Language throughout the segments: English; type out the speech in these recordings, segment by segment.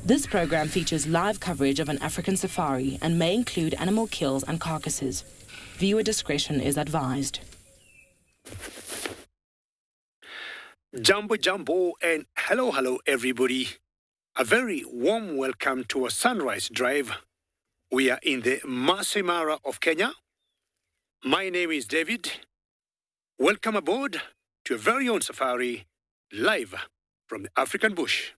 This program features live coverage of an African safari and may include animal kills and carcasses. Viewer discretion is advised. Jumbo, and hello everybody. A very warm welcome to a sunrise drive. We are in the Maasai Mara of Kenya. My name is David. Welcome aboard to a very own safari, live from the African bush.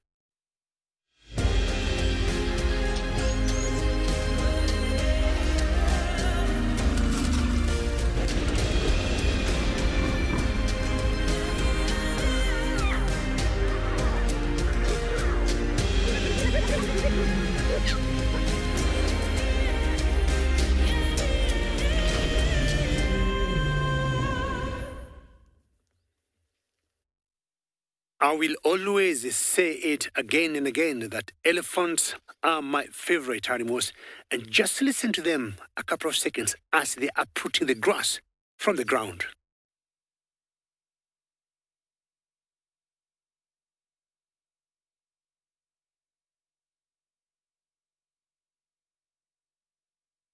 I will always say it again and again that elephants are my favorite animals, and just listen to them a couple of seconds as they are putting the grass from the ground.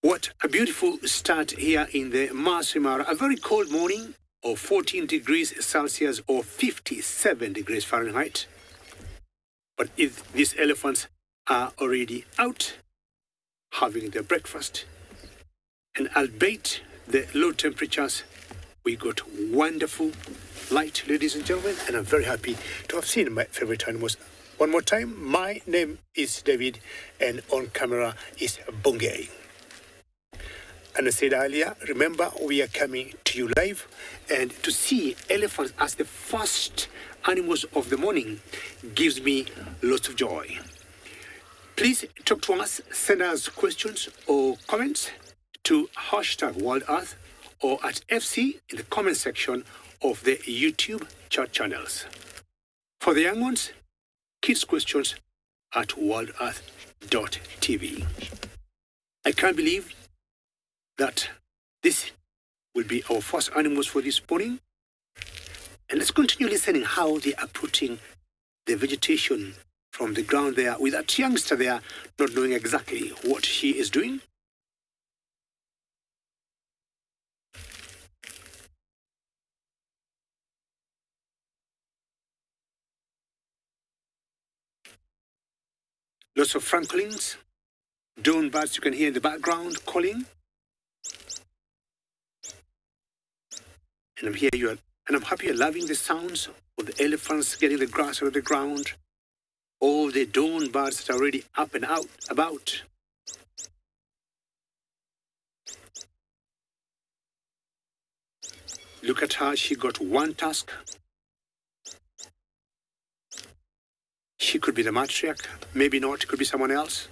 What a beautiful start here in the Maasai Mara. A very cold morning of 14 degrees Celsius or 57 degrees Fahrenheit. But if these elephants are already out having their breakfast, and albeit the low temperatures, we got wonderful light, ladies and gentlemen, and I'm very happy to have seen my favorite animals. One more time, my name is David, and on camera is Bongay. And I said earlier, remember, we are coming to you live, and to see elephants as the first animals of the morning gives me lots of joy. Please talk to us, send us questions or comments to #WildEarth or at FC in the comment section of the YouTube chat channels. For the young ones, kids questions at wildearth.tv. I can't believe that this will be our first animals for this morning. And let's continue listening how they are putting the vegetation from the ground there with that youngster there not knowing exactly what he is doing. Lots of francolins, dawn birds you can hear in the background calling. And I'm happy you're loving the sounds of the elephants getting the grass out of the ground. All the dawn birds that are already up and out about. Look at her, she got one task. She could be the matriarch, maybe not, it could be someone else.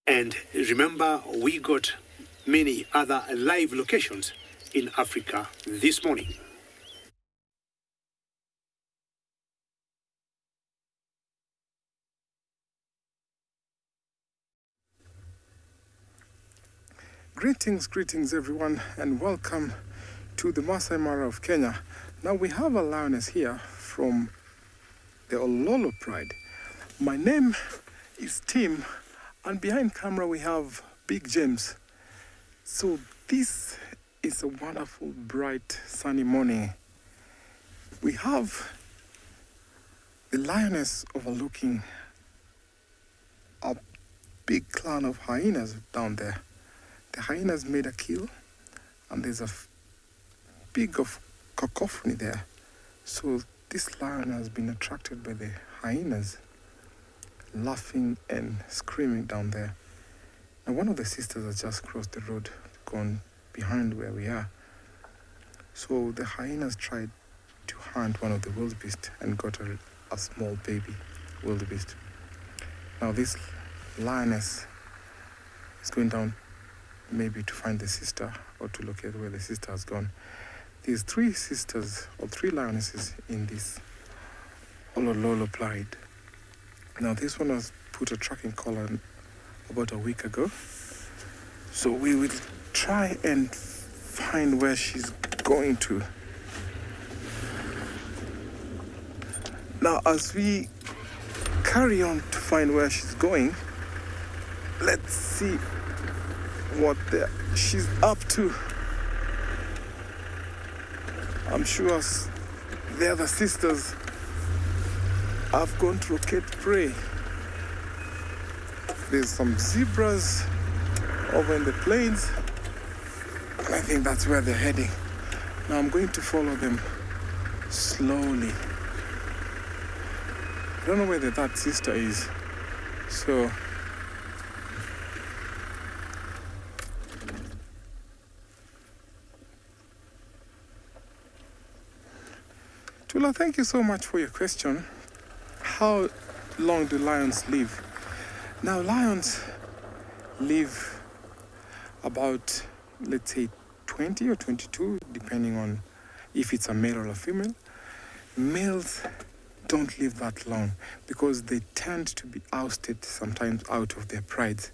And remember, we got many other live locations in Africa this morning. Greetings everyone, and welcome to the Maasai Mara of Kenya. Now we have a lioness here from the Ololo Pride. My name is Tim, and behind camera we have Big James. So this is a wonderful, bright, sunny morning. We have the lioness overlooking a big clan of hyenas down there. The hyenas made a kill, and there's a big of cacophony there. So this lion has been attracted by the hyenas, laughing and screaming down there. And one of the sisters has just crossed the road, gone behind where we are. So the hyenas tried to hunt one of the wildebeest and got a small baby wildebeest. Now this lioness is going down maybe to find the sister or to locate where the sister has gone. There's three sisters or three lionesses in this Ololo Pride. Now this one was put a tracking collar about a week ago. So we will try and find where she's going to. Now, as we carry on to find where she's going, let's see what she's up to. I'm sure the other sisters have gone to locate prey. There's some zebras over in the plains, and I think that's where they're heading. Now I'm going to follow them slowly. I don't know where that sister is, so Tula, thank you so much for your question. How long do lions live? Now, lions live about, let's say, 20 or 22, depending on if it's a male or a female. Males don't live that long because they tend to be ousted sometimes out of their prides.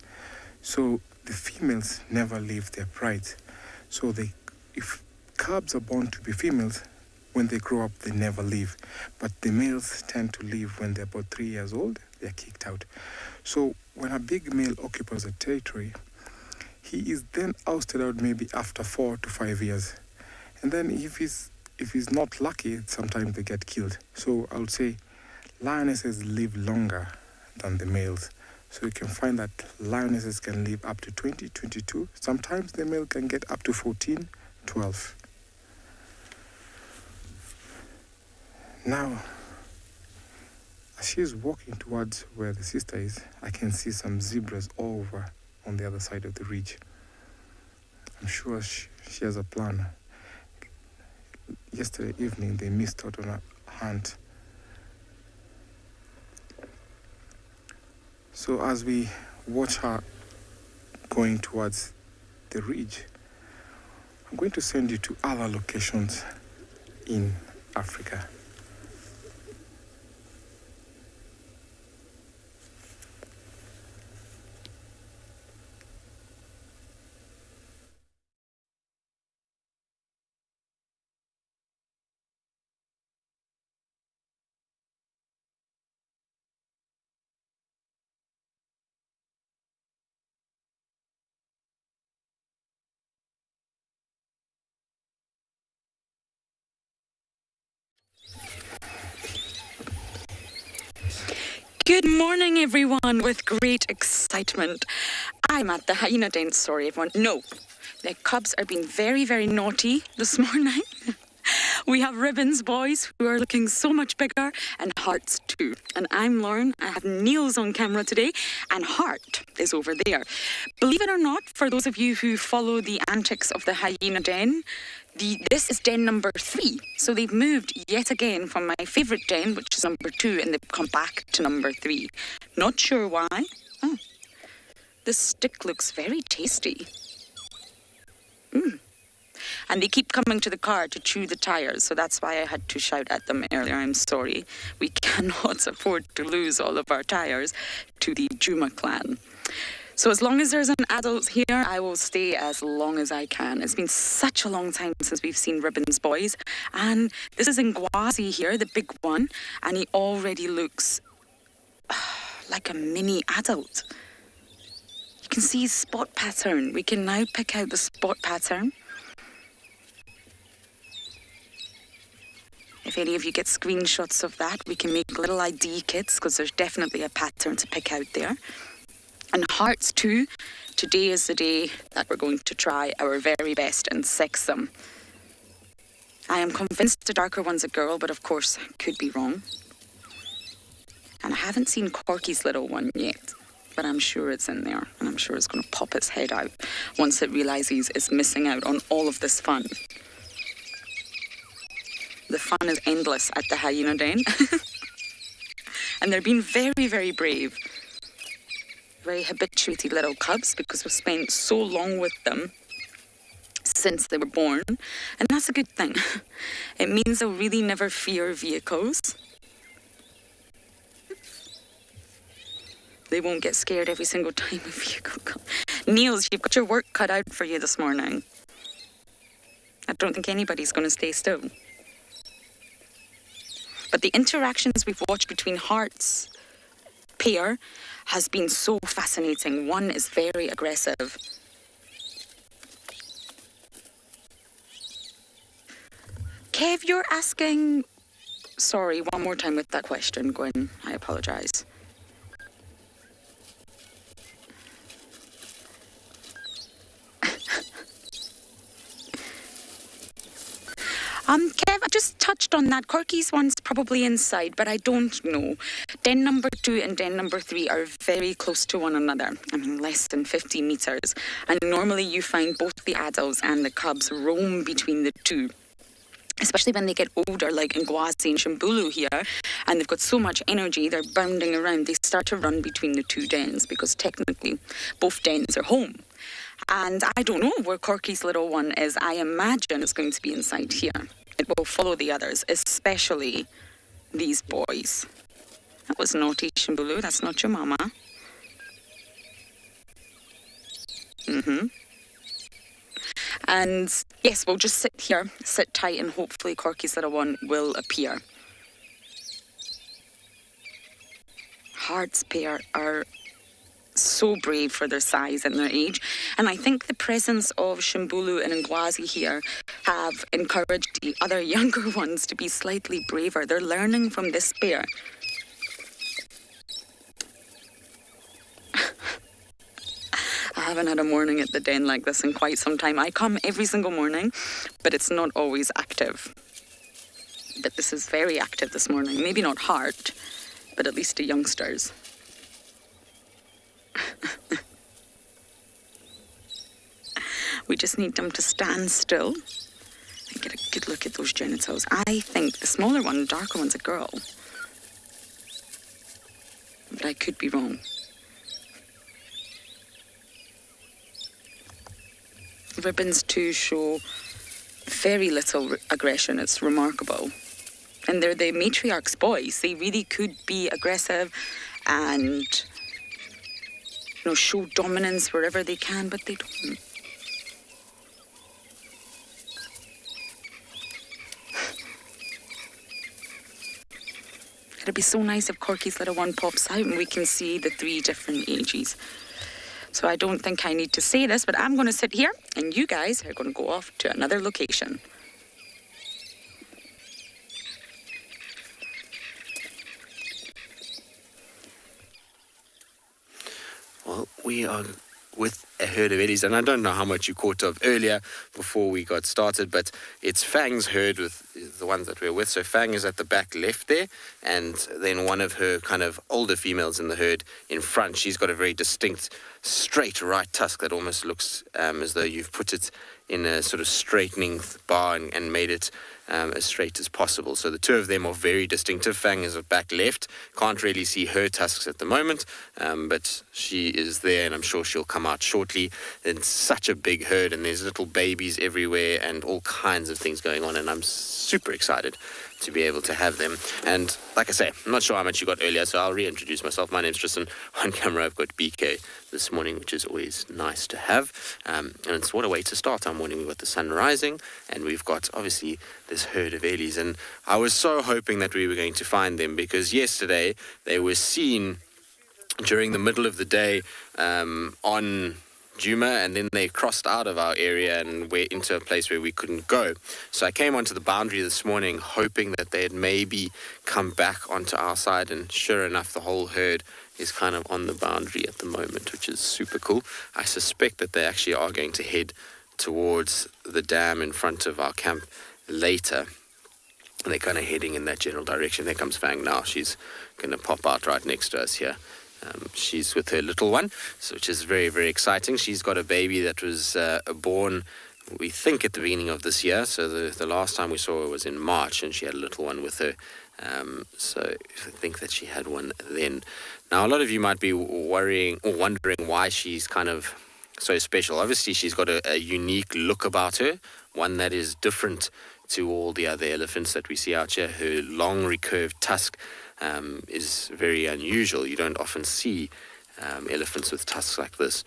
So the females never leave their prides. So if cubs are born to be females, when they grow up, they never leave. But the males tend to leave when they're about 3 years old, they're kicked out. So when a big male occupies a territory, he is then ousted out maybe after 4 to 5 years. And then if he's not lucky, sometimes they get killed. So I would say lionesses live longer than the males. So you can find that lionesses can live up to 20, 22. Sometimes the male can get up to 14, 12. Now, as she's walking towards where the sister is, I can see some zebras over on the other side of the ridge. I'm sure she has a plan. Yesterday evening, they missed out on a hunt. So as we watch her going towards the ridge, I'm going to send you to other locations in Africa. Good morning, everyone, with great excitement. I'm at the hyena den. Sorry, everyone. No, the cubs are being very, very naughty this morning. We have Ribbons boys who are looking so much bigger, and Hearts too. And I'm Lauren. I have Niels on camera today, and Heart is over there. Believe it or not, for those of you who follow the antics of the hyena den, this is den number 3. So they've moved yet again from my favourite den, which is number 2, and they've come back to number 3. Not sure why. Oh, this stick looks very tasty. And they keep coming to the car to chew the tyres, so that's why I had to shout at them earlier. I'm sorry. We cannot afford to lose all of our tyres to the Djuma clan. So as long as there's an adult here, I will stay as long as I can. It's been such a long time since we've seen Ribbons boys. And this is Ngwazi here, the big one, and he already looks like a mini adult. You can see his spot pattern. We can now pick out the spot pattern. If any of you get screenshots of that, we can make little ID kits, because there's definitely a pattern to pick out there. And Hearts too. Today is the day that we're going to try our very best and sex them. I am convinced the darker one's a girl, but of course, I could be wrong. And I haven't seen Corky's little one yet, but I'm sure it's in there, and I'm sure it's going to pop its head out once it realises it's missing out on all of this fun. The fun is endless at the hyena den. And they're being very, very brave. Very habituated little cubs, because we've spent so long with them since they were born. And that's a good thing. It means they'll really never fear vehicles. They won't get scared every single time a vehicle comes. Niels, you've got your work cut out for you this morning. I don't think anybody's going to stay still. But the interactions we've watched between Heart's pair has been so fascinating. One is very aggressive. Kev, you're asking... Sorry, one more time with that question, Gwen. I apologise. Kev, I just touched on that. Corky's one's probably inside, but I don't know. Den number 2 and den number 3 are very close to one another. I mean, less than 50 metres. And normally you find both the adults and the cubs roam between the two. Especially when they get older, like Ngwazi and Shimbulu here, and they've got so much energy, they're bounding around. They start to run between the two dens because technically both dens are home. And I don't know where Corky's little one is. I imagine it's going to be inside here. It will follow the others, especially these boys. That was naughty, Shimbulu. That's not your mama. And yes, we'll just sit here, sit tight, and hopefully Corky's little one will appear. Heart's pair are so brave for their size and their age, and I think the presence of Shimbulu and Ngwazi here have encouraged the other younger ones to be slightly braver. They're learning from this pair. I haven't had a morning at the den like this in quite some time. I come every single morning, but it's not always active. But this is very active this morning. Maybe not Heart, but at least the youngsters. We just need them to stand still and get a good look at those genitals. I think the smaller one, the darker one's a girl. But I could be wrong. Ribbons too show very little aggression. It's remarkable. And they're the matriarch's boys. They really could be aggressive and, show dominance wherever they can, but they don't. It'd be so nice if Corky's little one pops out and we can see the 3 different ages. So I don't think I need to say this, but I'm going to sit here and you guys are going to go off to another location. Well, we are with a herd of eddies, and I don't know how much you caught of earlier before we got started, but it's Fang's herd with the ones that we're with. So Fang is at the back left there, and then one of her kind of older females in the herd in front. She's got a very distinct straight right tusk that almost looks as though you've put it in a sort of straightening bar and made it as straight as possible. So the two of them are very distinctive. Fang is at back left. Can't really see her tusks at the moment, but she is there, and I'm sure she'll come out shortly. It's such a big herd, and there's little babies everywhere and all kinds of things going on, and I'm super excited to be able to have them. And like I say, I'm not sure how much you got earlier, so I'll reintroduce myself. My name's Tristan. On camera, I've got BK this morning, which is always nice to have. And it's what a way to start our morning. We've got the sun rising, and we've got, obviously, this herd of ellies. And I was so hoping that we were going to find them, because yesterday they were seen during the middle of the day on Djuma, and then they crossed out of our area and went into a place where we couldn't go. So I came onto the boundary this morning hoping that they had maybe come back onto our side, and sure enough, the whole herd is kind of on the boundary at the moment, which is super cool. I suspect that they actually are going to head towards the dam in front of our camp later. They're kind of heading in that general direction. There comes Fang now. She's going to pop out right next to us here. She's with her little one, which is very, very exciting. She's got a baby that was born, we think, at the beginning of this year. So the last time we saw her was in March, and she had a little one with her. So I think that she had one then. Now, a lot of you might be worrying or wondering why she's kind of so special. Obviously, she's got a unique look about her, one that is different to all the other elephants that we see out here. Her long recurved tusk is very unusual. You don't often see elephants with tusks like this.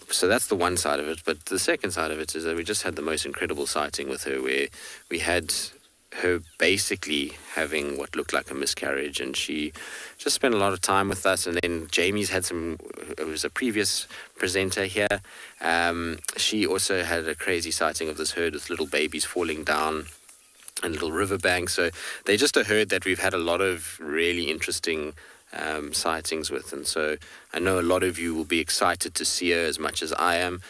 So that's the one side of it. But the second side of it is that we just had the most incredible sighting with her, where we had her basically having what looked like a miscarriage, and she just spent a lot of time with us. And then Jamie's had it was a previous presenter here. She also had a crazy sighting of this herd with little babies falling down a little riverbank. So they're just a herd that we've had a lot of really interesting sightings with. And so I know a lot of you will be excited to see her as much as I am.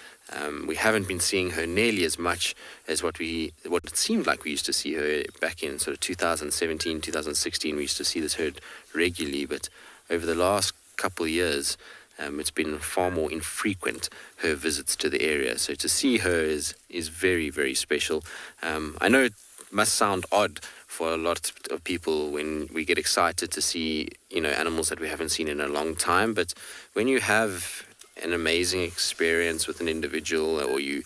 We haven't been seeing her nearly as much as what it seemed like we used to see her back in sort of 2017, 2016. We used to see this herd regularly, but over the last couple of years, it's been far more infrequent, her visits to the area. So to see her is very, very special. I know it must sound odd for a lot of people when we get excited to see, animals that we haven't seen in a long time. But when you have an amazing experience with an individual, or you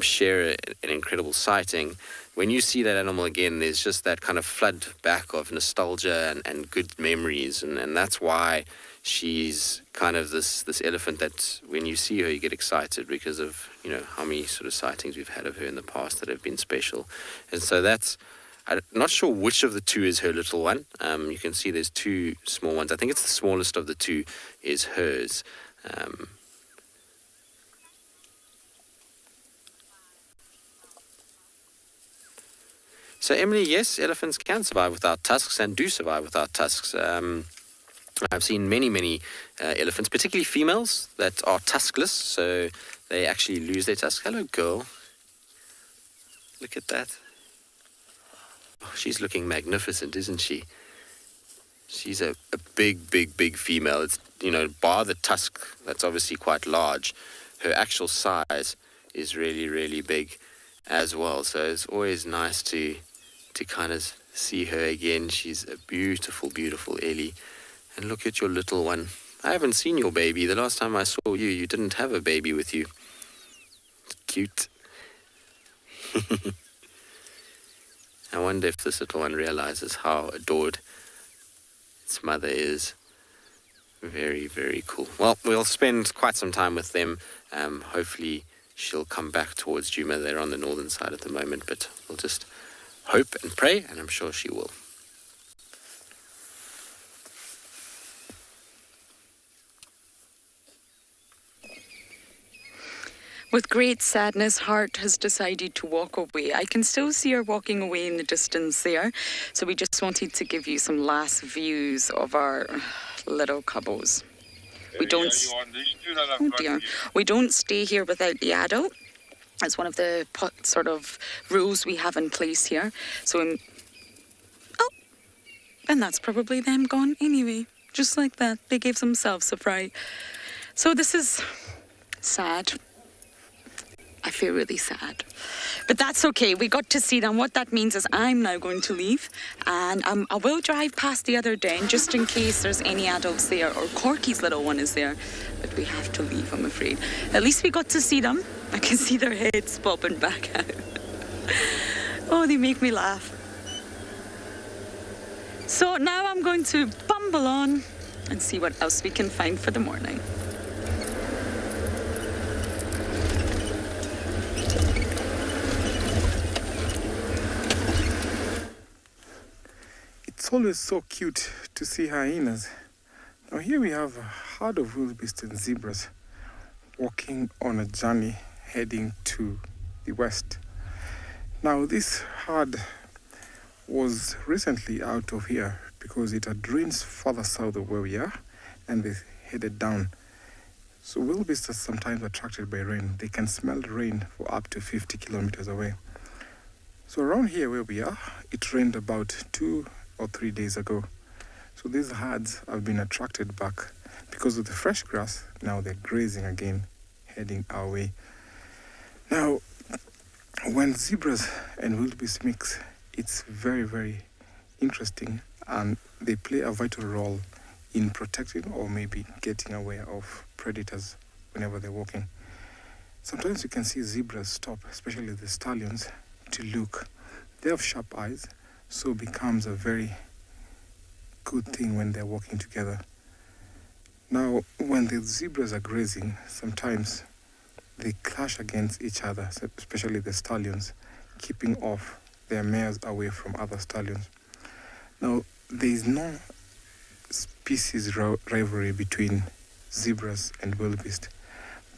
share an incredible sighting, when you see that animal again, there's just that kind of flood back of nostalgia and good memories. And that's why she's kind of this elephant that when you see her, you get excited because of, how many sort of sightings we've had of her in the past that have been special. And so I'm not sure which of the two is her little one. You can see there's two small ones. I think it's the smallest of the two is hers. So Emily, yes, elephants can survive without tusks and do survive without tusks. I've seen many elephants, particularly females, that are tuskless, so they actually lose their tusks. Hello, girl. Look at that. Oh, she's looking magnificent, isn't she? She's a big female. It's, bar the tusk, that's obviously quite large. Her actual size is really, really big as well. So it's always nice to kind of see her again. She's a beautiful Ellie. And look at your little one. I haven't seen your baby. The last time I saw you, you didn't have a baby with you. It's cute. I wonder if this little one realizes how adored its mother is. Very, very cool. Well, we'll spend quite some time with them. Hopefully she'll come back towards Djuma. They're on the northern side at the moment, but we'll just hope and pray, and I'm sure she will. With great sadness, Heart has decided to walk away. I can still see her walking away in the distance there. So we just wanted to give you some last views of our little cubbles. We don't stay here without the adult. That's one of the sort of rules we have in place here. So, and that's probably them gone anyway. Just like that, they gave themselves a fright. So this is sad. I feel really sad. But that's okay. We got to see them. What that means is I'm now going to leave. And I will drive past the other den just in case there's any adults there or Corky's little one is there. But we have to leave, I'm afraid. At least we got to see them. I can see their heads popping back out. Oh, they make me laugh. So now I'm going to bumble on and see what else we can find for the morning. It's always so cute to see hyenas. Now here we have a herd of wildebeest and zebras walking on a journey heading to the west. Now this herd was recently out of here because it had rains further south of where we are and they headed down. So wildebeest are sometimes attracted by rain. They can smell rain for up to 50 kilometers away. So around here where we are, it rained about 2 or 3 days ago. So these herds have been attracted back because of the fresh grass. Now they're grazing again, heading our way. Now, when zebras and wildebeest mix, it's very, very interesting, and they play a vital role in protecting or maybe getting away of predators whenever they're walking. Sometimes you can see zebras stop, especially the stallions, to look. They have sharp eyes, so it becomes a very good thing when they're walking together. Now, when the zebras are grazing, sometimes they clash against each other, especially the stallions, keeping off their mares away from other stallions. Now, there is no species rivalry between zebras and wildebeest,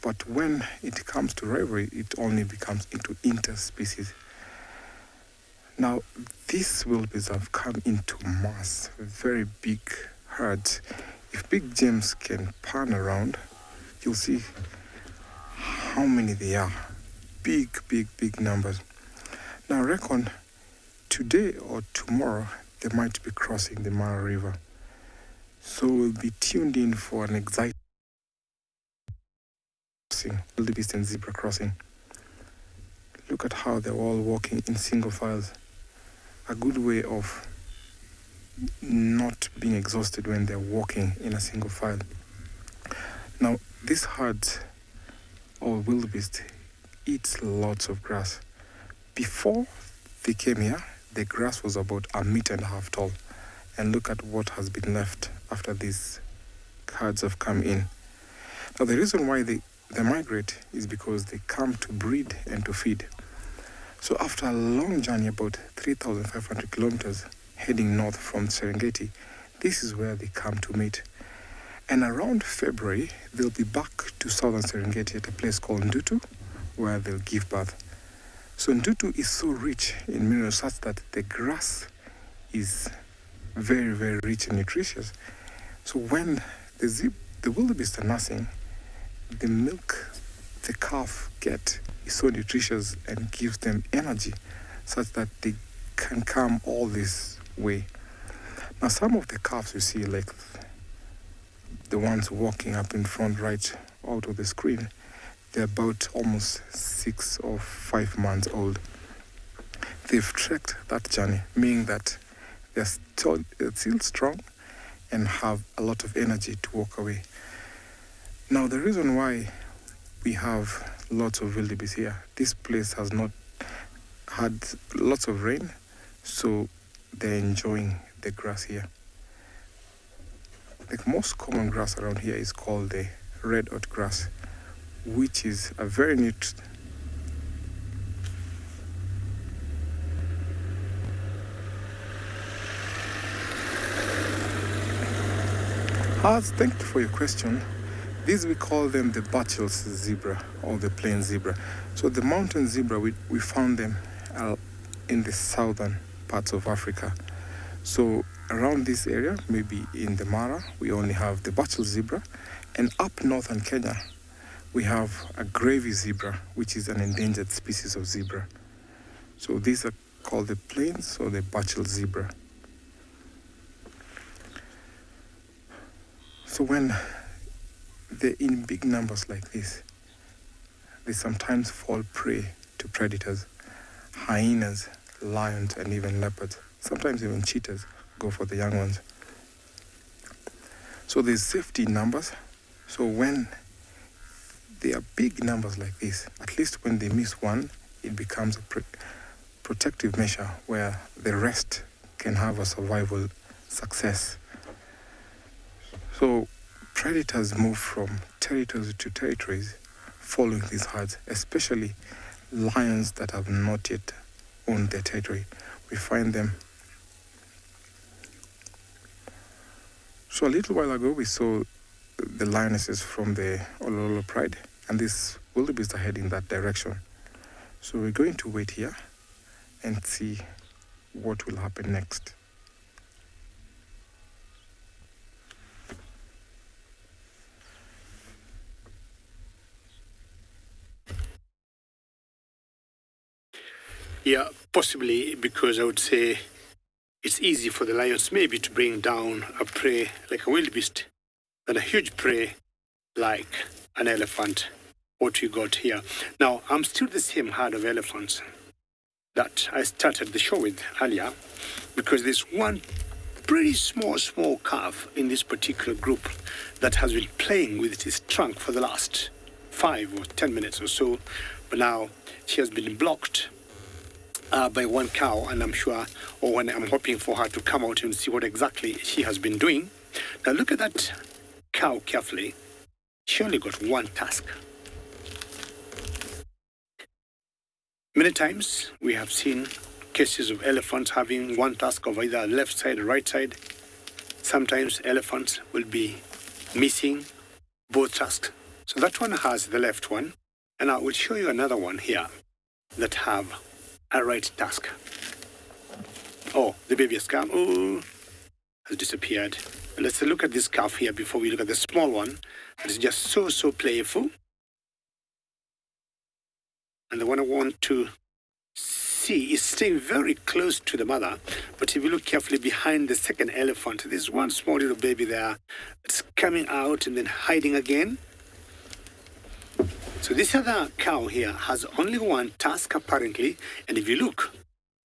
but when it comes to rivalry, it only becomes into interspecies. Now, these wildebeest have come into mass, very big herds. If big gems can pan around, you'll see how many they are. Big numbers. Now, reckon today or tomorrow, they might be crossing the Mara River. So we'll be tuned in for an exciting crossing, wildebeest and zebra crossing. Look at how they're all walking in single files. A good way of not being exhausted when they're walking in a single file. Now, this herd or wildebeest eats lots of grass. Before they came here, the grass was about 1.5 meters tall. And look at what has been left after these herds have come in. Now, the reason why they migrate is because they come to breed and to feed. So after a long journey, about 3,500 kilometers, heading north from Serengeti, this is where they come to mate. And around February, they'll be back to southern Serengeti at a place called Ndutu, where they'll give birth. So Ndutu is so rich in minerals such that the grass is very, very rich and nutritious. So when the wildebeest are nursing, the milk the calf get is so nutritious and gives them energy such that they can come all this way. Now, some of the calves you see, like the ones walking up in front right out of the screen, they're about almost 6 or 5 months old. They've trekked that journey, meaning that they're still strong and have a lot of energy to walk away. Now, the reason why we have lots of wildebeest here, this place has not had lots of rain, so they're enjoying the grass here. The most common grass around here is called the red earth grass, which is a very neat thank you for your question. These we call them the Bachel's zebra or the plain zebra. So the mountain zebra, we found them in the southern parts of Africa. So around this area, maybe in the Mara, we only have the Bachel's zebra. And up northern Kenya, we have a gravy zebra, which is an endangered species of zebra. So these are called the plains or the Bachel's zebra. So when they're in big numbers like this, they sometimes fall prey to predators, hyenas, lions, and even leopards. Sometimes even cheetahs go for the young ones. So there's safety in numbers. So when they are big numbers like this, at least when they miss one, it becomes a protective measure where the rest can have a survival success. So predators move from territories to territories following these herds, especially lions that have not yet owned their territory. We find them. So a little while ago, we saw the lionesses from the Ololo Pride, and these wildebeest are heading that direction. So we're going to wait here and see what will happen next. Yeah, possibly because I would say it's easy for the lions maybe to bring down a prey like a wildebeest than a huge prey like an elephant. What you got here. Now, I'm still the same herd of elephants that I started the show with earlier, because there's one pretty small calf in this particular group that has been playing with its trunk for the last 5 or 10 minutes or so, but now she has been blocked by one cow, and I'm hoping for her to come out and see what exactly she has been doing. Now look at that cow carefully. She only got one tusk. Many times we have seen cases of elephants having one tusk of either left side or right side. Sometimes elephants will be missing both tusks. So that one has the left one, and I will show you another one here that have a right tusk. Oh, the baby has come. Oh, has disappeared. Let's look at this calf here before we look at the small one. That is just so playful. And the one I want to see is staying very close to the mother. But if you look carefully behind the second elephant, there's one small little baby there that's coming out and then hiding again. So this other cow here has only one tusk apparently. And if you look,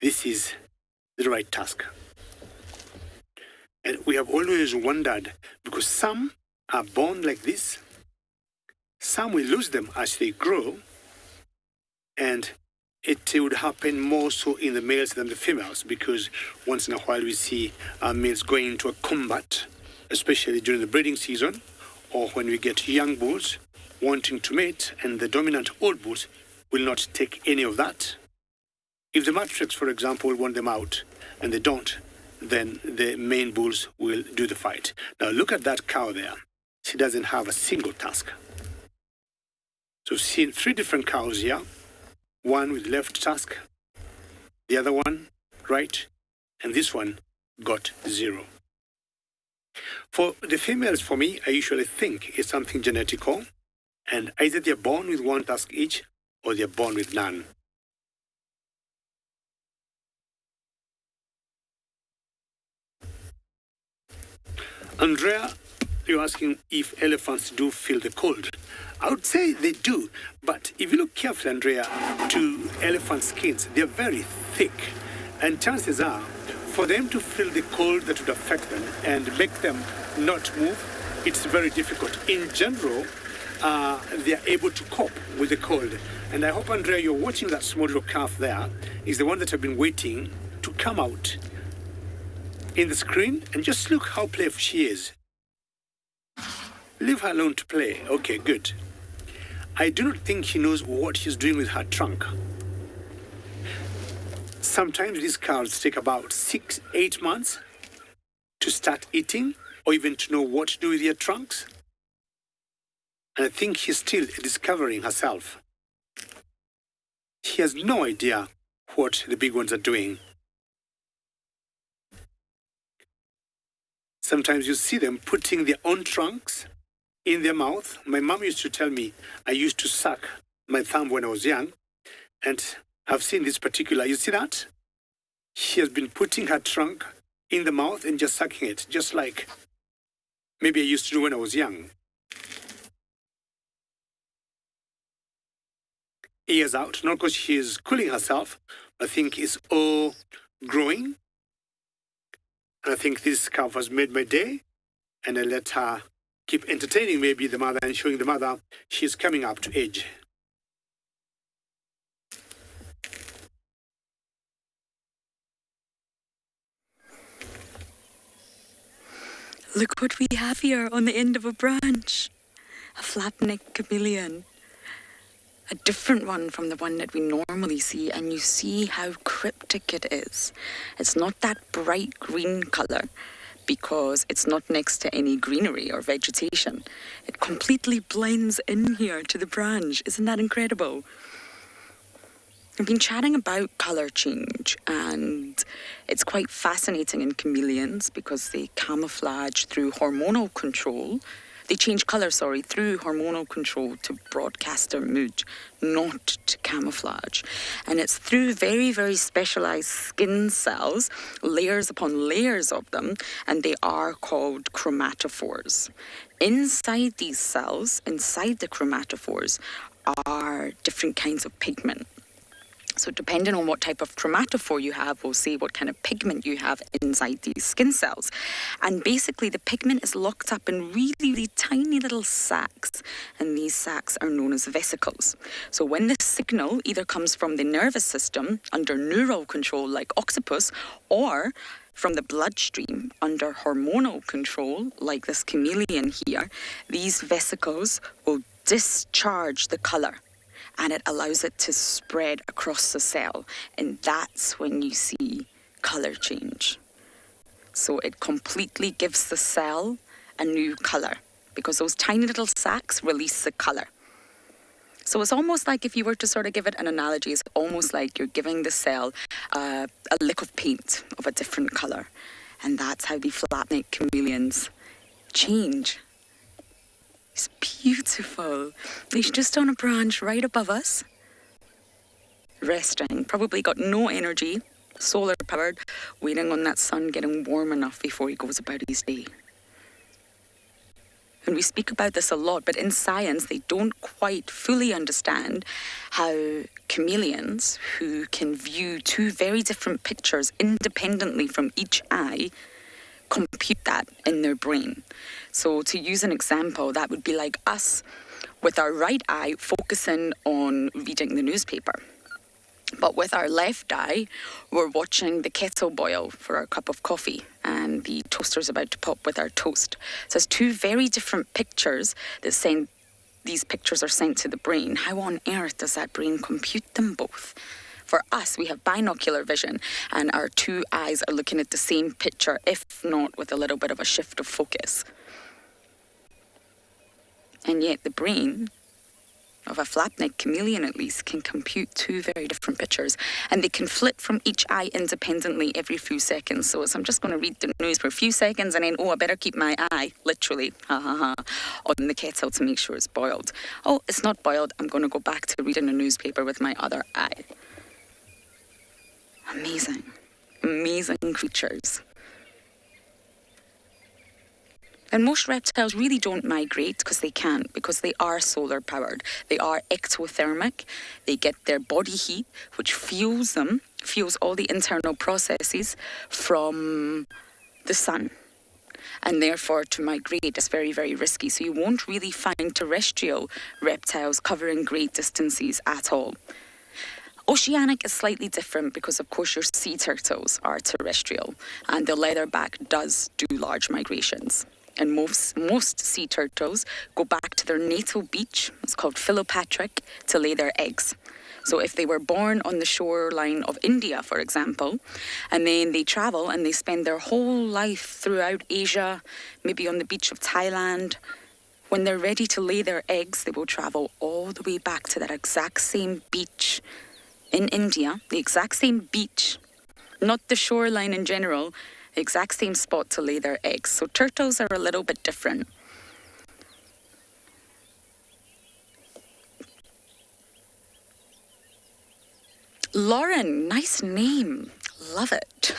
this is the right tusk. And we have always wondered, because some are born like this, some will lose them as they grow, and it would happen more so in the males than the females, because once in a while we see males going into a combat, especially during the breeding season, or when we get young bulls wanting to mate, and the dominant old bulls will not take any of that. If the matriarchs, for example, want them out, and they don't, then the main bulls will do the fight. Now look at that cow there. She doesn't have a single tusk. So we've seen 3 different cows here. One with left tusk, the other one right, and this one got 0. For the females, for me, I usually think it's something genetical, and either they're born with one tusk each, or they're born with none. Andrea, you're asking if elephants do feel the cold. I would say they do, but if you look carefully, Andrea, to elephant skins, they're very thick, and chances are, for them to feel the cold that would affect them and make them not move, it's very difficult. In general, they are able to cope with the cold. And I hope, Andrea, you're watching that small little calf there, is the one that I've been waiting to come out in the screen, and just look how playful she is. Leave her alone to play. Okay, good. I do not think she knows what she's doing with her trunk. Sometimes these cows take about 6-8 months to start eating, or even to know what to do with their trunks. And I think she's still discovering herself. She has no idea what the big ones are doing. Sometimes you see them putting their own trunks in their mouth. My mom used to tell me I used to suck my thumb when I was young. And I've seen this particular, you see that? She has been putting her trunk in the mouth and just sucking it, just like maybe I used to do when I was young. Ears out, not because she is cooling herself. I think it's all growing. And I think this calf has made my day, and I let her keep entertaining maybe the mother and showing the mother she's coming up to age. Look what we have here on the end of a branch. A flat-necked chameleon. A different one from the one that we normally see, and you see how cryptic it is. It's not that bright green color because it's not next to any greenery or vegetation. It completely blends in here to the branch. Isn't that incredible? I've been chatting about colour change, and it's quite fascinating in chameleons because they camouflage through hormonal control. They change colour, through hormonal control to broadcast their mood, not to camouflage. And it's through very, very specialised skin cells, layers upon layers of them, and they are called chromatophores. Inside these cells, inside the chromatophores, are different kinds of pigment. So depending on what type of chromatophore you have, we'll see what kind of pigment you have inside these skin cells. And basically the pigment is locked up in really, really tiny little sacs, and these sacs are known as vesicles. So when the signal either comes from the nervous system under neural control like octopus, or from the bloodstream under hormonal control like this chameleon here, these vesicles will discharge the colour. and it allows it to spread across the cell. And that's when you see colour change. So it completely gives the cell a new colour because those tiny little sacs release the colour. So it's almost like, if you were to sort of give it an analogy, it's almost like you're giving the cell a lick of paint of a different colour. And that's how the flat-necked chameleons change. It's beautiful. He's just on a branch right above us, resting, probably got no energy, solar powered, waiting on that sun getting warm enough before he goes about his day. And we speak about this a lot, but in science, they don't quite fully understand how chameleons, who can view two very different pictures independently from each eye, compute that in their brain. So to use an example, that would be like us with our right eye focusing on reading the newspaper. But with our left eye, we're watching the kettle boil for our cup of coffee and the toaster's about to pop with our toast. So it's two very different pictures that send, these pictures are sent to the brain. How on earth does that brain compute them both? For us, we have binocular vision and our two eyes are looking at the same picture, if not with a little bit of a shift of focus. And yet the brain of a flat-necked chameleon, at least, can compute two very different pictures, and they can flit from each eye independently every few seconds. So I'm just going to read the news for a few seconds and then, I better keep my eye, literally, on the kettle to make sure it's boiled. Oh, it's not boiled. I'm going to go back to reading the newspaper with my other eye. Amazing, amazing creatures. And most reptiles really don't migrate because they can't, because they are solar powered. They are ectothermic. They get their body heat, which fuels them, fuels all the internal processes from the sun. And therefore, to migrate is very, very risky. So you won't really find terrestrial reptiles covering great distances at all. Oceanic is slightly different because, of course, your sea turtles are terrestrial, and the leatherback does do large migrations. And most sea turtles go back to their natal beach, it's called Philopatrick, to lay their eggs. So if they were born on the shoreline of India, for example, and then they travel and they spend their whole life throughout Asia, maybe on the beach of Thailand, when they're ready to lay their eggs, they will travel all the way back to that exact same beach in India, the exact same beach, not the shoreline in general, the exact same spot to lay their eggs. So turtles are a little bit different. Lauren, nice name. Love it.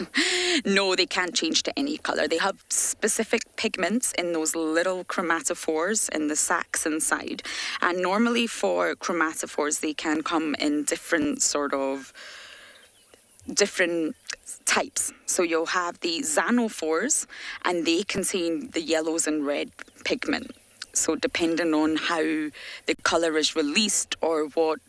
No, they can't change to any colour. They have specific pigments in those little chromatophores in the sacs inside. And normally for chromatophores, they can come in different types. So you'll have the xanophores, and they contain the yellows and red pigment. So depending on how the colour is released or what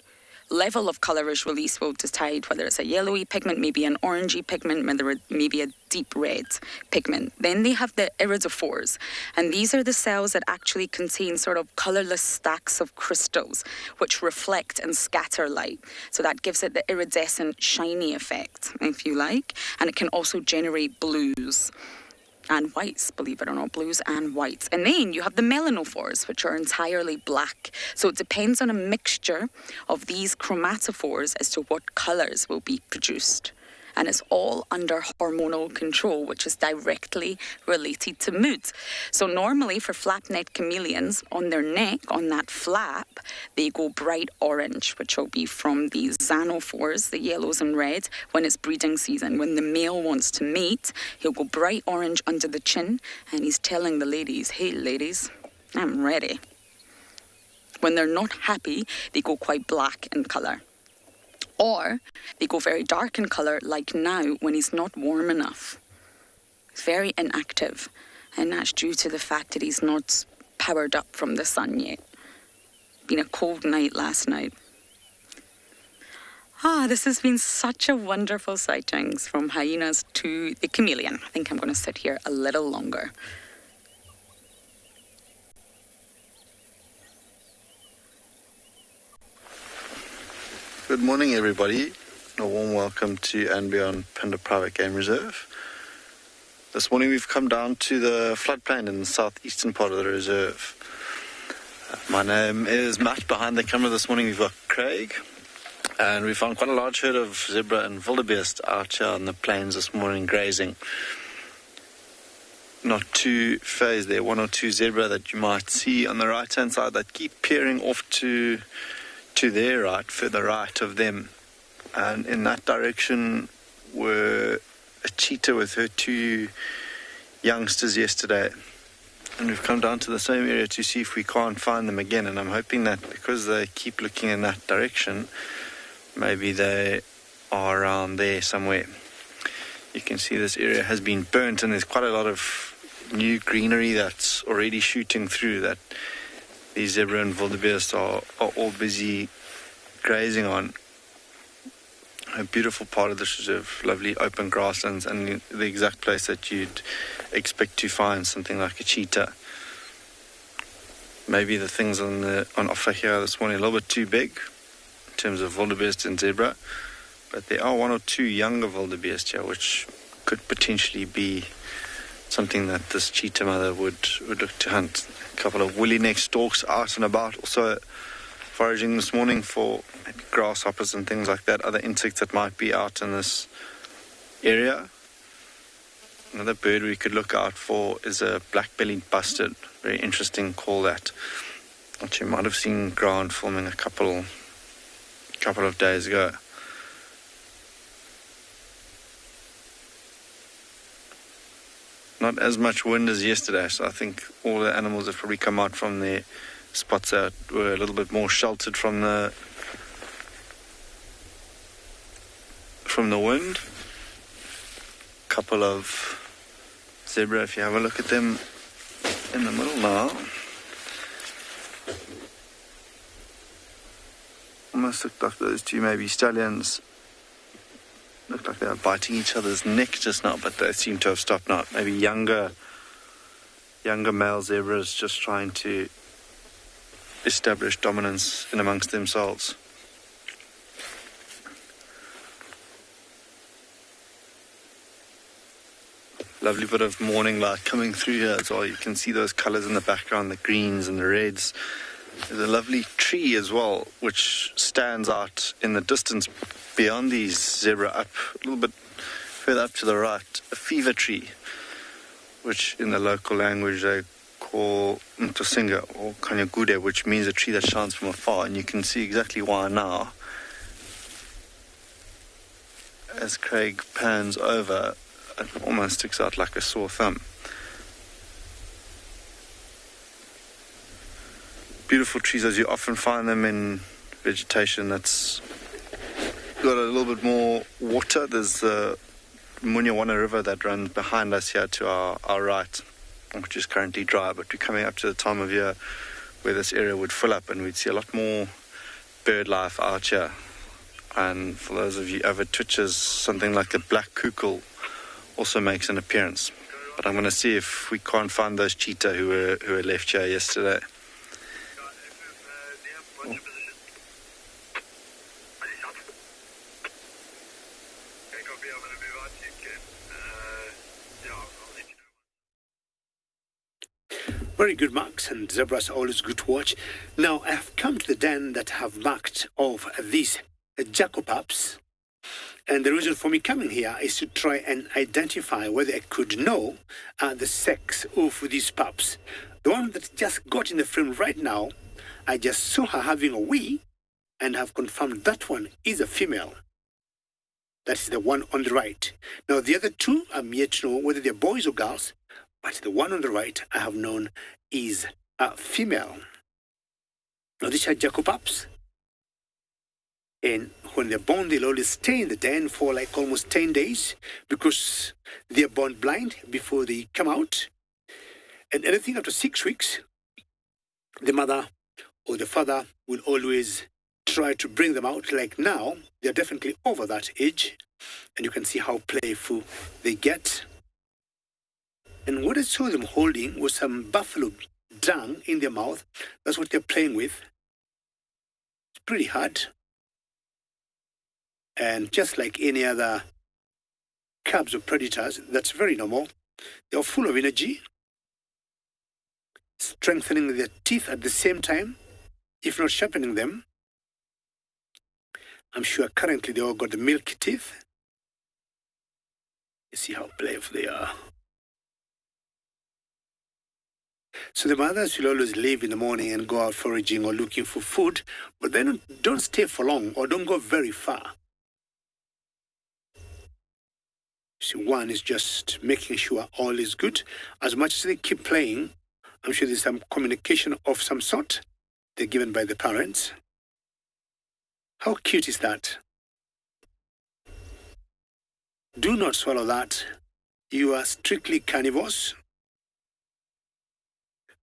level of colour is released will decide whether it's a yellowy pigment, maybe an orangey pigment, maybe a deep red pigment. Then they have the iridophores, and these are the cells that actually contain sort of colourless stacks of crystals which reflect and scatter light. So that gives it the iridescent, shiny effect, if you like, and it can also generate blues and whites, believe it or not, blues and whites. And then you have the melanophores, which are entirely black. So it depends on a mixture of these chromatophores as to what colours will be produced. And it's all under hormonal control, which is directly related to mood. So normally for flat-necked chameleons, on their neck, on that flap, they go bright orange, which will be from these xanophores, the yellows and reds, when it's breeding season. When the male wants to mate, he'll go bright orange under the chin, and he's telling the ladies, hey ladies, I'm ready. When they're not happy, they go quite black in colour. Or they go very dark in colour, like now when he's not warm enough. He's very inactive, and that's due to the fact that he's not powered up from the sun yet. Been a cold night last night. This has been such a wonderful sightings from hyenas to the chameleon. I think I'm going to sit here a little longer. Good morning, everybody. A warm welcome to andBeyond Phinda Private Game Reserve. This morning we've come down to the floodplain in the southeastern part of the reserve. My name is Matt. Behind the camera this morning we've got Craig. And we found quite a large herd of zebra and wildebeest out here on the plains this morning grazing. Not too phased there, one or two zebra that you might see on the right hand side that keep peering off to their right, further right of them. And in that direction were a cheetah with her two youngsters yesterday. And we've come down to the same area to see if we can't find them again. And I'm hoping that because they keep looking in that direction, maybe they are around there somewhere. You can see this area has been burnt and there's quite a lot of new greenery that's already shooting through that these zebra and wildebeest are all busy grazing on. A beautiful part of this reserve, lovely open grasslands and the exact place that you'd expect to find something like a cheetah. Maybe the things on offer here this morning are a little bit too big in terms of wildebeest and zebra, but there are one or two younger wildebeest here which could potentially be something that this cheetah mother would look to hunt. A couple of woolly neck storks out and about, also foraging this morning for maybe grasshoppers and things like that, other insects that might be out in this area. Another bird we could look out for is a black-bellied bustard. Very interesting call that. Which you might have seen ground filming a couple of days ago. Not as much wind as yesterday, so I think all the animals have probably come out from their spots that were a little bit more sheltered from the wind. Couple of zebra, if you have a look at them in the middle now. Almost looked like those two maybe stallions. Looked like they were biting each other's neck just now, but they seem to have stopped now. Maybe younger male zebras just trying to establish dominance in amongst themselves. Lovely bit of morning light coming through here as well. You can see those colours in the background, the greens and the reds. There's a lovely tree as well, which stands out in the distance beyond these zebra up, a little bit further up to the right, a fever tree, which in the local language they call Mtosinga or Kanyagude, which means a tree that shines from afar, and you can see exactly why now. As Craig pans over, it almost sticks out like a sore thumb. Beautiful trees, as you often find them in vegetation that's got a little bit more water. There's the Munyawana River that runs behind us here to our right, which is currently dry, but we're coming up to the time of year where this area would fill up and we'd see a lot more bird life out here. And for those of you avid twitchers, something like a black kukul also makes an appearance. But I'm going to see if we can't find those cheetah who were left here yesterday. Very good marks, and zebras are always good to watch. Now, I have come to the den that have marked of these Jackal pups. And the reason for me coming here is to try and identify whether I could know the sex of these pups. The one that just got in the frame right now, I just saw her having a wee and have confirmed that one is a female. That is the one on the right. Now, the other two, I'm yet to know whether they're boys or girls, but the one on the right I have known is a female. Now, these are Jackal pups. And when they're born, they'll always stay in the den for like almost 10 days because they're born blind before they come out. And anything after 6 weeks, the mother or the father will always try to bring them out. Like now, they're definitely over that age. And you can see how playful they get. And what I saw them holding was some buffalo dung in their mouth. That's what they're playing with. It's pretty hard. And just like any other cubs or predators, that's very normal. They are full of energy, strengthening their teeth at the same time, if not sharpening them. I'm sure currently they all got the milky teeth. You see how playful they are. So the mothers will always leave in the morning and go out foraging or looking for food, but they don't stay for long or don't go very far. So one is just making sure all is good. As much as they keep playing, I'm sure there's some communication of some sort they're given by the parents. How cute is that? Do not swallow that. You are strictly carnivores.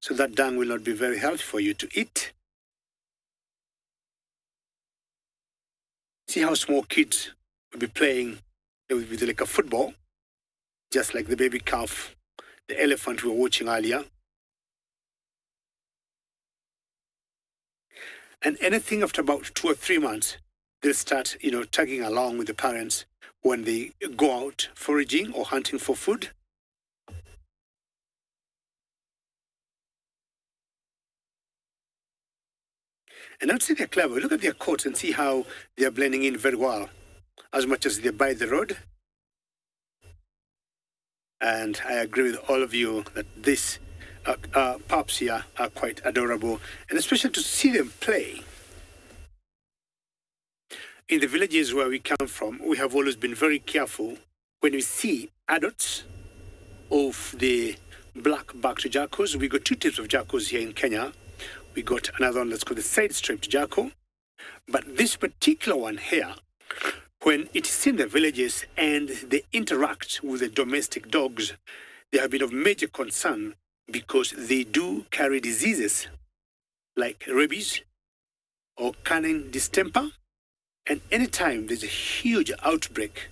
So that dung will not be very healthy for you to eat. See how small kids will be playing with like a football, just like the baby calf, the elephant we were watching earlier. And anything after about 2 or 3 months, they'll start, tagging along with the parents when they go out foraging or hunting for food. And I'd say they're clever. Look at their coats and see how they're blending in very well, as much as they're by the road. And I agree with all of you that these pups here are quite adorable, and especially to see them play. In the villages where we come from, we have always been very careful when we see adults of the black-backed jackals. We got 2 types of jackals here in Kenya. We got another one that's called the side-striped jackal. But this particular one here, when it is in the villages and they interact with the domestic dogs, they have been of major concern because they do carry diseases like rabies or canine distemper. And anytime there's a huge outbreak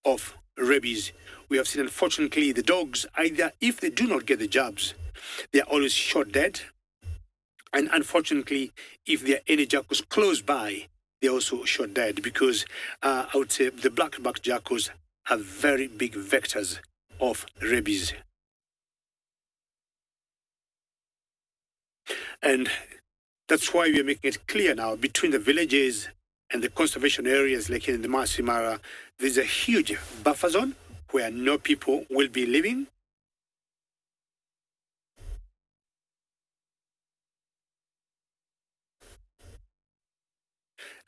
of rabies, we have seen, unfortunately, the dogs, either if they do not get the jabs, they are always shot dead. And unfortunately, if there are any jackals close by, they're also shot dead because I would say the black-backed jackals are very big vectors of rabies. And that's why we are making it clear now between the villages and the conservation areas like in the Maasai Mara, there's a huge buffer zone where no people will be living.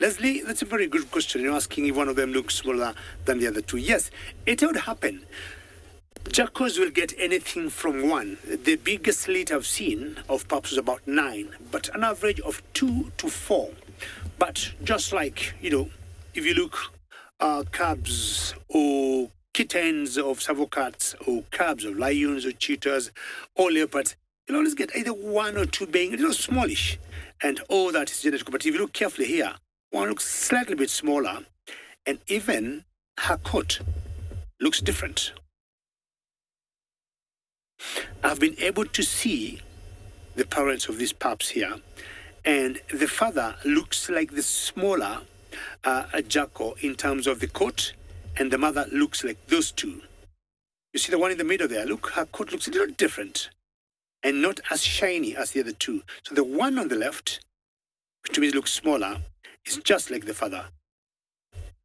Leslie, that's a very good question. You're asking if one of them looks smaller than the other 2. Yes, it would happen. Jackals will get anything from 1. The biggest litter I've seen of pups is about 9, but an average of 2 to 4. But just like, if you look cubs or kittens of Savo cats or cubs of lions or cheetahs or leopards, you'll always get either 1 or 2 being smallish. And all that is genetic. But if you look carefully here, one looks slightly bit smaller, and even her coat looks different. I've been able to see the parents of these pups here, and the father looks like the smaller jackal in terms of the coat, and the mother looks like those 2. You see the one in the middle there? Look, her coat looks a little different, and not as shiny as the other 2. So the one on the left, which to me looks smaller, is just like the father.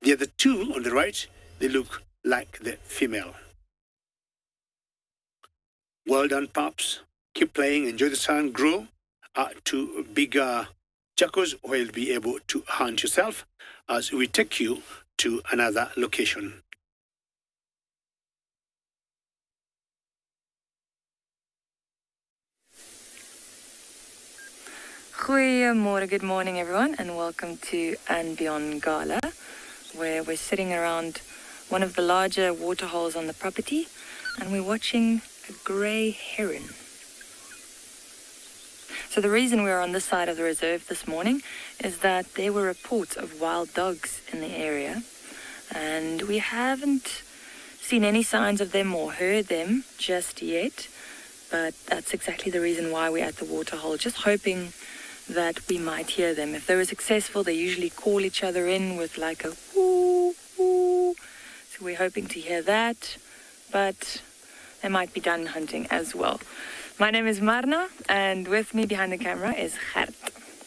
The other 2 on the right, they look like the female. Well done, pups. Keep playing, enjoy the sun, grow to bigger jackals where you'll be able to hunt yourself as we take you to another location. Goeiemorgen, good morning everyone, and welcome to andBeyond Ngala, where we're sitting around one of the larger water holes on the property, and we're watching a grey heron. So the reason we're on this side of the reserve this morning is that there were reports of wild dogs in the area, and we haven't seen any signs of them or heard them just yet, but that's exactly the reason why we're at the water hole, just hoping that we might hear them. If they were successful, they usually call each other in with like a woo, woo. So we're hoping to hear that, but they might be done hunting as well. My name is Marna, and with me behind the camera is Gert.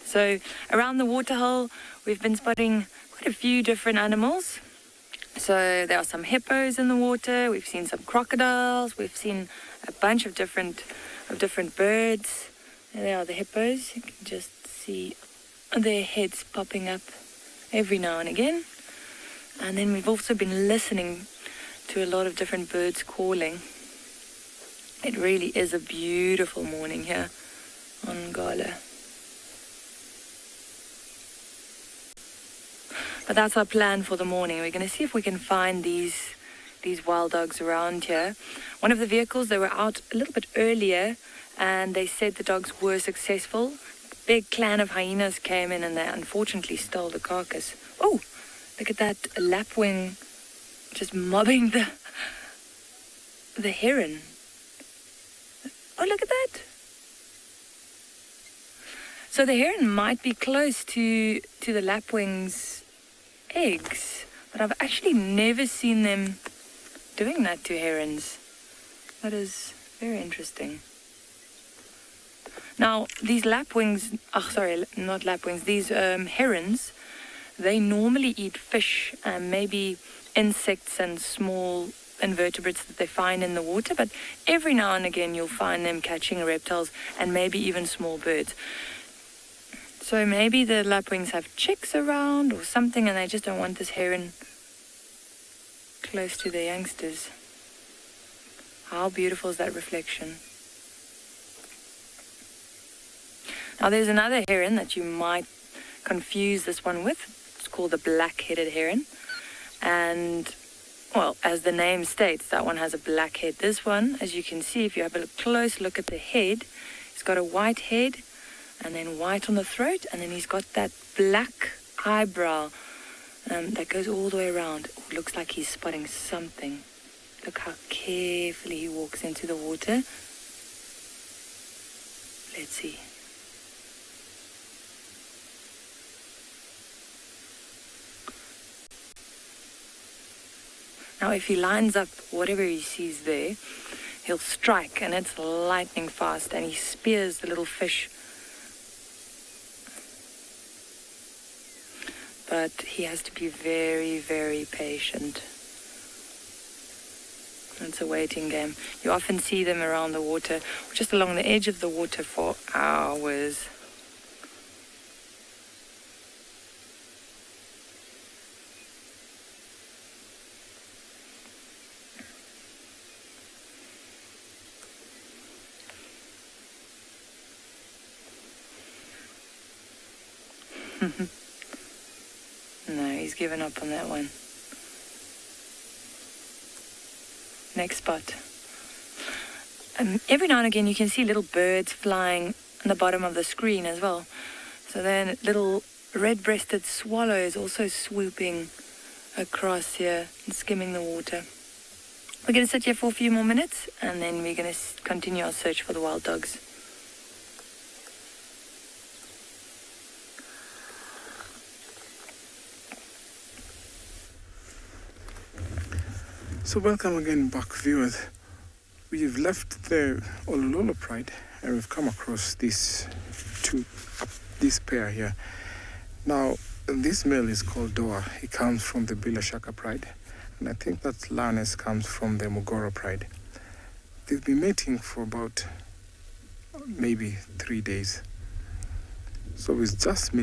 So around the Waterhole, we've been spotting quite a few different animals. So there are some hippos in the water, we've seen some crocodiles, we've seen a bunch of different birds. There they are, the hippos. You can just see their heads popping up every now and again. And then we've also been listening to a lot of different birds calling. It really is a beautiful morning here on Ngala. But that's our plan for the morning. We're going to see if we can find these wild dogs around here. One of the vehicles, they were out a little bit earlier, and they said the dogs were successful. Big clan of hyenas came in, and they unfortunately stole the carcass. Oh, look at that lapwing just mobbing the heron. Oh, look at that. So the heron might be close to the lapwing's eggs, but I've actually never seen them doing that to herons. That is very interesting. Now, these lapwings, these herons, they normally eat fish and maybe insects and small invertebrates that they find in the water, but every now and again you'll find them catching reptiles and maybe even small birds. So maybe the lapwings have chicks around or something, and they just don't want this heron close to their youngsters. How beautiful is that reflection? Now there's another heron that you might confuse this one with. It's called the black-headed heron. And, well, as the name states, that one has a black head. This one, as you can see, if you have a close look at the head, it's got a white head, and then white on the throat, and then he's got that black eyebrow that goes all the way around. It looks like he's spotting something. Look how carefully he walks into the water. Let's see. Now if he lines up whatever he sees there, he'll strike, and it's lightning fast, and he spears the little fish. But he has to be very, very patient. It's a waiting game. You often see them around the water, just along the edge of the water for hours. No, he's given up on that one. Next spot. Every now and again you can see little birds flying on the bottom of the screen as well. So then little red-breasted swallows also swooping across here and skimming the water. We're going to sit here for a few more minutes, and then we're going to continue our search for the wild dogs. So welcome again back, viewers. We've left the Olololo Pride and we've come across this pair here. Now, this male is called Doa. He comes from the Bilashaka Pride, and I think that lioness comes from the Mugoro Pride. They've been mating for about maybe 3 days. So we've just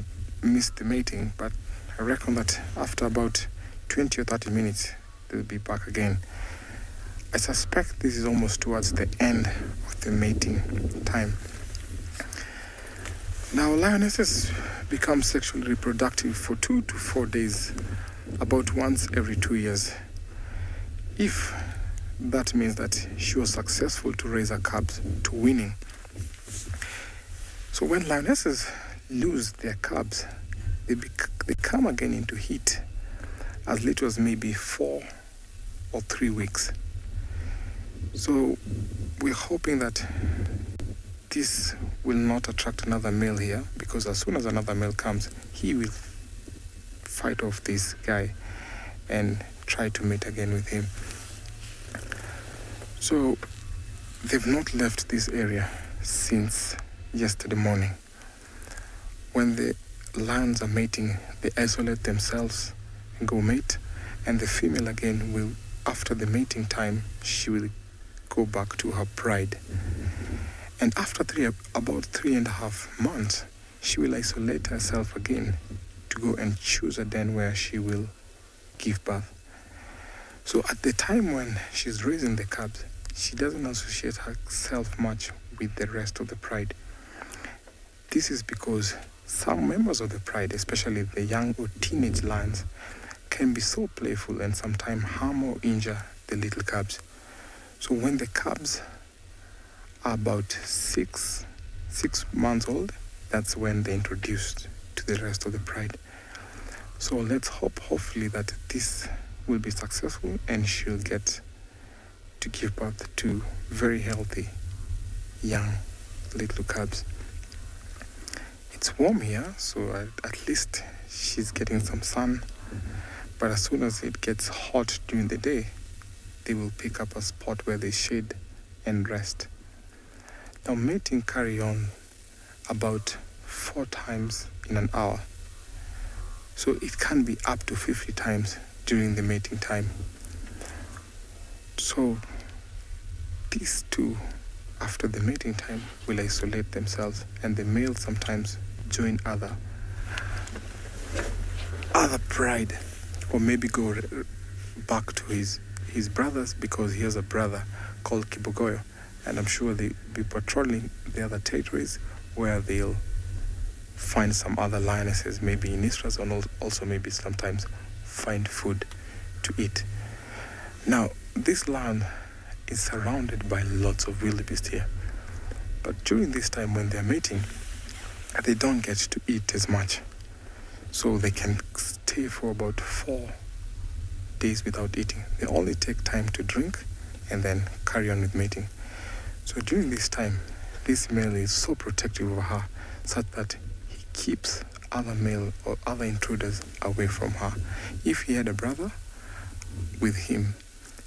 missed the mating, but I reckon that after about 20 or 30 minutes, they'll be back again. I suspect this is almost towards the end of the mating time. Now, lionesses become sexually reproductive for 2 to 4 days, about once every 2 years. If that means that she was successful to raise her cubs to winning. So when lionesses lose their cubs, they come again into heat as little as maybe 4 or 3 weeks. So we're hoping that this will not attract another male here, because as soon as another male comes, he will fight off this guy and try to mate again with him. So they've not left this area since yesterday morning. When the lions are mating, they isolate themselves and go mate, and the female again will, after the mating time, she will go back to her pride. And after about 3.5 months, she will isolate herself again to go and choose a den where she will give birth. So at the time when she's raising the cubs, she doesn't associate herself much with the rest of the pride. This is because some members of the pride, especially the young or teenage lions, can be so playful and sometimes harm or injure the little cubs. So when the cubs are about six months old, that's when they're introduced to the rest of the pride. So let's hopefully that this will be successful and she'll get to give birth to very healthy young little cubs. It's warm here, so at least she's getting some sun. But as soon as it gets hot during the day, they will pick up a spot where they shade and rest. Now mating carry on about 4 times in an hour. So it can be up to 50 times during the mating time. So these two, after the mating time, will isolate themselves, and the male sometimes join other pride, or maybe go back to his brothers, because he has a brother called Kibogoyo, and I'm sure they'll be patrolling the other territories where they'll find some other lionesses, maybe in estrus, and also maybe sometimes find food to eat. Now, this lion is surrounded by lots of wildebeest here, but during this time when they're mating, they don't get to eat as much, so they can stay for about 4 days without eating. They only take time to drink and then carry on with mating. So during this time, this male is so protective of her, such that he keeps other male or other intruders away from her. If he had a brother with him,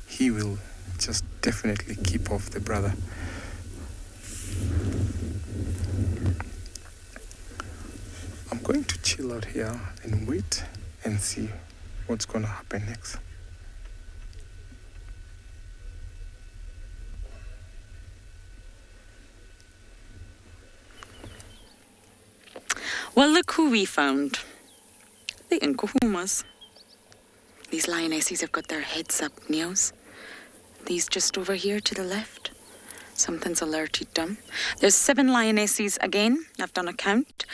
he will just definitely keep off the brother. I'm going to chill out here and wait and see what's going to happen next. Well, look who we found. The Nkuhumas. These lionesses have got their heads up, Niels. These just over here to the left. Something's alerted them. There's 7 lionesses again. I've done a count,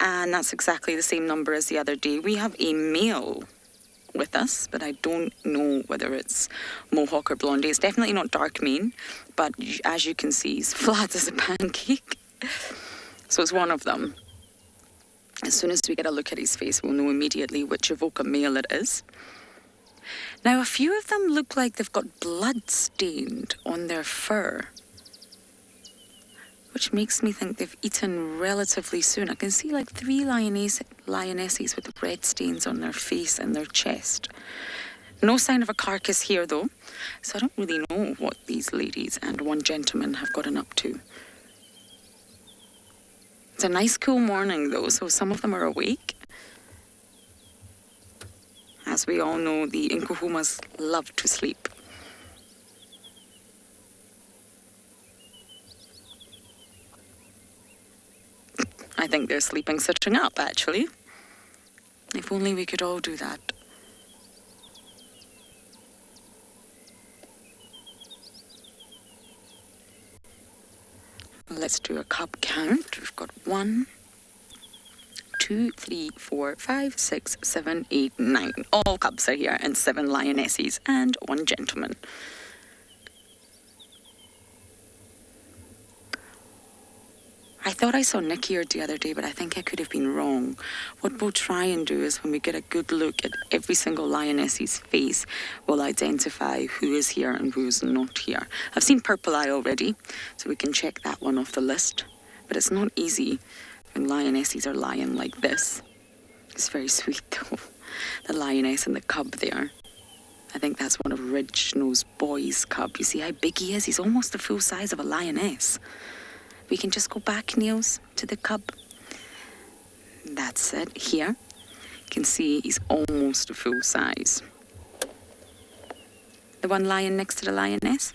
and that's exactly the same number as the other day. We have a male with us, but I don't know whether it's mohawk or blondie. It's definitely not dark mane, but as you can see, he's flat as a pancake. So it's one of them. As soon as we get a look at his face, we'll know immediately which Avoca male it is. Now, a few of them look like they've got blood stained on their fur, which makes me think they've eaten relatively soon. I can see like 3 lionesses with red stains on their face and their chest. No sign of a carcass here, though, so I don't really know what these ladies and one gentleman have gotten up to. It's a nice cool morning, though, so some of them are awake. As we all know, the Nkuhumas love to sleep. I think they're sleeping sitting up, actually. If only we could all do that. Let's do a cub count. We've got 1, 2, 3, 4, 5, 6, 7, 8, 9. All cubs are here, and 7 lionesses and 1 gentleman. I thought I saw Nicky the other day, but I think I could have been wrong. What we'll try and do is when we get a good look at every single lioness's face, we'll identify who is here and who is not here. I've seen Purple Eye already, so we can check that one off the list. but it's not easy when lionesses are lying like this. It's very sweet though, the lioness and the cub there. I think that's one of Reginald's boys' cub. You see how big he is? He's almost the full size of a lioness. We can just go back, Niels, to the cub. That's it, here. You can see he's almost a full size. The one lying next to the lioness.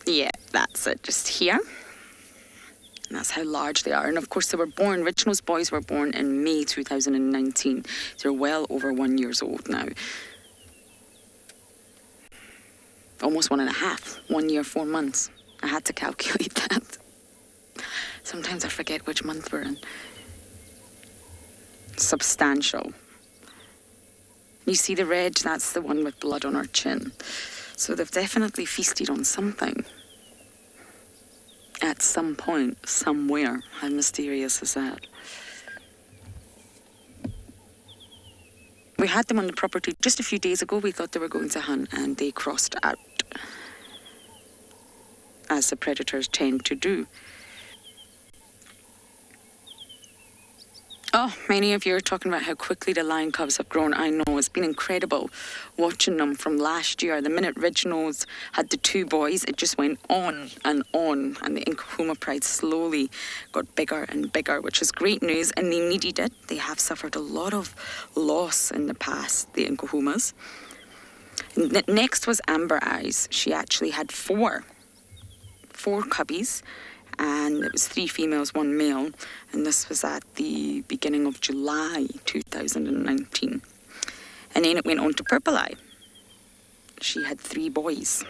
Yeah, that's it, just here. And that's how large they are. And of course, they were born, Reginald's boys were born in May 2019. They're well over 1 year old now. Almost 1.5, 1 year, 4 months. I had to calculate that. Sometimes I forget which month we're in. Substantial. You see the red, that's the one with blood on her chin. So they've definitely feasted on something. At some point, somewhere. How mysterious is that? We had them on the property just a few days ago. We thought they were going to hunt and they crossed out, as the predators tend to do. Oh, many of you are talking about how quickly the lion cubs have grown. I know, it's been incredible watching them from last year. The minute Reginald's had the 2 boys, it just went on, and the Nkahuma pride slowly got bigger and bigger, which is great news, and they needed it. They have suffered a lot of loss in the past, the Nkahumas. Next was Amber Eyes. She actually had 4 cubbies, and it was 3 females, 1 male, and this was at the beginning of July 2019. And then it went on to Purple Eye. She had 3 boys,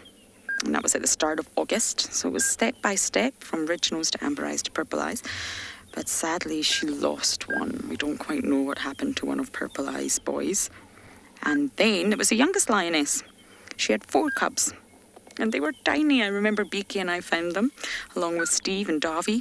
and that was at the start of August, so it was step by step from Reginald's to Amber Eyes to Purple Eyes, but sadly she lost one. We don't quite know what happened to one of Purple Eye's boys. And then it was the youngest lioness. She had 4 cubs. And they were tiny. I remember Beaky and I found them, along with Steve and Davy.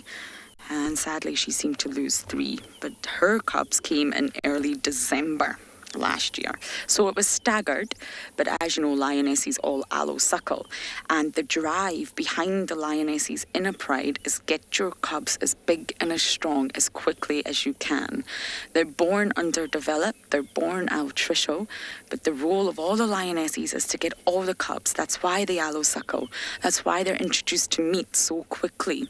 And sadly, she seemed to lose 3. But her cubs came in early December last year. So it was staggered. But as you know, lionesses all allo suckle. And the drive behind the lionesses in a pride is get your cubs as big and as strong as quickly as you can. They're born underdeveloped. They're born altricial. But the role of all the lionesses is to get all the cubs. That's why they allo suckle. That's why they're introduced to meat so quickly.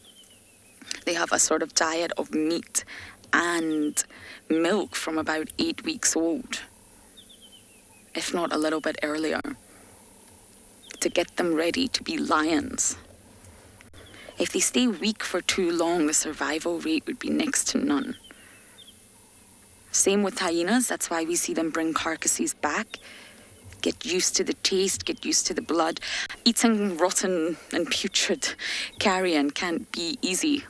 They have a sort of diet of meat and milk from about 8 weeks old, if not a little bit earlier, to get them ready to be lions. If they stay weak for too long, the survival rate would be next to none. Same with hyenas. That's why we see them bring carcasses back. Get used to the taste, get used to the blood. Eating rotten and putrid carrion can't be easy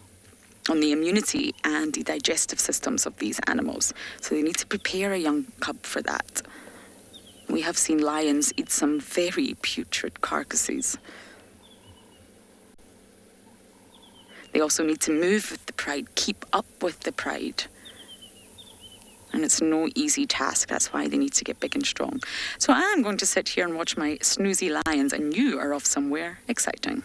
on the immunity and the digestive systems of these animals. So they need to prepare a young cub for that. We have seen lions eat some very putrid carcasses. They also need to move with the pride, keep up with the pride. And it's no easy task. That's why they need to get big and strong. So I am going to sit here and watch my snoozy lions, and you are off somewhere exciting.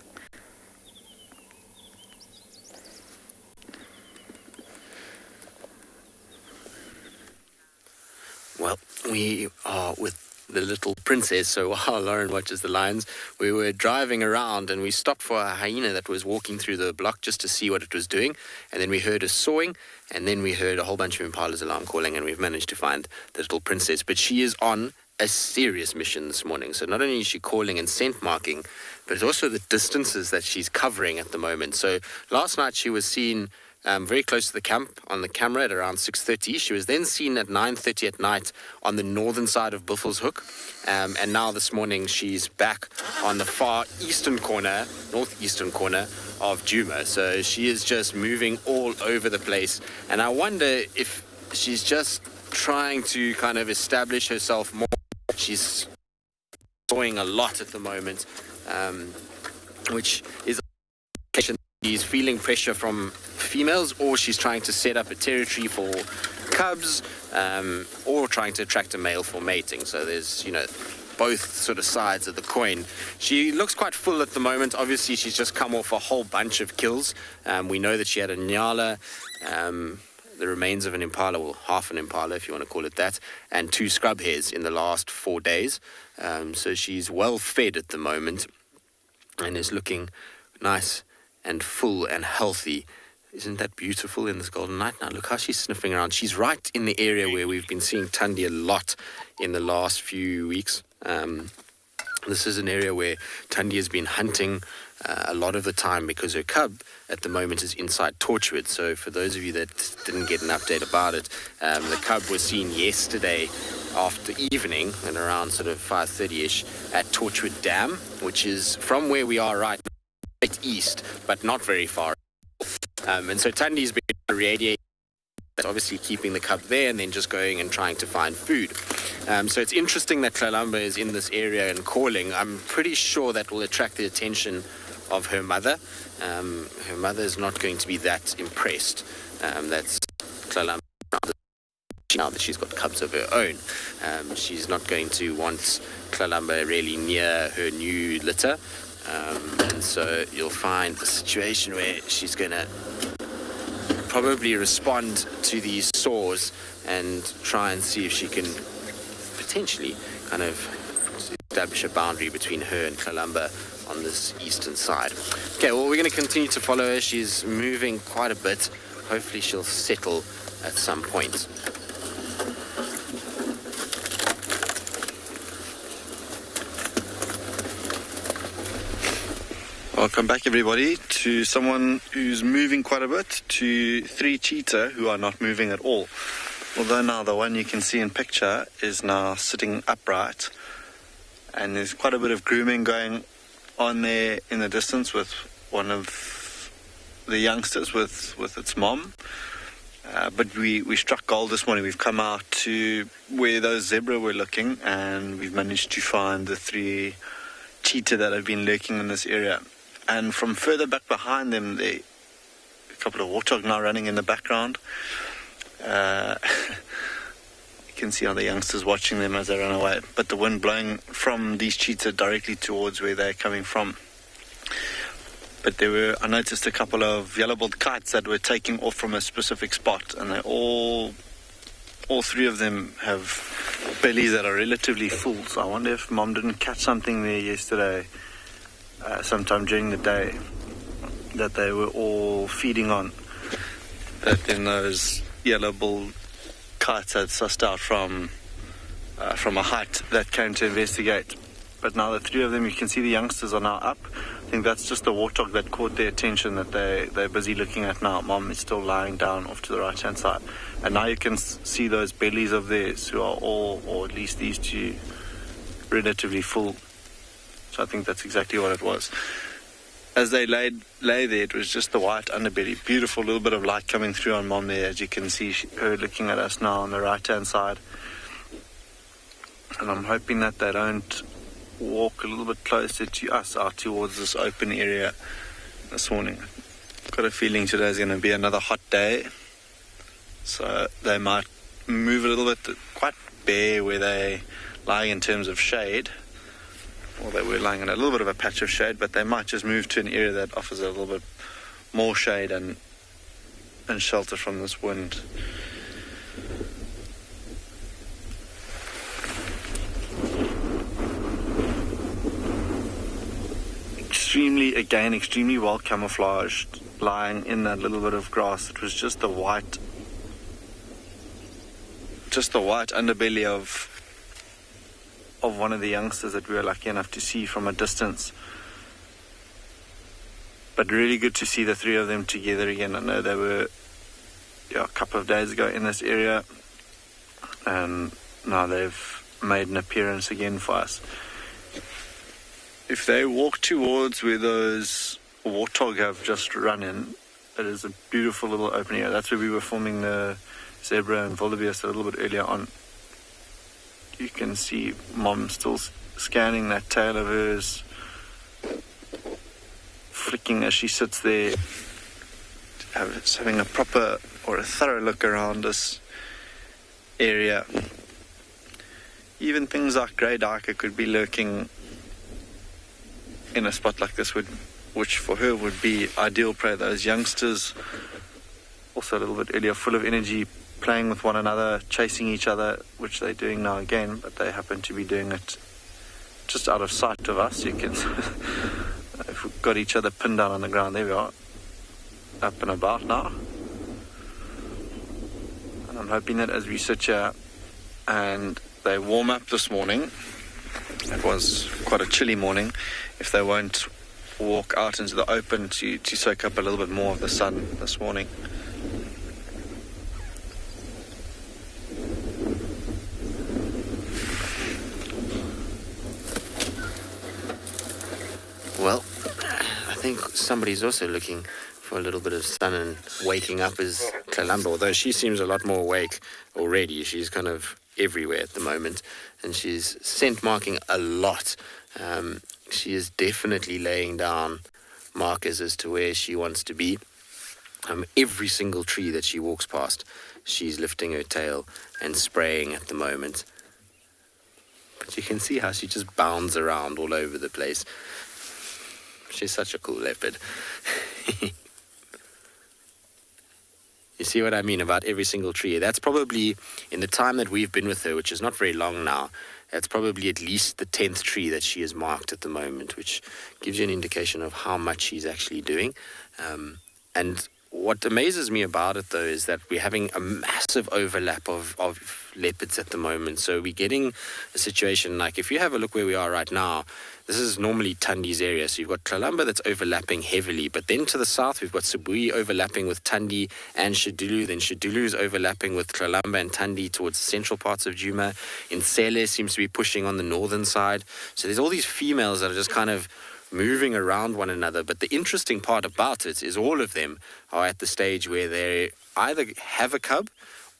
Well, we are with the little princess, so while Lauren watches the lions, we were driving around and we stopped for a hyena that was walking through the block just to see what it was doing, and then we heard a sawing, and then we heard a whole bunch of impalas alarm calling, and we've managed to find the little princess. But she is on a serious mission this morning, so not only is she calling and scent marking, but it's also the distances that she's covering at the moment. So last night she was seen very close to the camp on the camera at around 6:30. She was then seen at 9:30 at night on the northern side of Buffelshoek. And now this morning she's back on the far eastern corner, northeastern corner of Djuma. So she is just moving all over the place. And I wonder if she's just trying to kind of establish herself more. She's sawing a lot at the moment, which is she's feeling pressure from females, or she's trying to set up a territory for cubs, or trying to attract a male for mating. So there's, both sort of sides of the coin. She looks quite full at the moment. Obviously, she's just come off a whole bunch of kills. We know that she had a Ngala, the remains of an impala, well, half an impala, if you want to call it that, and 2 scrub hares in the last 4 days. So she's well fed at the moment and is looking nice and full and healthy. Isn't that beautiful in this golden night? Now look how she's sniffing around. She's right in the area where we've been seeing Thandi a lot in the last few weeks. This is an area where Thandi has been hunting a lot of the time because her cub at the moment is inside Torchwood. So for those of you that didn't get an update about it, the cub was seen yesterday after evening and around sort of 5:30ish at Torchwood Dam, which is from where we are right now, right east, but not very far. And so Thandi's been radiating, obviously keeping the cub there and then just going and trying to find food. So it's interesting that Kalamba is in this area and calling. I'm pretty sure that will attract the attention of her mother. Her mother is not going to be that impressed. That's Kalamba now that she's got cubs of her own. She's not going to want Kalamba really near her new litter. And so you'll find a situation where she's going to probably respond to these saws and try and see if she can potentially kind of establish a boundary between her and Kalamba on this eastern side. Okay, well, we're going to continue to follow her. She's moving quite a bit. Hopefully she'll settle at some point. Welcome back, everybody, to someone who's moving quite a bit, to 3 cheetah who are not moving at all. Although now the one you can see in picture is now sitting upright, and there's quite a bit of grooming going on there in the distance with one of the youngsters with its mom. But we struck gold this morning. We've come out to where those zebra were looking, and we've managed to find the 3 cheetah that have been lurking in this area. And from further back behind them, there a couple of warthog now running in the background. You can see how the youngsters watching them as they run away. But the wind blowing from these cheetah directly towards where they're coming from. But I noticed a couple of yellow-billed kites that were taking off from a specific spot, and they all 3 of them have bellies that are relatively full. So I wonder if Mom didn't catch something there yesterday, sometime during the day, that they were all feeding on, that then those yellow-billed kites had sussed out from a height that came to investigate. But now the 3 of them, you can see the youngsters are now up. I think that's just the warthog that caught their attention that they're busy looking at now. Mom is still lying down off to the right-hand side. And now you can see those bellies of theirs who are all, or at least these 2, relatively full. So I think that's exactly what it was. As they lay there, it was just the white underbelly. Beautiful little bit of light coming through on Mom there, as you can see her looking at us now on the right-hand side. And I'm hoping that they don't walk a little bit closer to us out towards this open area this morning. Got a feeling today's going to be another hot day, so they might move a little bit, quite bare where they lie in terms of shade. Well, they were lying in a little bit of a patch of shade, but they might just move to an area that offers a little bit more shade and shelter from this wind. Extremely well camouflaged, lying in that little bit of grass. It was just the white underbelly of one of the youngsters that we were lucky enough to see from a distance. But really good to see the 3 of them together again. I know they were a couple of days ago in this area, and now they've made an appearance again for us. If they walk towards where those warthog have just run in, it is a beautiful little open area. That's where we were filming the zebra and Wildebeest a little bit earlier on. You can see Mom still scanning that tail of hers, flicking as she sits there, having a proper or a thorough look around this area. Even things like grey duiker could be lurking in a spot like this, which for her would be ideal prey. Those youngsters, also a little bit earlier, full of energy, playing with one another, chasing each other, which they're doing now again, but they happen to be doing it just out of sight of us. You can, if we've got each other pinned down on the ground, there we are, up and about now. And I'm hoping that as we sit here and they warm up this morning, it was quite a chilly morning, if they won't walk out into the open to soak up a little bit more of the sun this morning. Well, I think somebody's also looking for a little bit of sun and waking up is Kalamba, although she seems a lot more awake already. She's kind of everywhere at the moment, and she's scent marking a lot. She is definitely laying down markers as to where she wants to be. Every single tree that she walks past, she's lifting her tail and spraying at the moment. But you can see how she just bounds around all over the place. She's such a cool leopard. You see what I mean about every single tree? That's probably, in the time that we've been with her, which is not very long now, that's probably at least the 10th tree that she has marked at the moment, which gives you an indication of how much she's actually doing. And what amazes me about it, though, is that we're having a massive overlap of leopards at the moment. So we're getting a situation like, if you have a look where we are right now, this is normally Tandi's area. So you've got Kalamba that's overlapping heavily. But then to the south, we've got Sibui overlapping with Tandi and Shadulu. Then Shadulu is overlapping with Kalamba and Tandi towards the central parts of Djuma. Insele seems to be pushing on the northern side. So there's all these females that are just kind of moving around one another. But the interesting part about it is all of them are at the stage where they either have a cub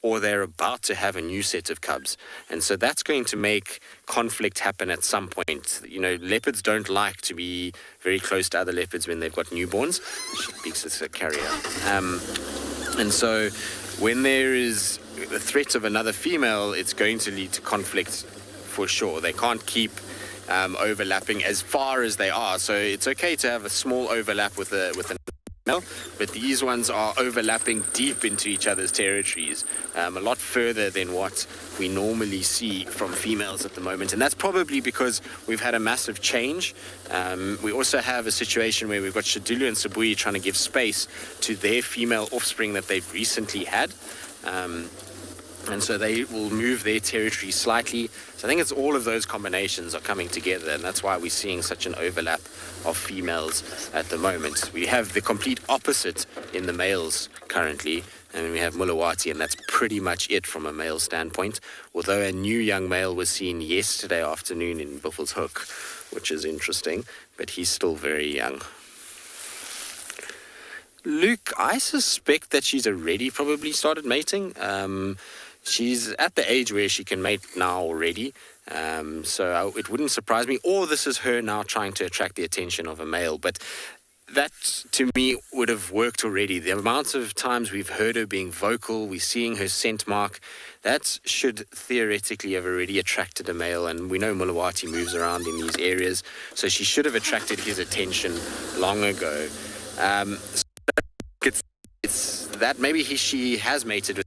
or they're about to have a new set of cubs. And so that's going to make conflict happen at some point. You know, leopards don't like to be very close to other leopards when they've got newborns. She speaks as a carrier. And so when there is a threat of another female, it's going to lead to conflict for sure. They can't keep overlapping as far as they are. So it's okay to have a small overlap with a male, but these ones are overlapping deep into each other's territories, a lot further than what we normally see from females at the moment. And that's probably because we've had a massive change. We also have a situation where we've got Shadulu and Sibui trying to give space to their female offspring that they've recently had. And so they will move their territory slightly. So I think it's all of those combinations are coming together, and that's why we're seeing such an overlap of females at the moment. We have the complete opposite in the males currently, and we have Mulawati, and that's pretty much it from a male standpoint, although a new young male was seen yesterday afternoon in Buffels Hook, which is interesting, but he's still very young. Luke, I suspect that she's already probably started mating. She's at the age where she can mate now already, so it wouldn't surprise me. Or this is her now trying to attract the attention of a male, but that, to me, would have worked already. The amount of times we've heard her being vocal, we're seeing her scent mark, that should theoretically have already attracted a male, and we know Mulawati moves around in these areas, so she should have attracted his attention long ago. It's that maybe she has mated with.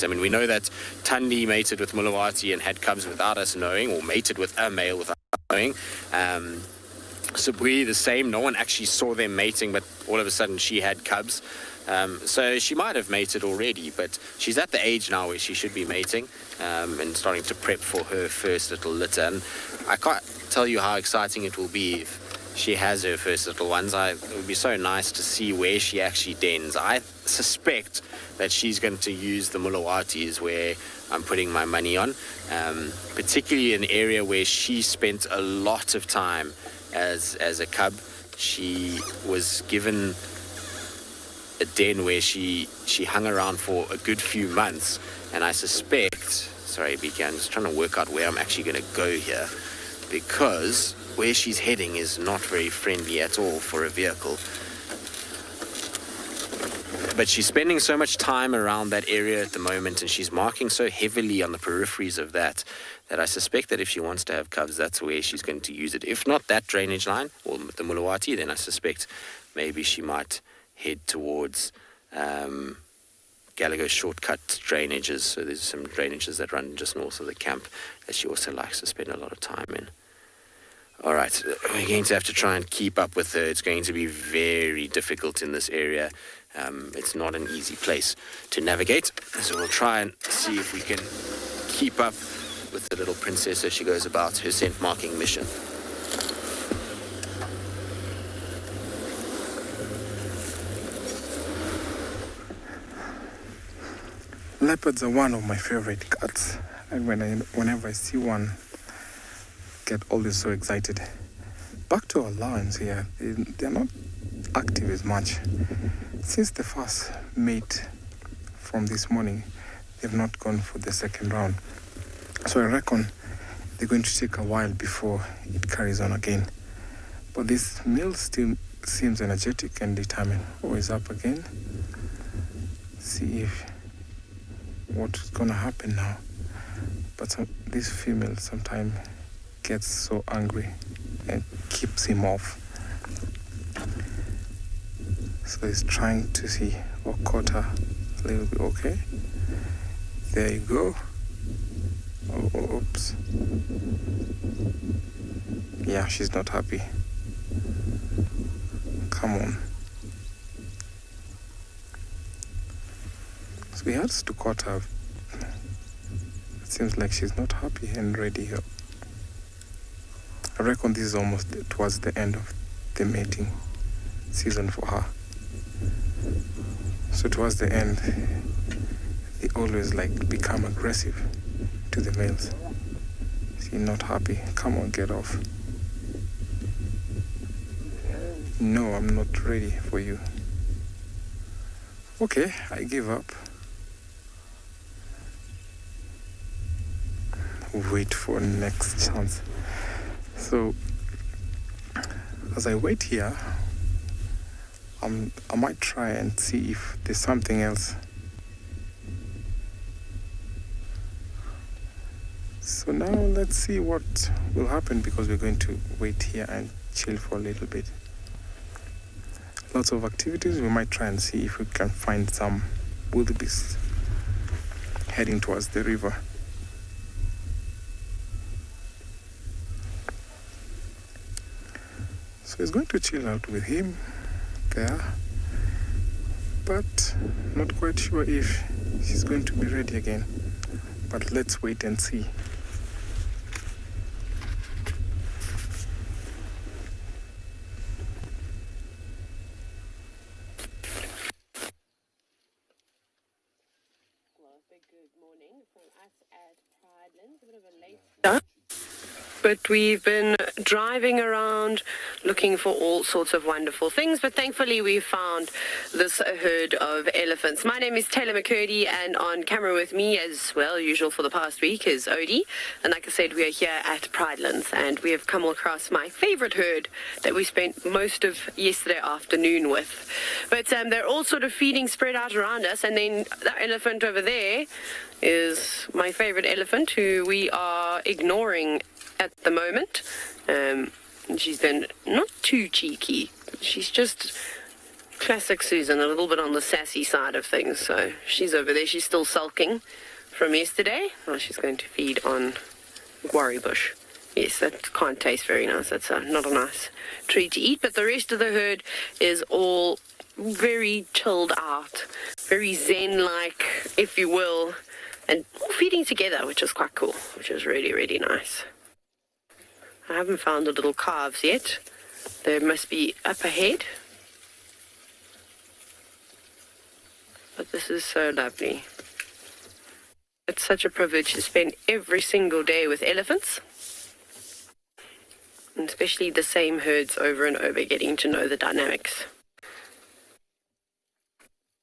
I mean, we know that Tandi mated with Mulawati and had cubs without us knowing, or mated with a male without knowing. Sibui, the same. No one actually saw them mating, but all of a sudden she had cubs. So she might have mated already, but she's at the age now where she should be mating and starting to prep for her first little litter. And I can't tell you how exciting it will be if she has her first little ones. It would be so nice to see where she actually dens. I suspect that she's going to use the Mulawatis, where I'm putting my money on, particularly an area where she spent a lot of time as a cub. She was given a den where she hung around for a good few months, and I suspect, sorry BK, I'm just trying to work out where I'm actually going to go here, because where she's heading is not very friendly at all for a vehicle. But she's spending so much time around that area at the moment, and she's marking so heavily on the peripheries of that I suspect that if she wants to have cubs, that's where she's going to use it. If not that drainage line, or the Mulawati, then I suspect maybe she might head towards Gallagher shortcut drainages. So there's some drainages that run just north of the camp that she also likes to spend a lot of time in. All right, we're going to have to try and keep up with her. It's going to be very difficult in this area. It's not an easy place to navigate. So we'll try and see if we can keep up with the little princess as she goes about her scent marking mission. Leopards are one of my favorite cats, and whenever I see one, get always so excited. Back to our lions here, they're not active as much. Since the first mate from this morning, they've not gone for the second round. So I reckon they're going to take a while before it carries on again. But this male still seems energetic and determined. Oh, he's up again. See if what's going to happen now. But this female sometimes gets so angry and keeps him off. So he's trying to see or caught her a little bit. Okay, there you go. Oh, oops. Yeah, she's not happy. Come on. So he has to cut her. It seems like she's not happy and ready here. I reckon this is almost towards the end of the mating season for her. So towards the end, they always become aggressive to the males. See, not happy. Come on, get off. No, I'm not ready for you. Okay, I give up. Wait for next chance. So, as I wait here, I might try and see if there's something else. So now let's see what will happen, because we're going to wait here and chill for a little bit. Lots of activities. We might try and see if we can find some wildebeest heading towards the river. So he's going to chill out with him there, but not quite sure if she's going to be ready again. But let's wait and see. Good morning from us at Pridelands. A bit of a late start, but we've been driving around looking for all sorts of wonderful things, but thankfully we found this herd of elephants. My name is Taylor McCurdy, and on camera with me, as well usual for the past week, is Odie. And like I said, we are here at Pridelands, and we have come across my favorite herd that we spent most of yesterday afternoon with. But they're all sort of feeding spread out around us, and then that elephant over there is my favorite elephant, who we are ignoring at the moment. And she's been not too cheeky. She's just classic Susan, a little bit on the sassy side of things. So she's over there. She's still sulking from yesterday. Well, she's going to feed on guarri bush. Yes, that can't taste very nice. That's not a nice treat to eat. But the rest of the herd is all very chilled out, very zen-like, if you will, and all feeding together, which is quite cool, which is really, really nice. I haven't found the little calves yet. They must be up ahead. But this is so lovely. It's such a privilege to spend every single day with elephants, and especially the same herds over and over, getting to know the dynamics.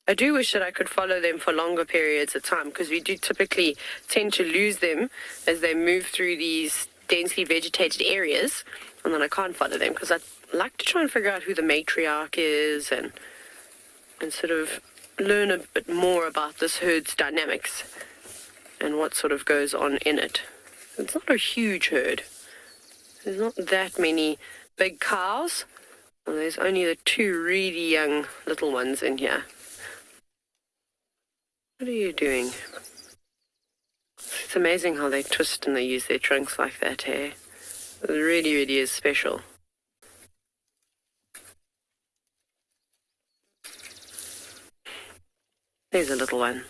I do wish that I could follow them for longer periods of time, because we do typically tend to lose them as they move through these densely vegetated areas, and then I can't follow them because I like to try and figure out who the matriarch is and sort of learn a bit more about this herd's dynamics and what sort of goes on in it. It's not a huge herd. There's not that many big cows. Well, there's only the 2 really young little ones in here. What are you doing? It's amazing how they twist and they use their trunks like that, hey? It really, really is special. There's a little one.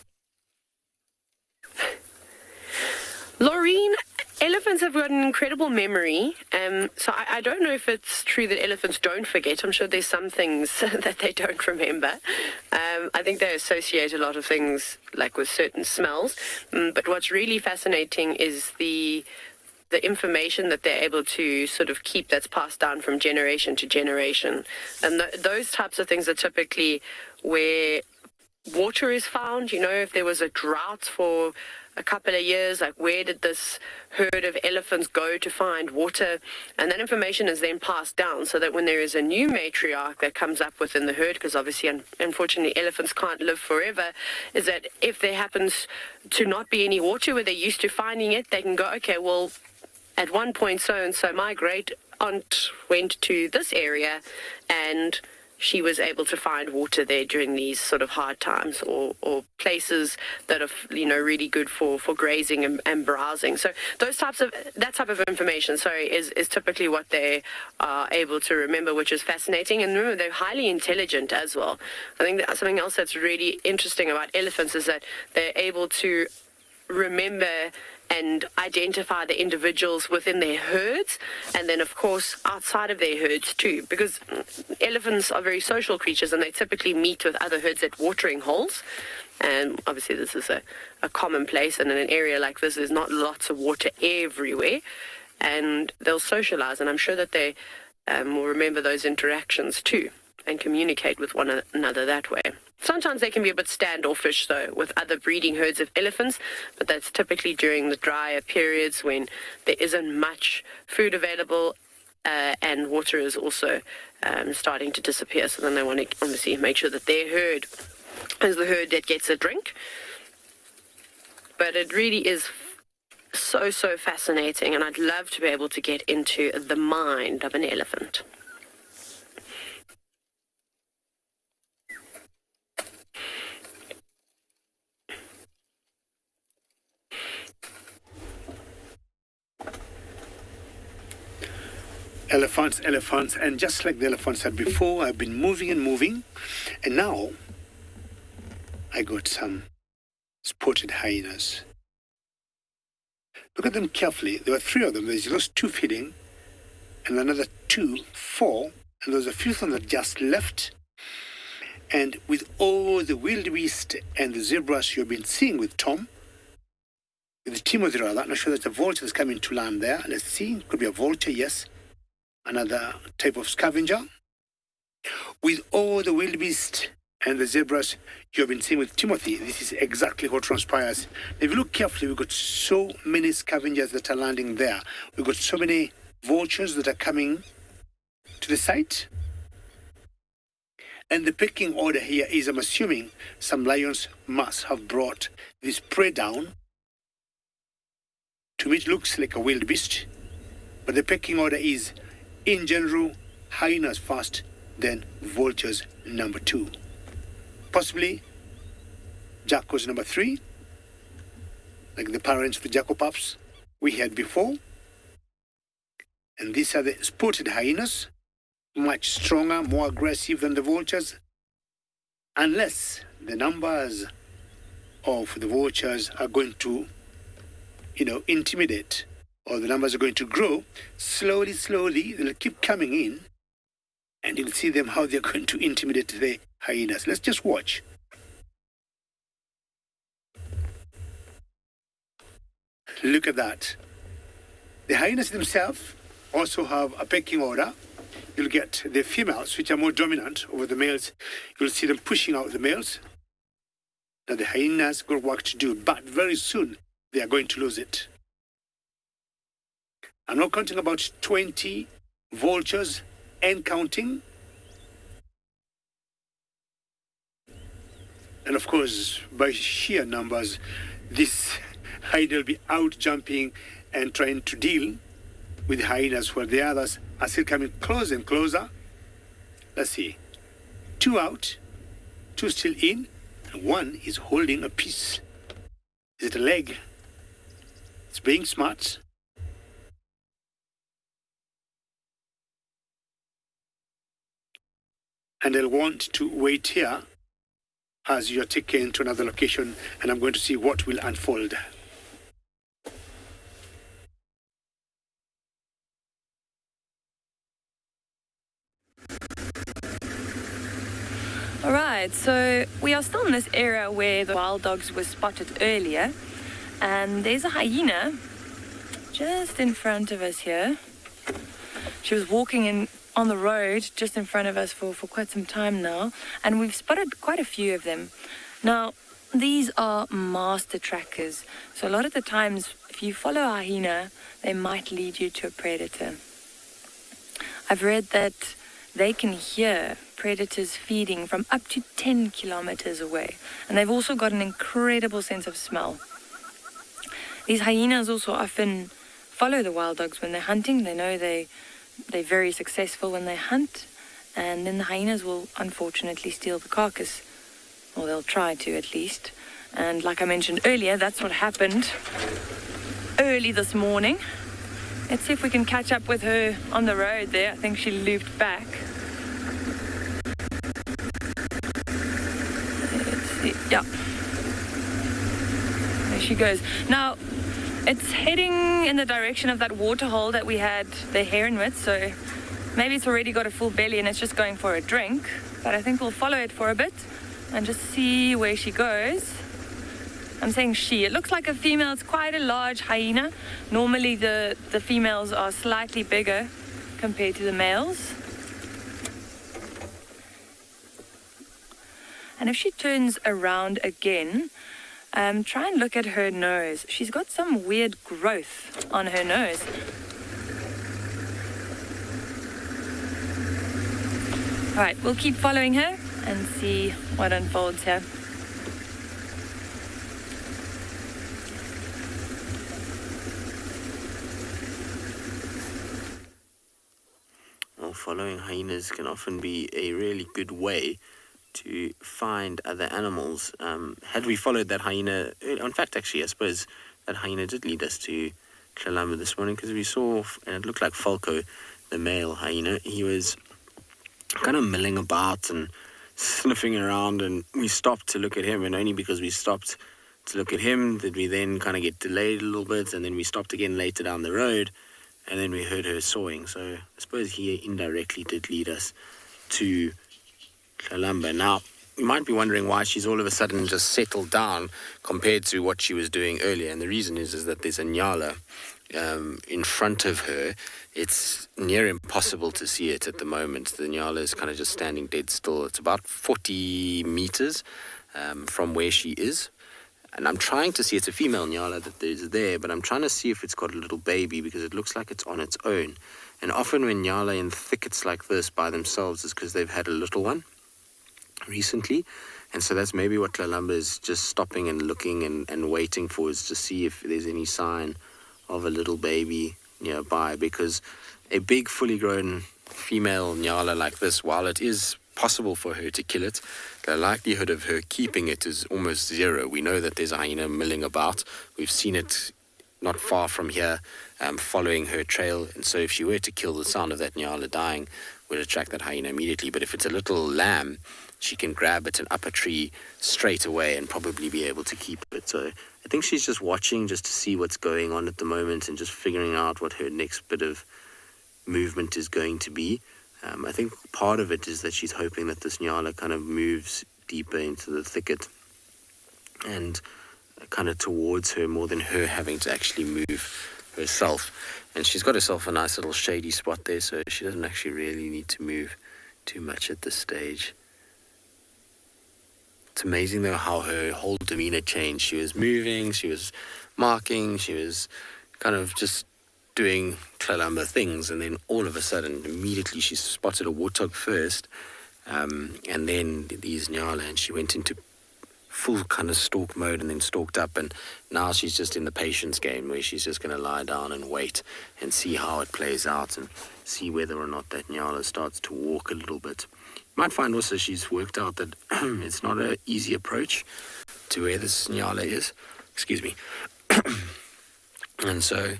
Laureen, elephants have got an incredible memory. So I don't know if it's true that elephants don't forget. I'm sure there's some things that they don't remember. I think they associate a lot of things like with certain smells. But what's really fascinating is the information that they're able to sort of keep that's passed down from generation to generation. And those types of things are typically where water is found. You know, if there was a drought for a couple of years, like where did this herd of elephants go to find water? And that information is then passed down so that when there is a new matriarch that comes up within the herd, because obviously, unfortunately, elephants can't live forever, is that if there happens to not be any water where they're used to finding it, they can go, okay, well, at one point so-and-so, my great aunt went to this area and she was able to find water there during these sort of hard times, or places that are, you know, really good for grazing and browsing. So that type of information, is typically what they are able to remember, which is fascinating. And remember, they're highly intelligent as well. I think that something else that's really interesting about elephants is that they're able to remember and identify the individuals within their herds, and then of course outside of their herds too, because elephants are very social creatures and they typically meet with other herds at watering holes. And obviously this is a common place, and in an area like this there's not lots of water everywhere, and they'll socialize, and I'm sure that they will remember those interactions too and communicate with one another that way. Sometimes they can be a bit standoffish, though, with other breeding herds of elephants, but that's typically during the drier periods when there isn't much food available and water is also starting to disappear. So then they want to obviously make sure that their herd is the herd that gets a drink. But it really is so fascinating, and I'd love to be able to get into the mind of an elephant. Elephants, and just like the elephants said before, I've been moving, and now I got some spotted hyenas. Look at them carefully. There were 3 of them. There's those 2 feeding, and another 2, 4, and there's a few of them that just left. And with all the wildebeest and the zebras you've been seeing with Tom, with Timothy rather, I'm not sure that the vulture is coming to land there. Let's see, could be a vulture, yes. Another type of scavenger. With all the wildebeest and the zebras you have been seeing with Timothy, this is exactly what transpires. If you look carefully, we've got so many scavengers that are landing there. We've got so many vultures that are coming to the site. And the pecking order here is, I'm assuming, some lions must have brought this prey down. To me, it looks like a wildebeest, but the pecking order is, in general, hyenas first, then vultures number 2. Possibly jackals number 3, like the parents of the jackal pups we had before. And these are the spotted hyenas, much stronger, more aggressive than the vultures, unless the numbers of the vultures are going to, intimidate, or the numbers are going to grow. Slowly, they'll keep coming in, and you'll see them how they're going to intimidate the hyenas. Let's just watch. Look at that. The hyenas themselves also have a pecking order. You'll get the females, which are more dominant over the males. You'll see them pushing out the males. Now the hyenas got work to do, but very soon they are going to lose it. I'm not counting about 20 vultures and counting. And of course, by sheer numbers, this hyena will be out jumping and trying to deal with the hyenas, where the others are still coming closer and closer. Let's see. 2 out, 2 still in, and 1 is holding a piece. Is it a leg? It's being smart. And they'll want to wait here as you're taken to another location, and I'm going to see what will unfold. All right, so we are still in this area where the wild dogs were spotted earlier, and there's a hyena just in front of us here. She was walking in on the road just in front of us for quite some time now, and we've spotted quite a few of them. Now, these are master trackers, so a lot of the times if you follow a hyena, they might lead you to a predator. I've read that they can hear predators feeding from up to 10 kilometers away, and they've also got an incredible sense of smell. These hyenas also often follow the wild dogs when they're hunting. They know they're very successful when they hunt, and then the hyenas will unfortunately steal the carcass, or they'll try to at least. And like I mentioned earlier, that's what happened early this morning. Let's see if we can catch up with her on the road there. I think she looped back. Let's see. Yeah. There she goes. Now, it's heading in the direction of that waterhole that we had the heron with, so maybe it's already got a full belly and it's just going for a drink. But I think we'll follow it for a bit and just see where she goes. I'm saying she. It looks like a female. It's quite a large hyena. Normally the females are slightly bigger compared to the males. And if she turns around again, try and look at her nose. She's got some weird growth on her nose. All right, we'll keep following her and see what unfolds here. Well, following hyenas can often be a really good way to find other animals. Had we followed that hyena, in fact, actually, I suppose that hyena did lead us to Kalamba this morning, because we saw, and it looked like Falco, the male hyena. He was kind of milling about and sniffing around, and we stopped to look at him, and only because we stopped to look at him did we then kind of get delayed a little bit, and then we stopped again later down the road, and then we heard her sawing. So I suppose he indirectly did lead us to Kalamba. Now, you might be wondering why she's all of a sudden just settled down compared to what she was doing earlier, and the reason is that there's a Ngala in front of her. It's near impossible to see it at the moment. The Ngala is kind of just standing dead still. It's about 40 meters from where she is, and I'm trying to see, it's a female Ngala that is there, but I'm trying to see if it's got a little baby, because it looks like it's on its own. And often when Ngala in thickets like this by themselves is because they've had a little one recently, and so that's maybe what Kalamba is just stopping and looking and waiting for, is to see if there's any sign of a little baby nearby, because a big fully grown female Ngala like this, while it is possible for her to kill it, the likelihood of her keeping it is almost zero. We know that there's a hyena milling about. We've seen it not far from here, following her trail, and so if she were to kill, the sound of that Ngala dying would attract that hyena immediately. But if it's a little lamb, she can grab it and up a tree straight away and probably be able to keep it. So I think she's just watching just to see what's going on at the moment and just figuring out what her next bit of movement is going to be. I think part of it is that she's hoping that this Ngala kind of moves deeper into the thicket and kind of towards her more than her having to actually move herself. And she's got herself a nice little shady spot there, so she doesn't actually really need to move too much at this stage. It's amazing though how her whole demeanor changed. She was moving, she was marking, she was kind of just doing Kalamba things, and then all of a sudden, immediately she spotted a warthog first, and then these Ngala, and she went into full kind of stalk mode and then stalked up, and now she's just in the patience game where she's just going to lie down and wait and see how it plays out and see whether or not that Ngala starts to walk a little bit. You might find also she's worked out that it's not an easy approach to where this Ngala is. Excuse me. And so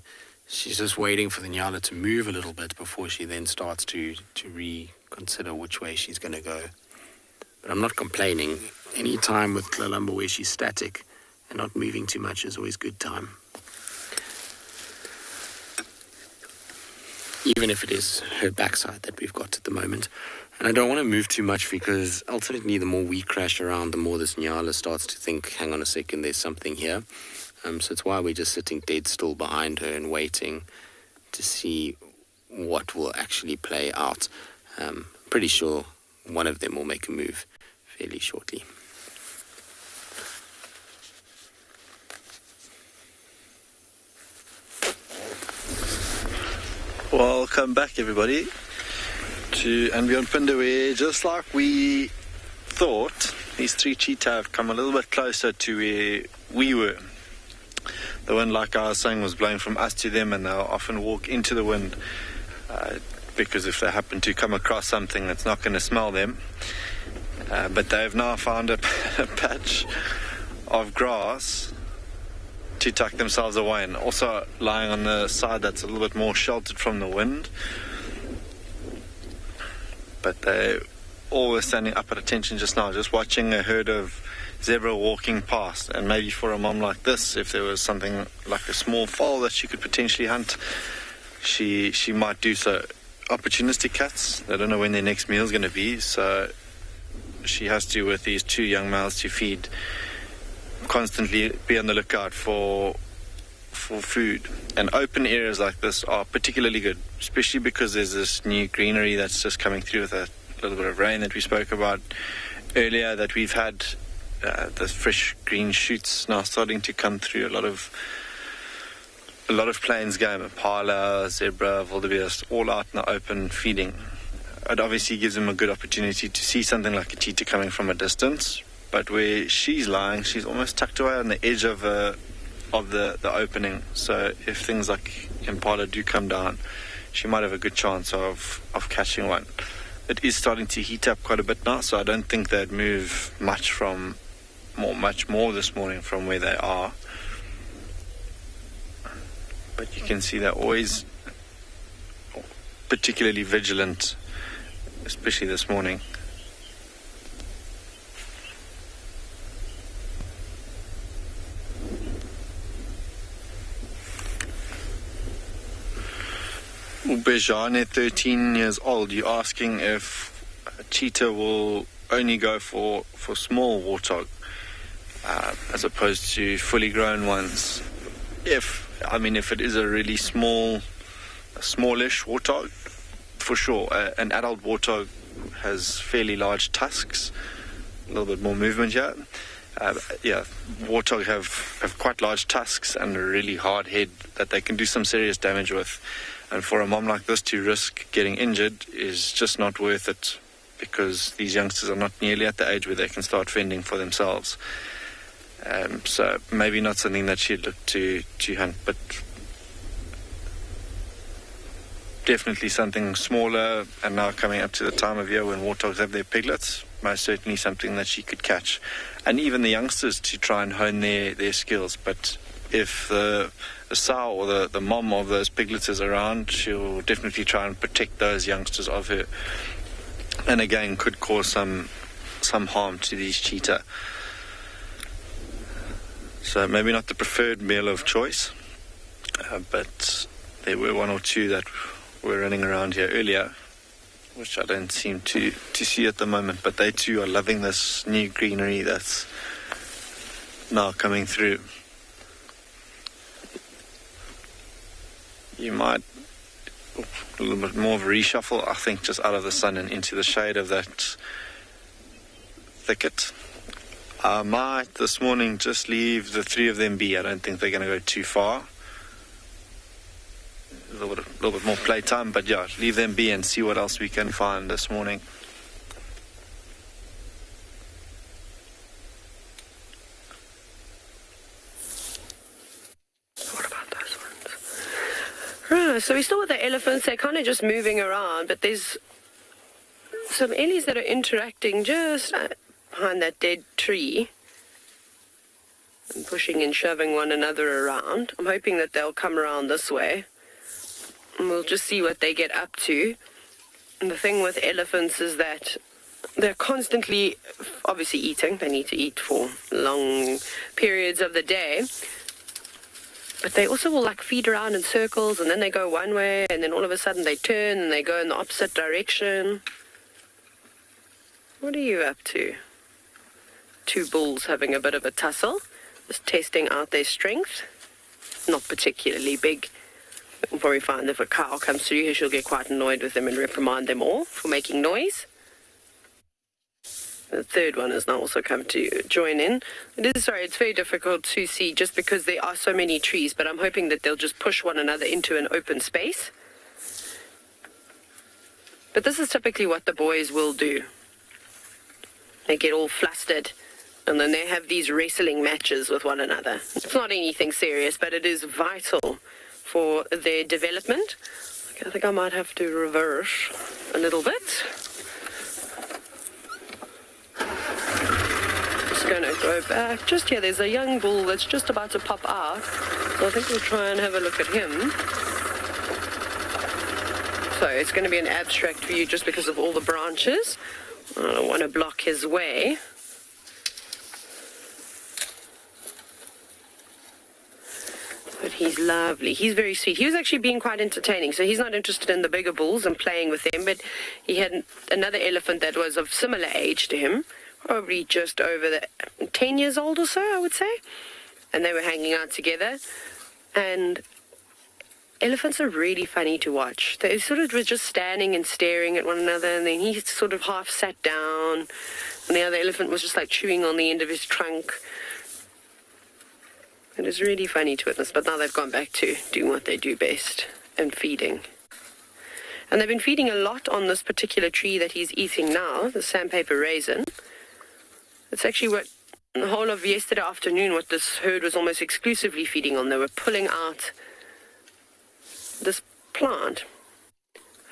she's just waiting for the Ngala to move a little bit before she then starts to reconsider which way she's going to go. But I'm not complaining. Any time with Kalamba where she's static and not moving too much is always good time. Even if it is her backside that we've got at the moment. And I don't want to move too much because ultimately the more we crash around, the more this Ngala starts to think, hang on a second, there's something here. So it's why we're just sitting dead still behind her and waiting to see what will actually play out. Pretty sure one of them will make a move fairly shortly. Welcome back, everybody, to andBeyond Phinda, where just like we thought, these three cheetah have come a little bit closer to where we were. The wind, like I was saying, was blowing from us to them, and they'll often walk into the wind because if they happen to come across something, it's not going to smell them. But they've now found a patch of grass to tuck themselves away, and also lying on the side that's a little bit more sheltered from the wind. But they all were standing up at attention just now, just watching a herd of zebra walking past. And maybe for a mom like this, if there was something like a small foal that she could potentially hunt, she might do so. Opportunistic cats, they don't know when their next meal is going to be, so she has to, with these two young males to feed, constantly be on the lookout for food. And open areas like this are particularly good, especially because there's this new greenery that's just coming through with a little bit of rain that we spoke about earlier, that we've had the fresh green shoots now starting to come through. A lot of plains game, impala, zebra, wildebeest, all out in the open feeding. It obviously gives them a good opportunity to see something like a cheetah coming from a distance. But where she's lying, she's almost tucked away on the edge of the opening. So if things like impala do come down, she might have a good chance of catching one. It is starting to heat up quite a bit now, so I don't think they'd move much more this morning from where they are. But you can see they're always particularly vigilant, especially this morning. Bejane, 13 years old, you're asking if a cheetah will only go for small warthog as opposed to fully grown ones. If it is a really smallish warthog, for sure. An adult warthog has fairly large tusks, a little bit more movement here. Warthog have quite large tusks and a really hard head that they can do some serious damage with. And for a mom like this to risk getting injured is just not worth it, because these youngsters are not nearly at the age where they can start fending for themselves. So maybe not something that she'd look to hunt, but definitely something smaller, and now coming up to the time of year when warthogs have their piglets, most certainly something that she could catch. And even the youngsters to try and hone their skills. But if the sow or the mom of those piglets is around, she'll definitely try and protect those youngsters of her. And again, could cause some harm to these cheetah. So maybe not the preferred meal of choice, but there were one or two that were running around here earlier, which I don't seem to see at the moment. But they too are loving this new greenery that's now coming through. You might a little bit more of a reshuffle, I think, just out of the sun and into the shade of that thicket. I might this morning just leave the three of them be. I don't think they're going to go too far. A little bit more playtime, but yeah, leave them be and see what else we can find this morning. Yeah, so we're still with the elephants. They're kind of just moving around, but there's some ellies that are interacting just behind that dead tree and pushing and shoving one another around. I'm hoping that they'll come around this way, and we'll just see what they get up to. And the thing with elephants is that they're constantly, obviously, eating. They need to eat for long periods of the day. But they also will, like, feed around in circles, and then they go one way, and then all of a sudden they turn, and they go in the opposite direction. What are you up to? Two bulls having a bit of a tussle, just testing out their strength. Not particularly big. You'll probably find if a cow comes through here, she'll get quite annoyed with them and reprimand them all for making noise. The third one has now also come to join in. It's very difficult to see just because there are so many trees, but I'm hoping that they'll just push one another into an open space. But this is typically what the boys will do. They get all flustered, and then they have these wrestling matches with one another. It's not anything serious, but it is vital for their development. I think I might have to reverse a little bit. Going to go back. Just here, there's a young bull that's just about to pop out. So I think we'll try and have a look at him. So it's going to be an abstract view just because of all the branches. I don't want to block his way. But he's lovely. He's very sweet. He was actually being quite entertaining. So he's not interested in the bigger bulls and playing with them, but he had another elephant that was of similar age to him. Probably just over 10 years old or so, I would say. And they were hanging out together. And elephants are really funny to watch. They sort of were just standing and staring at one another, and then he sort of half sat down, and the other elephant was just like chewing on the end of his trunk. It is really funny to witness, but now they've gone back to doing what they do best, and feeding. And they've been feeding a lot on this particular tree that he's eating now, the sandpaper raisin. It's actually what the whole of yesterday afternoon, what this herd was almost exclusively feeding on. They were pulling out this plant.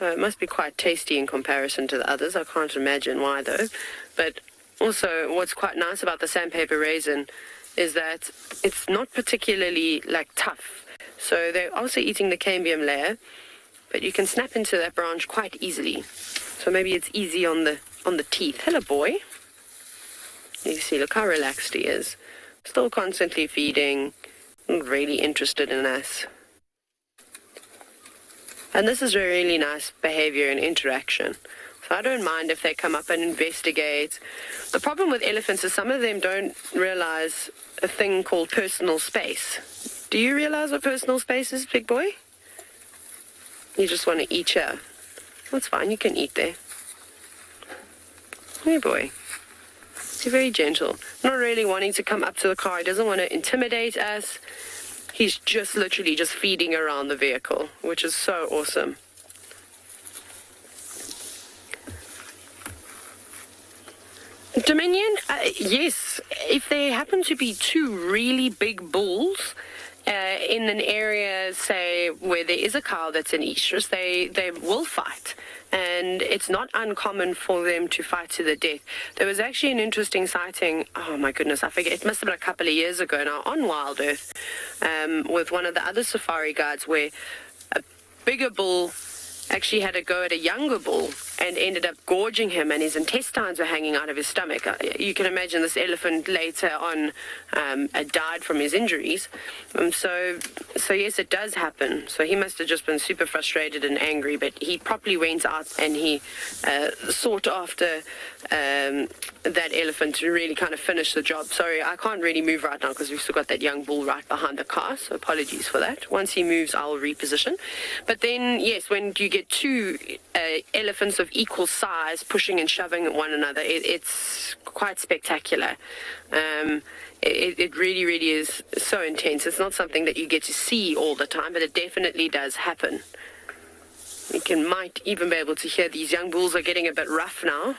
It must be quite tasty in comparison to the others. I can't imagine why, though. But also, what's quite nice about the sandpaper raisin is that it's not particularly, like, tough. So they're also eating the cambium layer, but you can snap into that branch quite easily. So maybe it's easy on the teeth. Hello, boy. You see, look how relaxed he is. Still constantly feeding, really interested in us. And this is a really nice behavior and interaction. So I don't mind if they come up and investigate. The problem with elephants is some of them don't realize a thing called personal space. Do you realize what personal space is, big boy? You just want to eat here. That's fine, you can eat there. Hey, boy. He's very gentle. Not really wanting to come up to the car. He doesn't want to intimidate us. He's just literally just feeding around the vehicle, which is so awesome. Dominion, yes. If there happen to be two really big bulls in an area, say, where there is a cow that's in estrus, they will fight. And it's not uncommon for them to fight to the death. There was actually an interesting sighting, oh my goodness, I forget, it must have been a couple of years ago now, on WildEarth, with one of the other safari guides, where a bigger bull actually had a go at a younger bull and ended up gorging him, and his intestines were hanging out of his stomach. You can imagine this elephant later on died from his injuries. So yes, it does happen. So he must have just been super frustrated and angry, but he properly went out and he sought after that elephant to really kind of finish the job. Sorry, I can't really move right now because we've still got that young bull right behind the car, so apologies for that. Once he moves, I'll reposition. But then, yes, when you get two elephants of equal size pushing and shoving at one another, it's quite spectacular. It really, really is so intense. It's not something that you get to see all the time, but it definitely does happen. You might even be able to hear these young bulls are getting a bit rough now.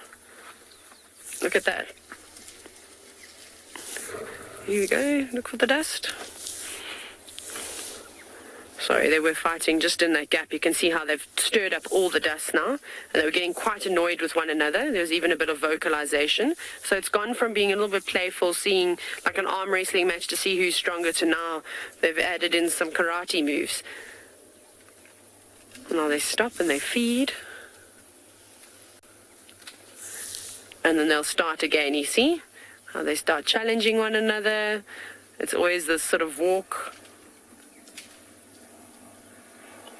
Look at that. Here we go. Look for the dust. Sorry, they were fighting just in that gap. You can see how they've stirred up all the dust now, and they were getting quite annoyed with one another. There was even a bit of vocalization. So it's gone from being a little bit playful, seeing like an arm wrestling match to see who's stronger, to now they've added in some karate moves. Now they stop and they feed. And then they'll start again, you see? How they start challenging one another. It's always this sort of walk.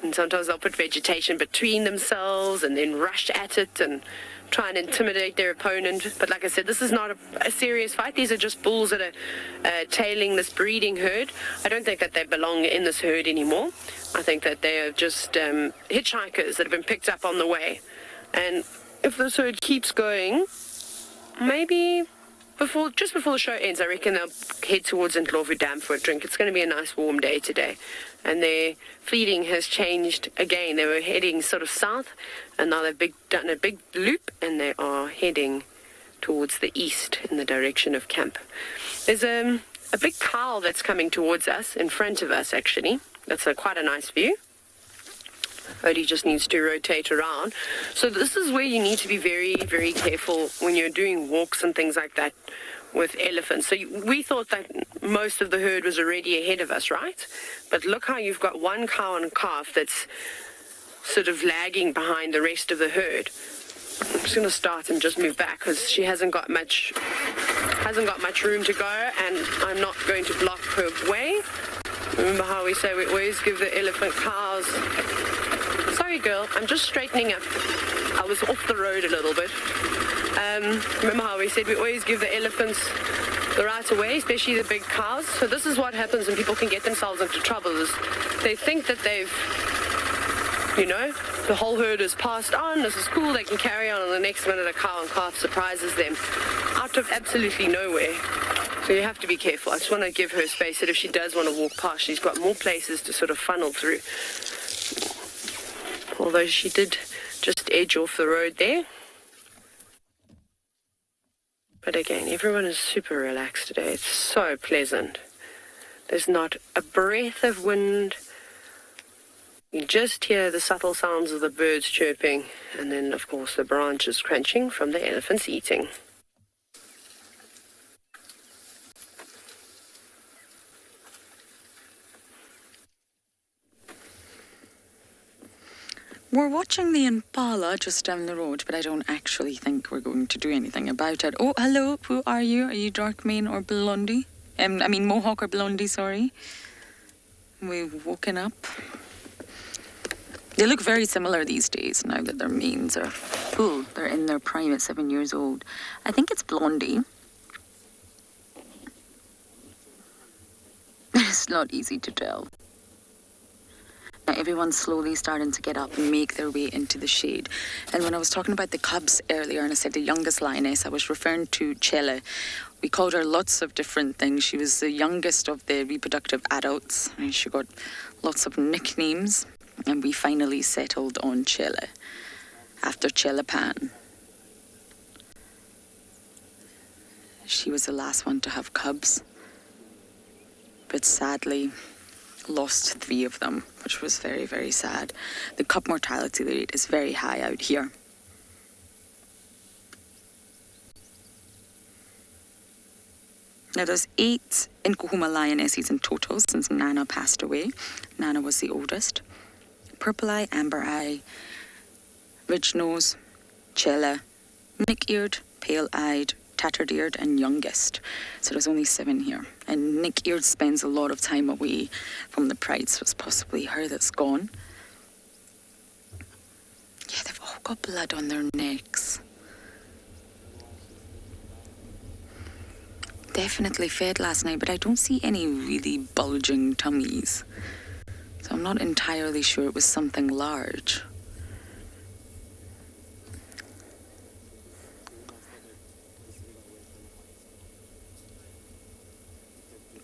And sometimes they'll put vegetation between themselves and then rush at it and try and intimidate their opponent. But like I said, this is not a serious fight. These are just bulls that are tailing this breeding herd. I don't think that they belong in this herd anymore. I think that they are just hitchhikers that have been picked up on the way. And if this herd keeps going, maybe just before the show ends, I reckon they'll head towards Ndlovu Dam for a drink. It's going to be a nice warm day today. And their feeding has changed again. They were heading sort of south, and now they've done a big loop, and they are heading towards the east in the direction of camp. There's a big cow that's coming towards us, in front of us actually. That's quite a nice view. Odie just needs to rotate around. So this is where you need to be very, very careful when you're doing walks and things like that with elephants. So we thought that most of the herd was already ahead of us, right? But look how you've got one cow and calf that's sort of lagging behind the rest of the herd. I'm just going to start and just move back because she hasn't got much room to go, and I'm not going to block her way. Remember how we say we always give the elephant cows... Sorry, girl, I'm just straightening up. I was off the road a little bit. Remember how we said we always give the elephants the right of way, especially the big cows? So this is what happens when people can get themselves into trouble, is they think that they've, the whole herd has passed on, this is cool, they can carry on, and the next minute a cow and calf surprises them out of absolutely nowhere. So you have to be careful. I just want to give her space that if she does want to walk past, she's got more places to sort of funnel through. Although she did just edge off the road there. But again, everyone is super relaxed today. It's so pleasant. There's not a breath of wind. You just hear the subtle sounds of the birds chirping, and then, of course, the branches crunching from the elephants eating. We're watching the impala just down the road, but I don't actually think we're going to do anything about it. Oh, hello, who are you? Are you dark mane or blondie? Mohawk or blondie, sorry. We've woken up. They look very similar these days now that their manes are full. They're in their prime at 7 years old. I think it's blondie. It's not easy to tell. Now everyone's slowly starting to get up and make their way into the shade. And when I was talking about the cubs earlier and I said the youngest lioness, I was referring to Cheetah. We called her lots of different things. She was the youngest of the reproductive adults, and she got lots of nicknames. And we finally settled on Cheetah after Cheetah Pan. She was the last one to have cubs, but sadly lost 3 of them, which was very, very sad. The cub mortality rate is very high out here. Now there's 8 Nkuhuma lionesses in total since Nana passed away. Nana was the oldest. Purple eye, amber eye, ridge nose, Cheetah, nick-eared, pale-eyed, tattered-eared, and youngest. So there's only 7 here. And nick-eared spends a lot of time away from the pride, so it's possibly her that's gone. Yeah, they've all got blood on their necks. Definitely fed last night, but I don't see any really bulging tummies. So I'm not entirely sure it was something large.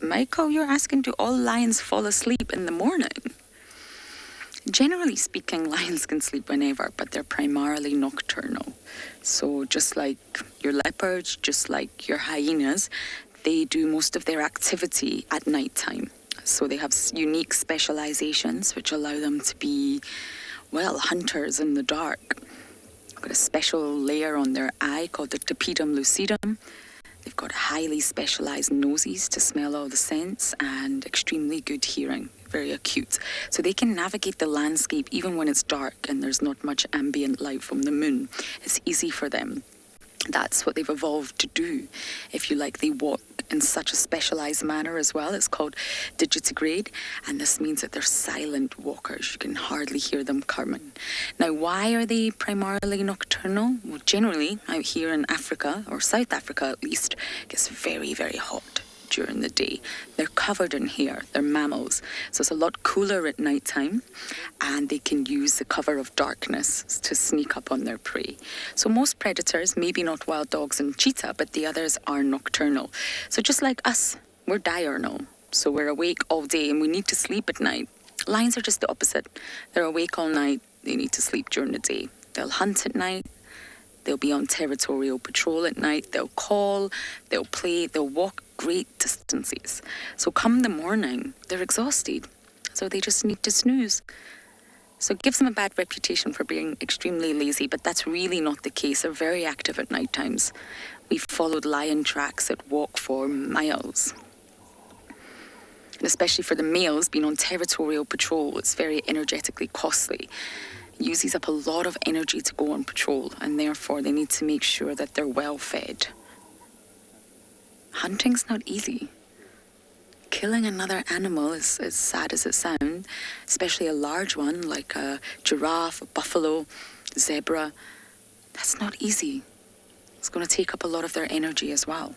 Michael, you're asking, do all lions fall asleep in the morning? Generally speaking, lions can sleep whenever, but they're primarily nocturnal. So just like your leopards, just like your hyenas, they do most of their activity at nighttime. So they have unique specializations which allow them to be, well, hunters in the dark. They've got a special layer on their eye called the tapetum lucidum. They've got highly specialized noses to smell all the scents and extremely good hearing, very acute. So they can navigate the landscape even when it's dark and there's not much ambient light from the moon. It's easy for them. That's what they've evolved to do. If you like, they walk in such a specialized manner as well. It's called digitigrade, and this means that they're silent walkers. You can hardly hear them coming. Now, why are they primarily nocturnal? Well, generally, out here in Africa, or South Africa at least, it gets very, very hot during the day. They're covered in hair. They're mammals. So it's a lot cooler at night time, and they can use the cover of darkness to sneak up on their prey. So most predators, maybe not wild dogs and cheetah, but the others are nocturnal. So just like us, we're diurnal. So we're awake all day and we need to sleep at night. Lions are just the opposite. They're awake all night. They need to sleep during the day. They'll hunt at night. They'll be on territorial patrol at night. They'll call, they'll play, they'll walk great distances. So come the morning, they're exhausted. So they just need to snooze. So it gives them a bad reputation for being extremely lazy, but that's really not the case. They're very active at night times. We've followed lion tracks that walk for miles. And especially for the males, being on territorial patrol, it's very energetically costly. Uses up a lot of energy to go on patrol, and therefore they need to make sure that they're well fed. Hunting's not easy. Killing another animal is as sad as it sounds, especially a large one like a giraffe, a buffalo, a zebra. That's not easy. It's going to take up a lot of their energy as well.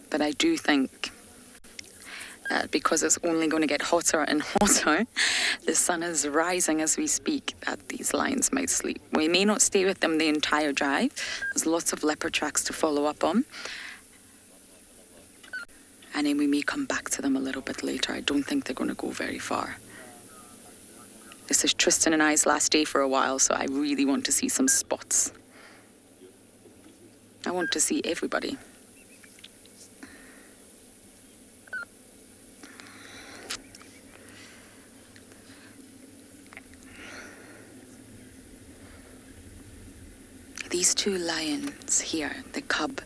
But I do think because it's only going to get hotter and hotter, the sun is rising as we speak, that these lions might sleep. We may not stay with them the entire drive. There's lots of leopard tracks to follow up on. And then we may come back to them a little bit later. I don't think they're going to go very far. This is Tristan and I's last day for a while, so I really want to see some spots. I want to see everybody. These two lions here, the cub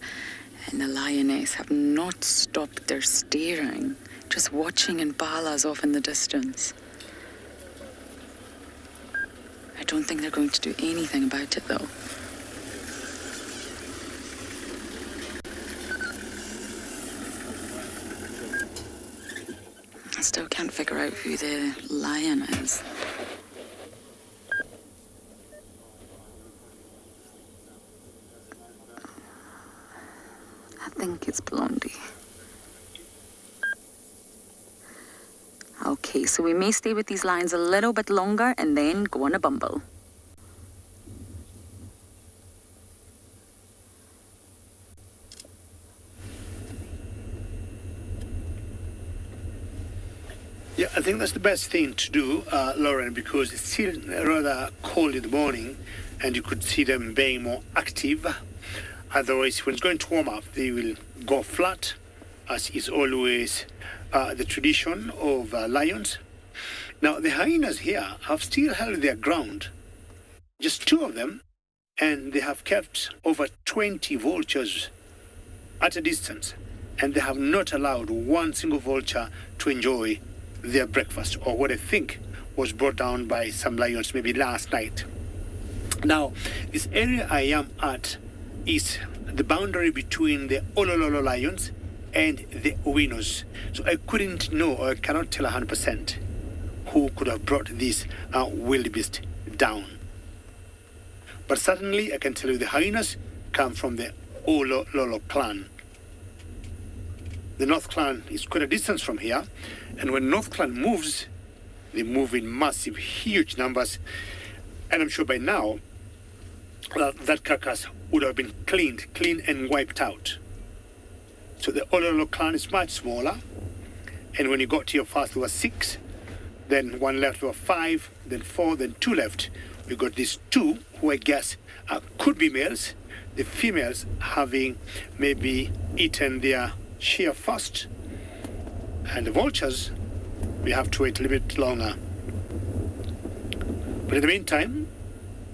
and the lioness, have not stopped their staring, just watching impalas off in the distance. I don't think they're going to do anything about it, though. I still can't figure out who the lion is. I think it's Blondie. Okay, so we may stay with these lions a little bit longer and then go on a bumble. Yeah, I think that's the best thing to do, Lauren, because it's still rather cold in the morning and you could see them being more active. Otherwise, when it's going to warm up, they will go flat, as is always the tradition of lions. Now, the hyenas here have still held their ground, just two of them, and they have kept over 20 vultures at a distance, and they have not allowed one single vulture to enjoy their breakfast, or what I think was brought down by some lions maybe last night. Now, this area I am at is the boundary between the Olololo lions and the Hyenas. So I couldn't know, or I cannot tell 100% who could have brought this wildebeest down. But certainly I can tell you the hyenas come from the Olololo clan. The North clan is quite a distance from here, and when North clan moves, they move in massive, huge numbers, and I'm sure by now that carcass would have been cleaned and wiped out. So the Olololo clan is much smaller, and when you got here first there were 6, then one left, there were 5, then 4, then 2 left. We got these 2 who I guess could be males. the females having maybe eaten their share first. And the vultures, we have to wait a little bit longer. But in the meantime,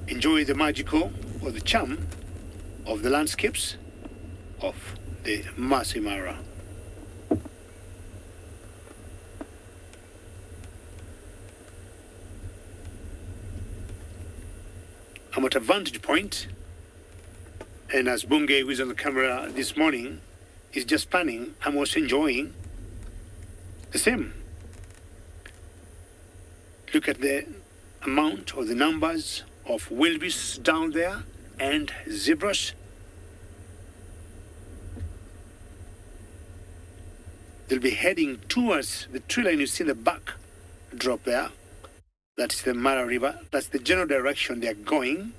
enjoy the magical or the charm of the landscapes of the Maasai Mara. I'm at a vantage point, and as Bungay, who is on the camera this morning, is just panning, I'm also enjoying the same. Look at the amount or the numbers of wildebeests down there and zebras. They'll be heading towards the tree line you see in the back drop there. That's the Mara River. That's the general direction they're going.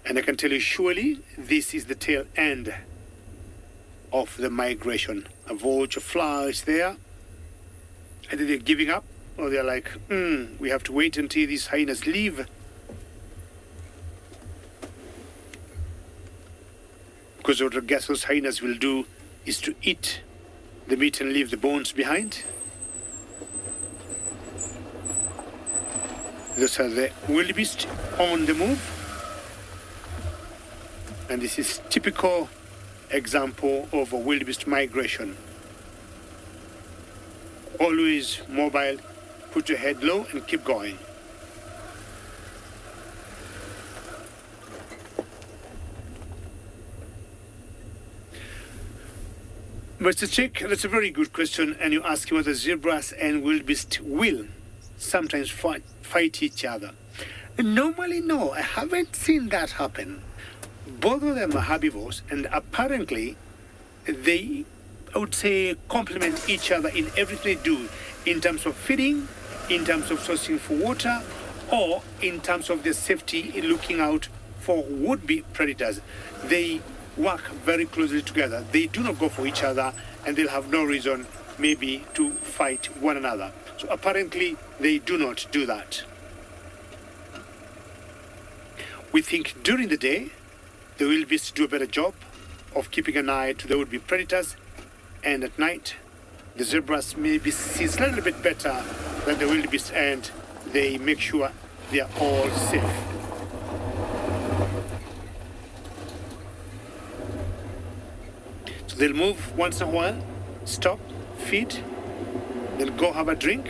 And I can tell you surely this is the tail end of the migration. A vulture flies there. Either they're giving up or they're like, we have to wait until these hyenas leave. Because what I guess those hyenas will do is to eat the meat and leave the bones behind. Those are the wildebeest on the move. And this is typical example of a wildebeest migration. Always mobile, put your head low and keep going. Mr. Chick, that's a very good question, and you ask whether zebras and wildebeest will sometimes fight each other. Normally, no, I haven't seen that happen. Both of them are herbivores, and apparently they, I would say, complement each other in everything they do, in terms of feeding, in terms of sourcing for water, or in terms of their safety in looking out for would-be predators. They work very closely together. They do not go for each other, and they'll have no reason maybe to fight one another. So apparently they do not do that. We think during the day the wildebeest do a better job of keeping an eye to the would-be predators, and at night the zebras maybe see a little bit better than the wildebeest, and they make sure they are all safe. So they'll move once in a while, stop, feed, then go have a drink.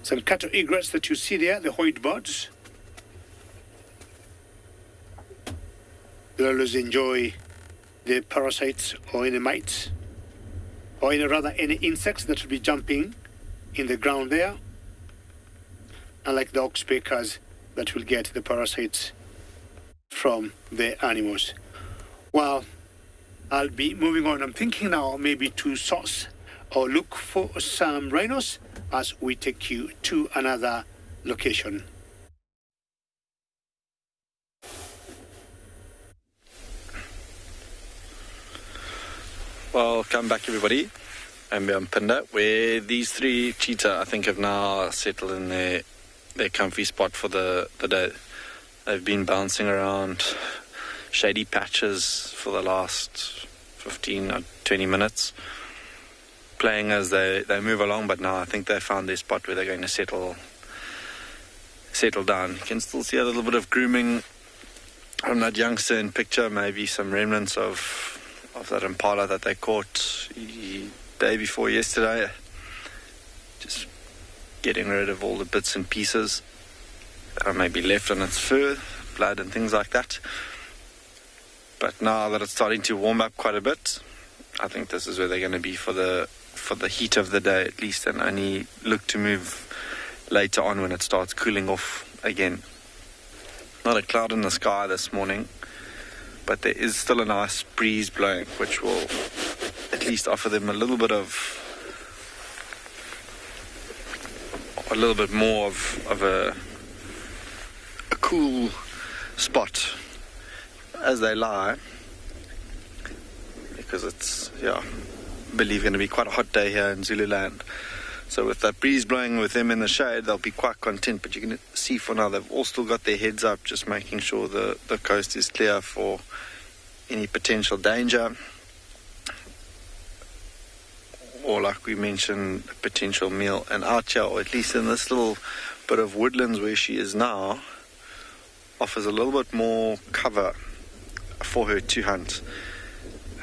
Some cattle egrets that you see there, the white birds. They always enjoy the parasites or any mites, or any insects that will be jumping in the ground there, unlike the oxpeckers that will get the parasites from the animals. Well, I'll be moving on. I'm thinking now maybe to source or look for some rhinos as we take you to another location. Welcome back, everybody. I'm Phinda, where these three cheetah, I think, have now settled in their comfy spot for the day. They've been bouncing around shady patches for the last 15 or 20 minutes, playing as they move along, but now I think they found their spot where they're going to settle down. You can still see a little bit of grooming from that youngster in picture, maybe some remnants of that impala that they caught the day before yesterday. Just getting rid of all the bits and pieces that are maybe left on its fur, blood and things like that. But now that it's starting to warm up quite a bit, I think this is where they're going to be for the heat of the day at least, and only look to move later on when it starts cooling off again. Not a cloud in the sky this morning, but there is still a nice breeze blowing, which will at least offer them a little bit more of a cool spot as they lie, because it's, I believe, going to be quite a hot day here in Zululand. So with that breeze blowing with them in the shade, they'll be quite content. But you can see for now they've all still got their heads up, just making sure the coast is clear for any potential danger. Or like we mentioned, a potential meal. And out here, or at least in this little bit of woodlands where she is now, offers a little bit more cover for her to hunt.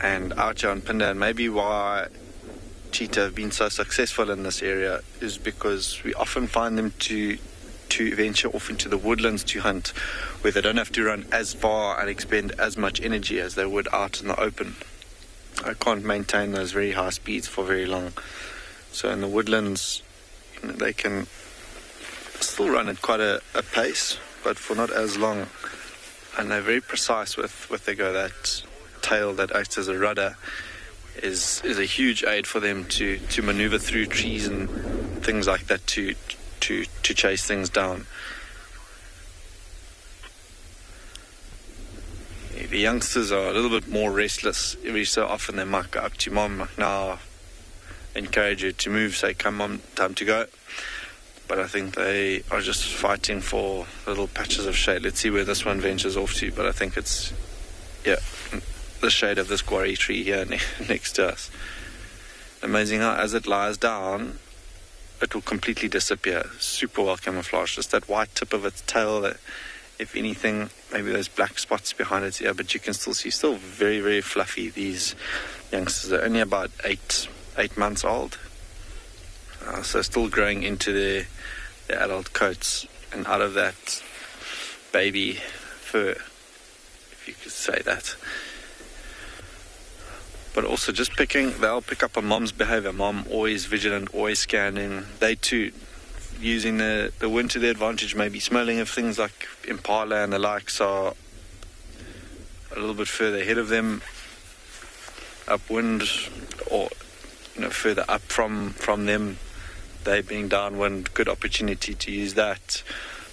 And out here on Phinda, and maybe why cheetah have been so successful in this area is because we often find them to venture off into the woodlands to hunt, where they don't have to run as far and expend as much energy as they would out in the open. I can't maintain those very high speeds for very long. So in the woodlands, they can still run at quite a pace, but for not as long. And they're very precise with they go. That tail that acts as a rudder is a huge aid for them to maneuver through trees and things like that to chase things down. The youngsters are a little bit more restless. Every so often they might go up to mom, now encourage her to move, say, come mom, time to go. But I think they are just fighting for little patches of shade. Let's see where this one ventures off to, but I think it's, the shade of this quarry tree here next to us. Amazing how as it lies down, it will completely disappear. Super well camouflaged. Just that white tip of its tail that, if anything, maybe those black spots behind its ear, but you can still see, still very, very fluffy. These youngsters are only about 8 months old. So still growing into their adult coats, and out of that baby fur, if you could say that. But also just they'll pick up on mom's behavior. Mom always vigilant, always scanning. They too, using the wind to their advantage, maybe smelling if things like impala and the likes are a little bit further ahead of them, upwind, or further up from them. They being downwind, good opportunity to use that,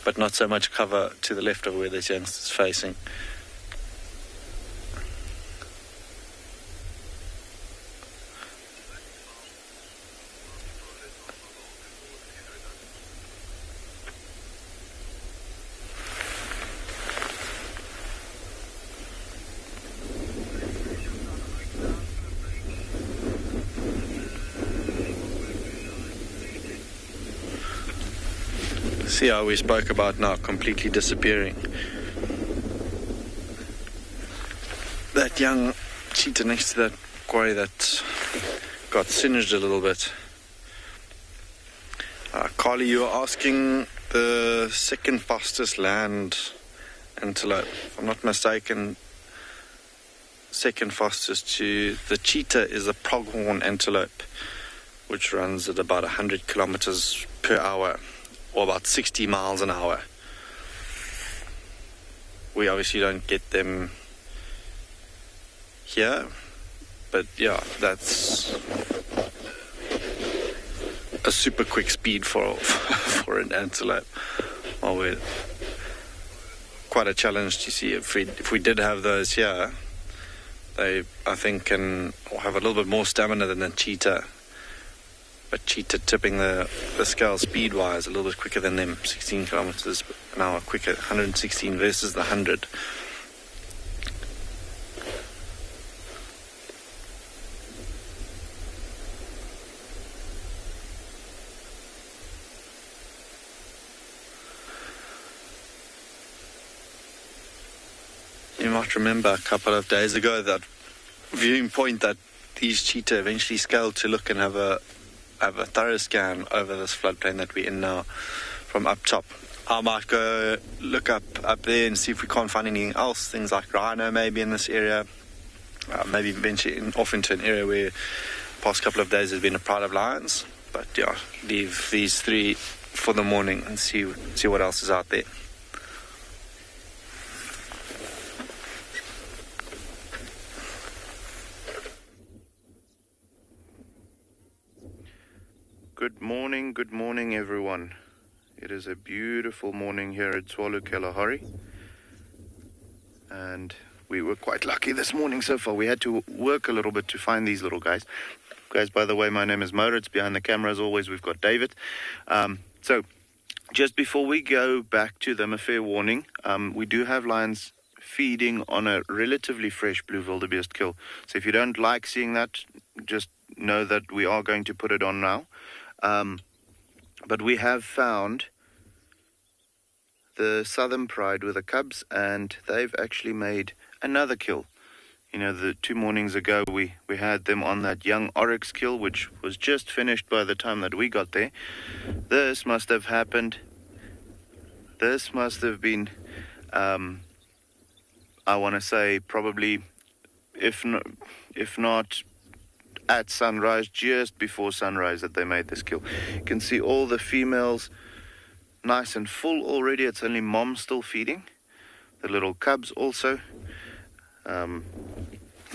but not so much cover to the left of where this youngster's facing. See how we spoke about now completely disappearing. That young cheetah next to that quarry that got singed a little bit. Carly, you were asking the second fastest land antelope. If I'm not mistaken, second fastest to the cheetah is a pronghorn antelope, which runs at about 100 kilometers per hour. Or about 60 miles an hour. We obviously don't get them here, but yeah, that's a super quick speed for an antelope. Well, we're quite a challenge to see. If we did have those here, they, I think, can have a little bit more stamina than the cheetah. But cheetah tipping the scale speed-wise a little bit quicker than them, 16 kilometers an hour quicker, 116 versus the 100. You might remember a couple of days ago that viewing point that these cheetah eventually scaled to look and have a thorough scan over this floodplain that we're in now from up top. I might go look up there and see if we can't find anything else, things like rhino maybe in this area, maybe venture off into an area where the past couple of days has been a pride of lions. But yeah, leave these three for the morning and see what else is out there. Good morning everyone. It is a beautiful morning here at Tswalu Kalahari, and we were quite lucky this morning so far. We had to work a little bit to find these little guys. Guys, by the way, my name is Moritz. Behind the camera, as always, we've got David. So, just before we go back to them, a fair warning. We do have lions feeding on a relatively fresh blue wildebeest kill. So if you don't like seeing that, just know that we are going to put it on now. But we have found the Southern Pride with the cubs, and they've actually made another kill. You know, the 2 mornings ago, we had them on that young oryx kill, which was just finished by the time that we got there. This must have happened. This must have been, I want to say, probably, if not at sunrise, just before sunrise that they made this kill. You can see all the females nice and full already. It's only mom still feeding. The little cubs also.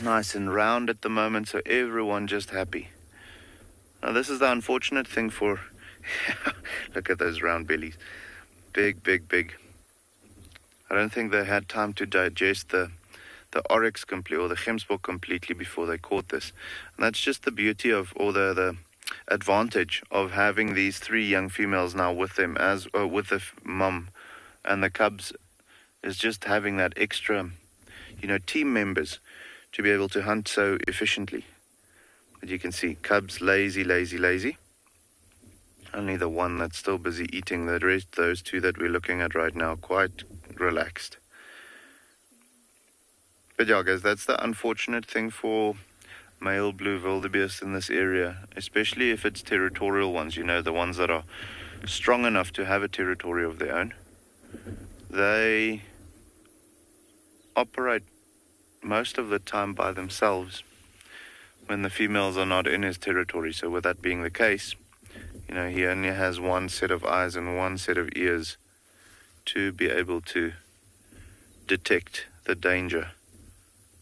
Nice and round at the moment, so everyone just happy. Now this is the unfortunate thing for look at those round bellies. Big, big, big. I don't think they had time to digest the oryx completely, or the gemsbok completely, before they caught this. And that's just the beauty of, or the advantage of having these 3 young females now with them, as with the mum and the cubs, is just having that extra, you know, team members to be able to hunt so efficiently. But you can see cubs lazy, lazy, lazy. Only the one that's still busy eating. The rest, those 2 that we're looking at right now, quite relaxed. But yeah, guys, that's the unfortunate thing for male blue wildebeest in this area, especially if it's territorial ones, you know, the ones that are strong enough to have a territory of their own. They operate most of the time by themselves when the females are not in his territory. So with that being the case, you know, he only has one set of eyes and one set of ears to be able to detect the danger,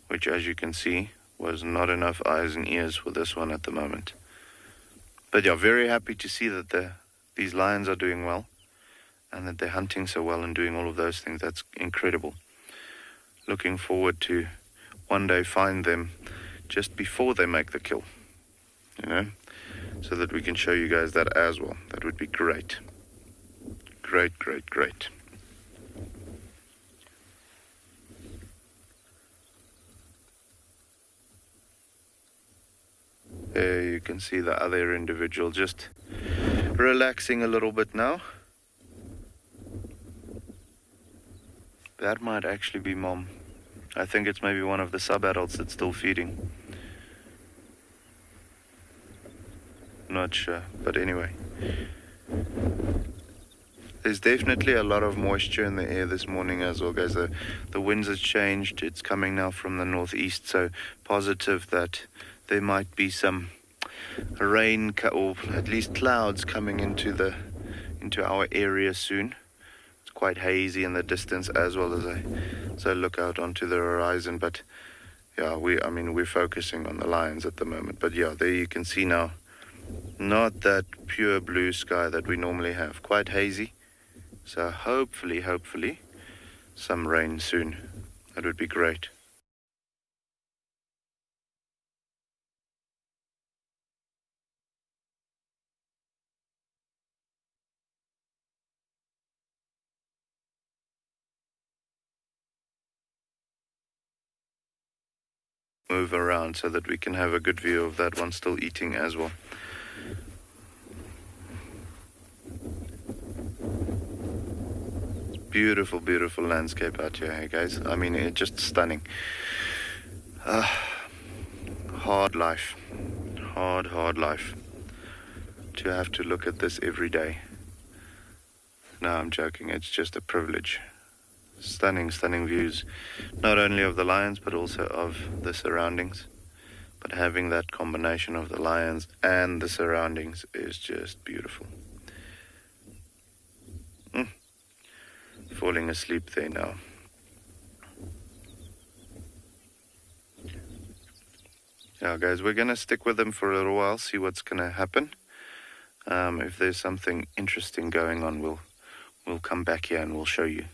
which, as you can see, was not enough eyes and ears for this one at the moment. But yeah, very happy to see that these lions are doing well, and that they're hunting so well and doing all of those things. That's incredible. Looking forward to one day find them just before they make the kill, you know, so that we can show you guys that as well. That would be great. Great, great, great. There you can see the other individual just relaxing a little bit now. That might actually be mom. I think it's maybe one of the sub-adults that's still feeding. Not sure, but anyway. There's definitely a lot of moisture in the air this morning as well, guys. The winds has changed. It's coming now from the northeast, so positive that there might be some rain or at least clouds coming into our area soon. It's quite hazy in the distance as well as I look out onto the horizon. But yeah, we're focusing on the lions at the moment. But yeah, there you can see now, not that pure blue sky that we normally have. Quite hazy. So hopefully, some rain soon. That would be great. Move around so that we can have a good view of that one still eating as well. Beautiful, beautiful landscape out here, hey guys. I mean, it's just stunning. Hard life. Hard life. To have to look at this every day. No, I'm joking. It's just a privilege. Stunning, stunning views. Not only of the lions, but also of the surroundings. But having that combination of the lions and the surroundings is just beautiful. Falling asleep there now. Yeah, guys, we're going to stick with them for a little while, see what's going to happen. If there's something interesting going on, we'll come back here and we'll show you.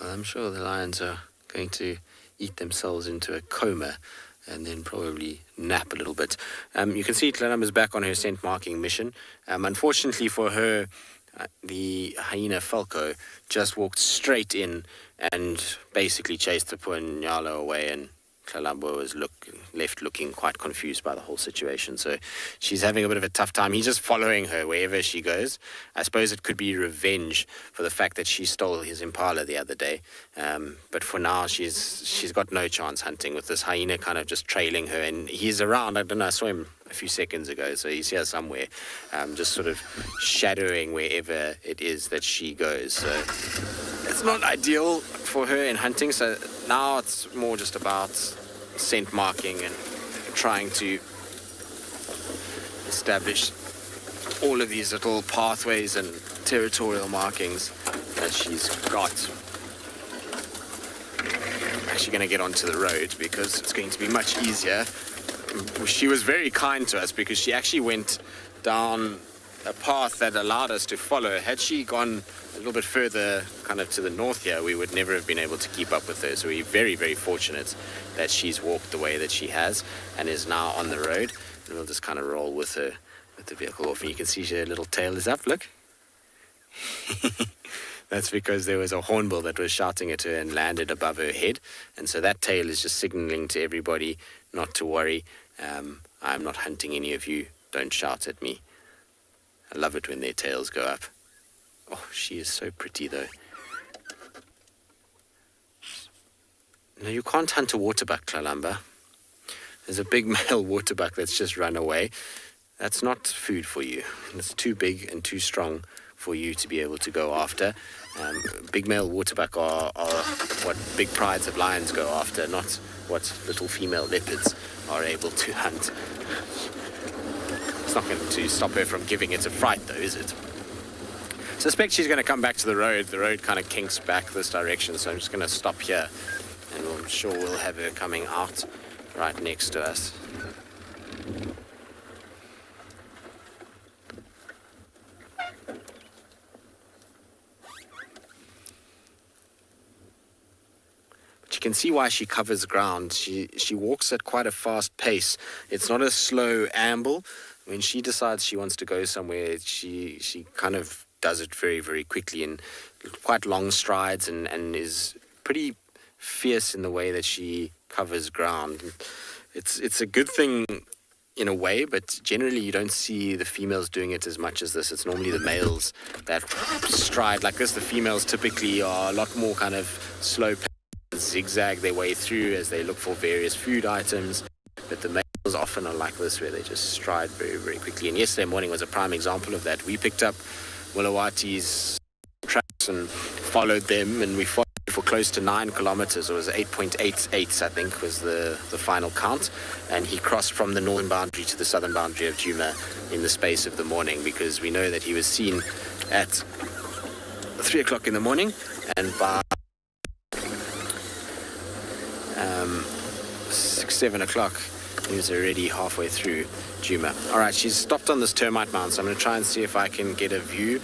I'm sure the lions are going to eat themselves into a coma and then probably nap a little bit. You can see Tlalamba's back on her scent marking mission. Unfortunately for her, the hyena Falco just walked straight in and basically chased the poor Ngala away, and Tlalamba was left looking quite confused by the whole situation. So she's having a bit of a tough time. He's just following her wherever she goes. I suppose it could be revenge for the fact that she stole his impala the other day. But for now, she's got no chance hunting with this hyena kind of just trailing her. And he's around. I don't know, I saw him a few seconds ago, so he's here somewhere, just sort of shadowing wherever it is that she goes. So it's not ideal for her in hunting. So now it's more just about scent marking and trying to establish all of these little pathways and territorial markings that she's got. I'm actually going to get onto the road because it's going to be much easier. She was very kind to us because she actually went down a path that allowed us to follow. Had she gone a little bit further kind of to the north here, we would never have been able to keep up with her. So we're very, very fortunate that she's walked the way that she has and is now on the road. And we'll just kind of roll with her, with the vehicle off. And you can see her little tail is up, look. That's because there was a hornbill that was shouting at her and landed above her head. And so that tail is just signaling to everybody not to worry. I'm not hunting any of you. Don't shout at me. I love it when their tails go up. Oh, she is so pretty, though. No, you can't hunt a waterbuck, Tlalamba. There's a big male waterbuck that's just run away. That's not food for you. It's too big and too strong for you to be able to go after. Big male waterbuck are what big prides of lions go after, not what little female leopards are able to hunt. It's not going to stop her from giving it a fright, though, is it? I suspect she's going to come back to the road. The road kind of kinks back this direction, so I'm just going to stop here, and I'm sure we'll have her coming out right next to us. But you can see why she covers ground. She walks at quite a fast pace. It's not a slow amble. When she decides she wants to go somewhere, she kind of does it very, very quickly in quite long strides and is pretty fierce in the way that she covers ground. It's a good thing in a way, but generally you don't see the females doing it as much as this. It's normally the males that stride like this. The females typically are a lot more kind of slow, zigzag their way through as they look for various food items, but the males often are like this, where they just stride very, very quickly. And yesterday morning was a prime example of that. We picked up Willowati's tracks and followed them, and we followed for close to 9 kilometers. It was 8.88, I think, was the final count. And he crossed from the northern boundary to the southern boundary of Djuma in the space of the morning, because we know that he was seen at 3 o'clock in the morning, and by 6, 7 o'clock he was already halfway through Djuma. Alright, she's stopped on this termite mound, so I'm going to try and see if I can get a view.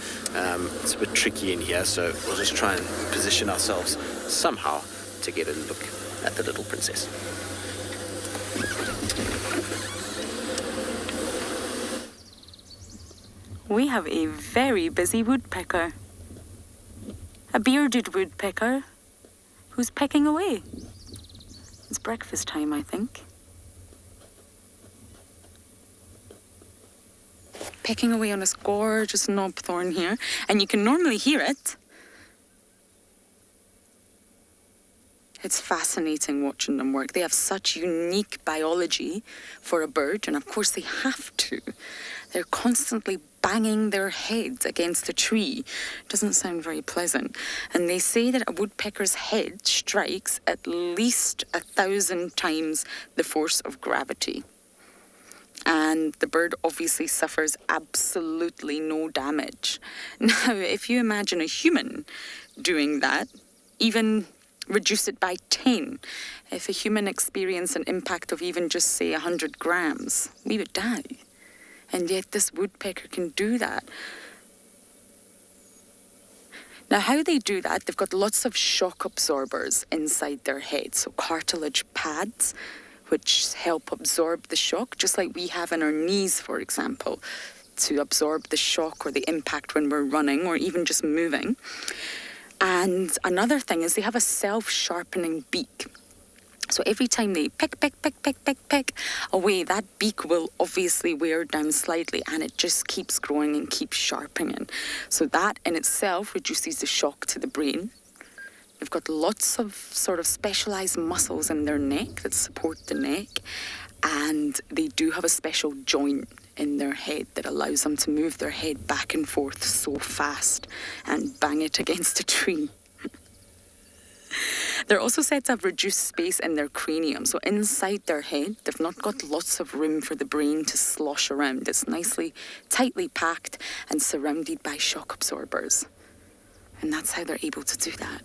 It's a bit tricky in here, so we'll just try and position ourselves somehow to get a look at the little princess. We have a very busy woodpecker. A bearded woodpecker who's pecking away. It's breakfast time, I think. Pecking away on this gorgeous knobthorn here, and you can normally hear it. It's fascinating watching them work. They have such unique biology for a bird, and of course they have to. They're constantly banging their heads against a tree. Doesn't sound very pleasant. And they say that a woodpecker's head strikes at least 1,000 times the force of gravity. And the bird obviously suffers absolutely no damage. Now, if you imagine a human doing that, even reduce it by 10. If a human experienced an impact of even just, say, 100 grams, we would die. And yet this woodpecker can do that. Now, how they do that, they've got lots of shock absorbers inside their head, so cartilage pads, which help absorb the shock, just like we have in our knees, for example, to absorb the shock or the impact when we're running or even just moving. And another thing is they have a self-sharpening beak. So every time they pick away, that beak will obviously wear down slightly, and it just keeps growing and keeps sharpening. So that in itself reduces the shock to the brain. They've got lots of sort of specialised muscles in their neck that support the neck, and they do have a special joint in their head that allows them to move their head back and forth so fast and bang it against a tree. They're also said to have reduced space in their cranium. So inside their head, they've not got lots of room for the brain to slosh around. It's nicely, tightly packed and surrounded by shock absorbers. And that's how they're able to do that.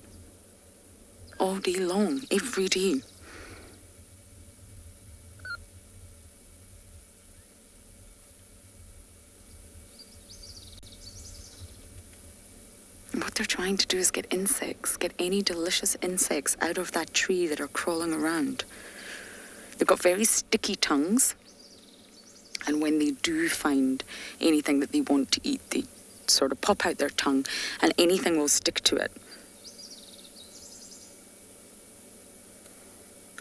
All day long, every day. And what they're trying to do is get insects, get any delicious insects out of that tree that are crawling around. They've got very sticky tongues, and when they do find anything that they want to eat, they sort of pop out their tongue and anything will stick to it.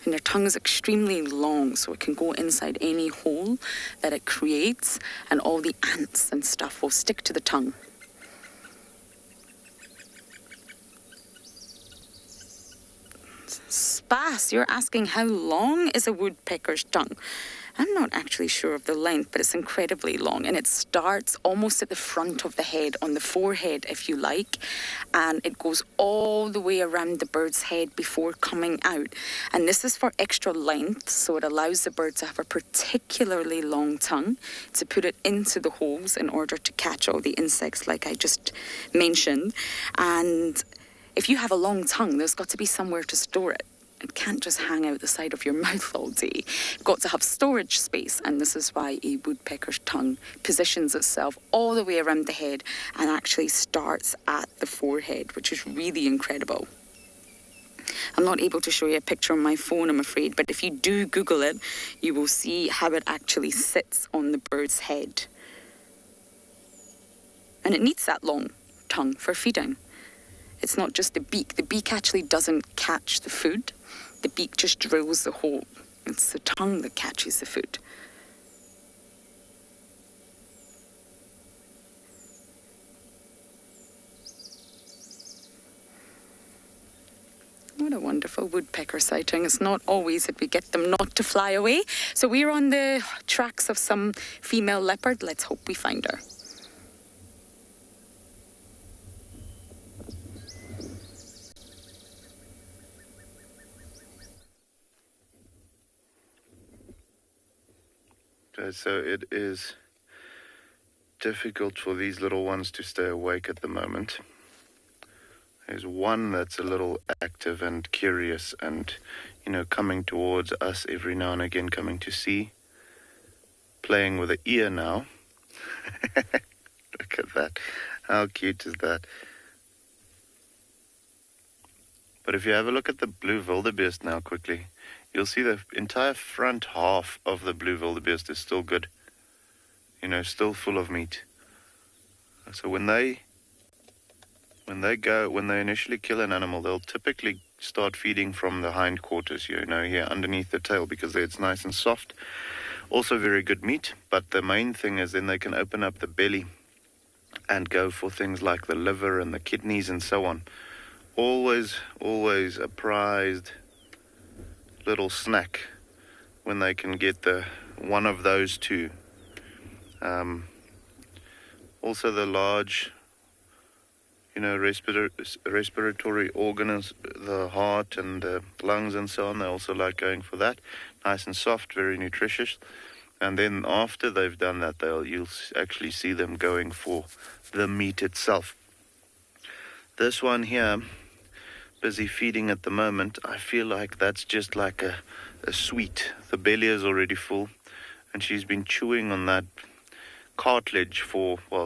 And their tongue is extremely long, so it can go inside any hole that it creates, and all the ants and stuff will stick to the tongue. Spas, you're asking how long is a woodpecker's tongue? I'm not actually sure of the length, but it's incredibly long, and it starts almost at the front of the head, on the forehead if you like, and it goes all the way around the bird's head before coming out. And this is for extra length, so it allows the bird to have a particularly long tongue to put it into the holes in order to catch all the insects like I just mentioned. And if you have a long tongue, there's got to be somewhere to store it. It can't just hang out the side of your mouth all day. You've got to have storage space, and this is why a woodpecker's tongue positions itself all the way around the head and actually starts at the forehead, which is really incredible. I'm not able to show you a picture on my phone, I'm afraid, but if you do Google it, you will see how it actually sits on the bird's head. And it needs that long tongue for feeding. It's not just the beak. The beak actually doesn't catch the food. The beak just drills the hole. It's the tongue that catches the food. What a wonderful woodpecker sighting. It's not always that we get them not to fly away. So we're on the tracks of some female leopard. Let's hope we find her. So it is difficult for these little ones to stay awake at the moment. There's one that's a little active and curious and, coming towards us every now and again, coming to see, playing with an ear now. Look at that. How cute is that? But if you have a look at the blue wildebeest now quickly, you'll see the entire front half of the blue wildebeest is still good. Still full of meat. So when they initially kill an animal, they'll typically start feeding from the hindquarters, here underneath the tail, because it's nice and soft. Also very good meat, but the main thing is then they can open up the belly and go for things like the liver and the kidneys and so on. Always a prized little snack when they can get one of those two. Also the large, respiratory organs, the heart and the lungs and so on, they also like going for that. Nice and soft, very nutritious. And then after they've done that, you'll actually see them going for the meat itself. This one here, busy feeding at the moment, I feel like that's just like a sweet. The belly is already full, and she's been chewing on that cartilage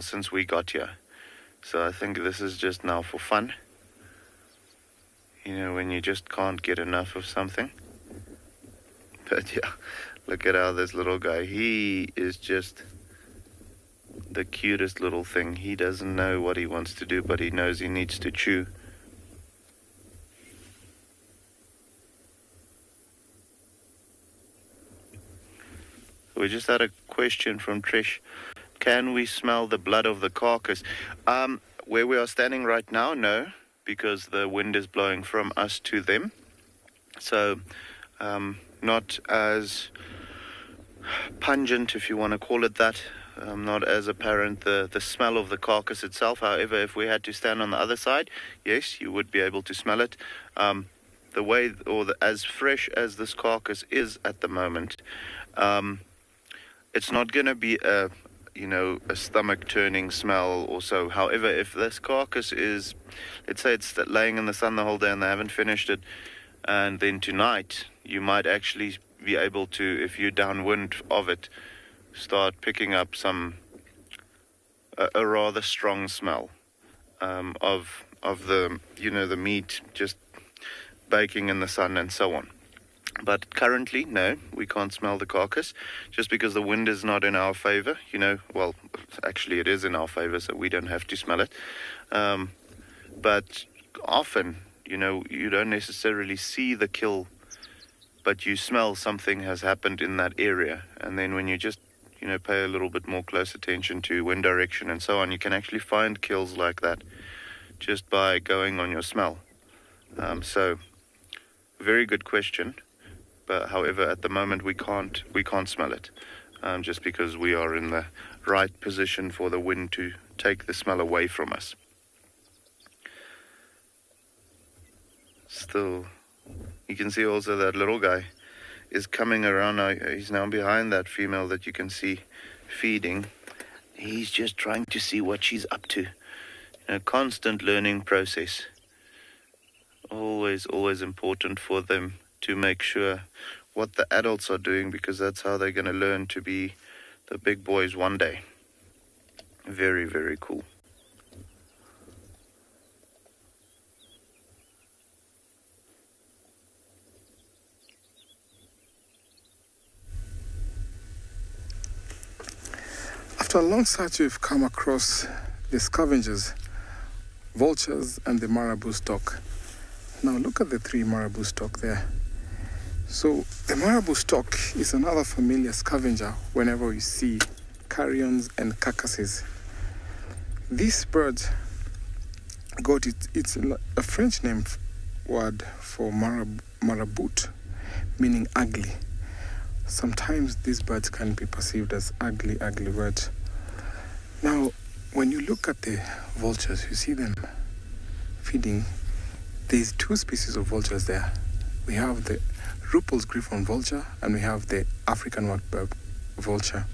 since we got here. So I think this is just now for fun. You know, when you just can't get enough of something. But yeah, look at how this little guy, he is just the cutest little thing. He doesn't know what he wants to do, but he knows he needs to chew. We just had a question from Trish. Can we smell the blood of the carcass? Where we are standing right now, no, because the wind is blowing from us to them. So, not as pungent, if you want to call it that. Not as apparent the smell of the carcass itself. However, if we had to stand on the other side, yes, you would be able to smell it. The way, as fresh as this carcass is at the moment, it's not going to be a stomach-turning smell or so. However, if this carcass is, let's say it's laying in the sun the whole day and they haven't finished it, and then tonight you might actually be able to, if you're downwind of it, start picking up a rather strong smell of the the meat just baking in the sun and so on. But currently, no, we can't smell the carcass just because the wind is not in our favor. Well, actually it is in our favor, so we don't have to smell it. But often, you don't necessarily see the kill, but you smell something has happened in that area. And then when you just, pay a little bit more close attention to wind direction and so on, you can actually find kills like that just by going on your smell. So, very good question. But however, at the moment we can't smell it, just because we are in the right position for the wind to take the smell away from us. Still, you can see also that little guy is coming around now. He's now behind that female that you can see feeding. He's just trying to see what she's up to. Constant learning process. Always important for them to make sure what the adults are doing, because that's how they're going to learn to be the big boys one day. Very, very cool. After a long search, we've come across the scavengers, vultures, and the marabou stock. Now look at the 3 marabou stock there. So the marabou stock is another familiar scavenger whenever we see carrions and carcasses. This bird got it's a French name word for marabout, meaning ugly. Sometimes these birds can be perceived as ugly birds. Now, when you look at the vultures, you see them feeding. There's 2 species of vultures there. We have the Ruppel's griffon vulture and we have the African white-billed vulture.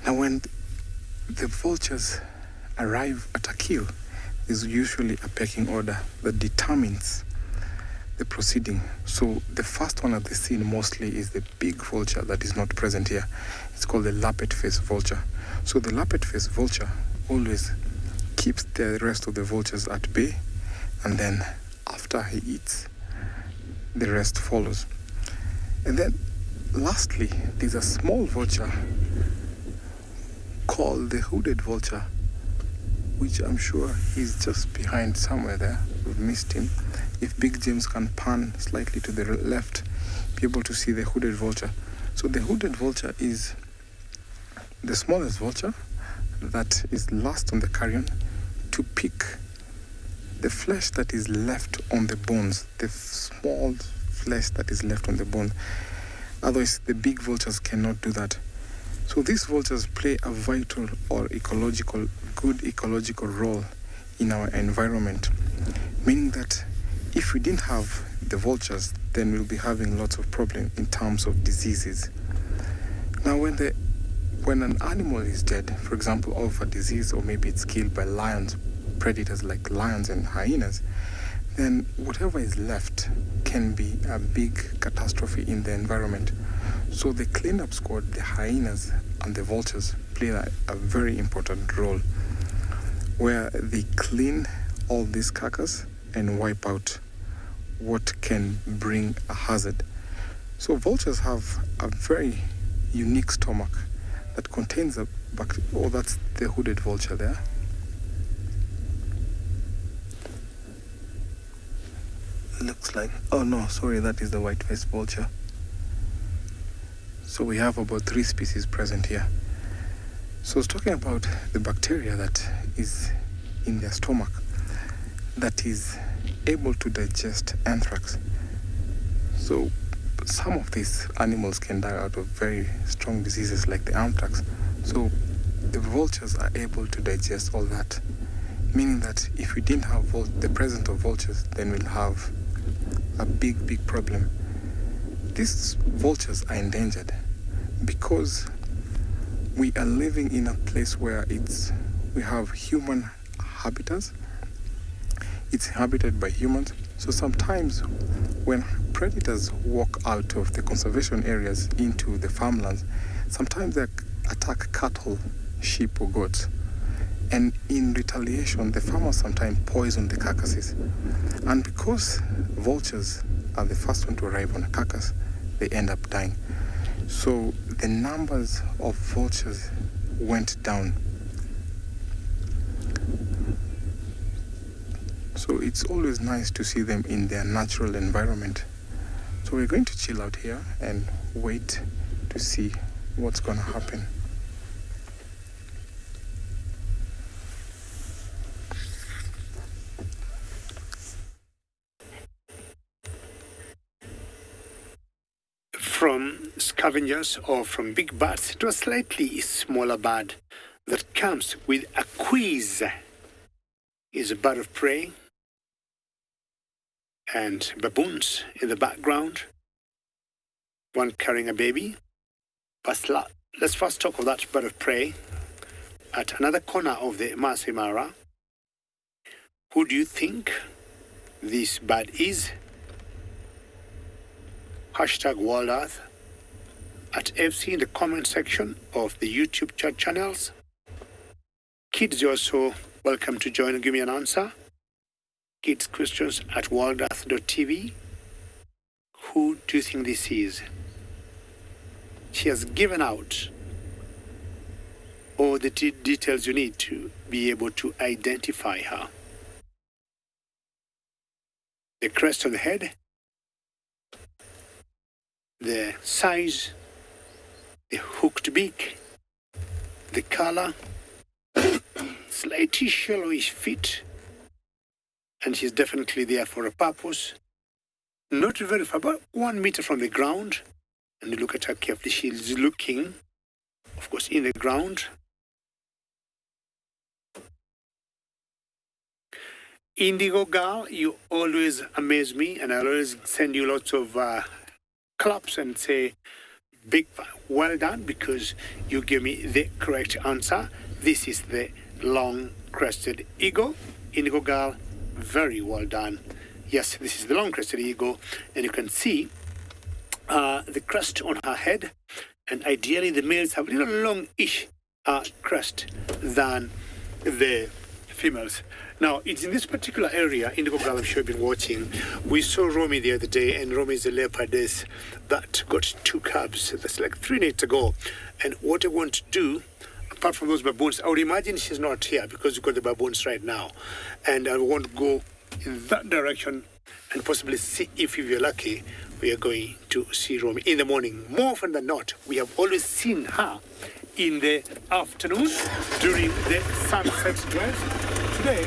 Now, when the vultures arrive at a kill, there's usually a pecking order that determines the proceeding. So the first one at the scene mostly is the big vulture that is not present here. It's called the lappet-faced vulture. So the lappet-faced vulture always keeps the rest of the vultures at bay, and then after he eats, the rest follows. And then lastly, there's a small vulture called the hooded vulture, which I'm sure he's just behind somewhere there. We've missed him. If Big James can pan slightly to the left, be able to see the hooded vulture. So the hooded vulture is the smallest vulture that is last on the carrion to pick the flesh that is left on the bones, the small flesh that is left on the bone. Otherwise, the big vultures cannot do that. So these vultures play a vital or good ecological role in our environment, meaning that if we didn't have the vultures, then we'll be having lots of problems in terms of diseases. Now, when an animal is dead, for example, of a disease, or maybe it's killed by lions, predators like lions and hyenas, then whatever is left can be a big catastrophe in the environment. So the cleanup squad, the hyenas and the vultures, play a very important role. where they clean all these carcass and wipe out what can bring a hazard. So vultures have a very unique stomach that contains that's the hooded vulture there. Looks like, oh no, sorry, that is the white-faced vulture. So we have about 3 species present here. So I was talking about the bacteria that is in their stomach that is able to digest anthrax. So some of these animals can die out of very strong diseases like the anthrax. So the vultures are able to digest all that, meaning that if we didn't have the presence of vultures, then we'll have a big problem. These vultures are endangered because we are living in a place where we have human habitats. It's inhabited by humans. So sometimes when predators walk out of the conservation areas into the farmlands, sometimes they attack cattle, sheep or goats. And in retaliation, the farmers sometimes poison the carcasses. And because vultures are the first one to arrive on a carcass, they end up dying. So the numbers of vultures went down. So it's always nice to see them in their natural environment. So we're going to chill out here and wait to see what's going to happen. From scavengers or from big birds to a slightly smaller bird that comes with a quiz. Is a bird of prey and baboons in the background, one carrying a baby. But let's first talk of that bird of prey at another corner of the Maasai Mara. Who do you think this bird is? Hashtag WildEarth at FC in the comment section of the YouTube chat channels. Kids, you're also welcome to join and give me an answer. Kids questions at WildEarth.tv. Who do you think this is? She has given out all the details you need to be able to identify her. The crest on the head, the size, the hooked beak, the color, slightly shallowish feet, and she's definitely there for a purpose. Not very far, about 1 meter from the ground. And you look at her carefully, she's looking, of course, in the ground. Indigo girl, you always amaze me, and I always send you lots of claps and say, big well done, because you give me the correct answer. This is the long-crested eagle. Indigo girl, very well done. Yes, this is the long-crested eagle, and you can see the crest on her head, and ideally the males have a little long-ish crest than the females. Now, it's in this particular area, Indigo girl, I'm sure you've been watching. We saw Romy the other day, and Romy is a leopard that got 2 cubs. That's like 3 nights ago. And what I want to do, apart from those baboons, I would imagine she's not here because you've got the baboons right now. And I want to go in that direction and possibly see if you're lucky, we are going to see Romy in the morning. More often than not, we have always seen her in the afternoon during the sunset drive. Today,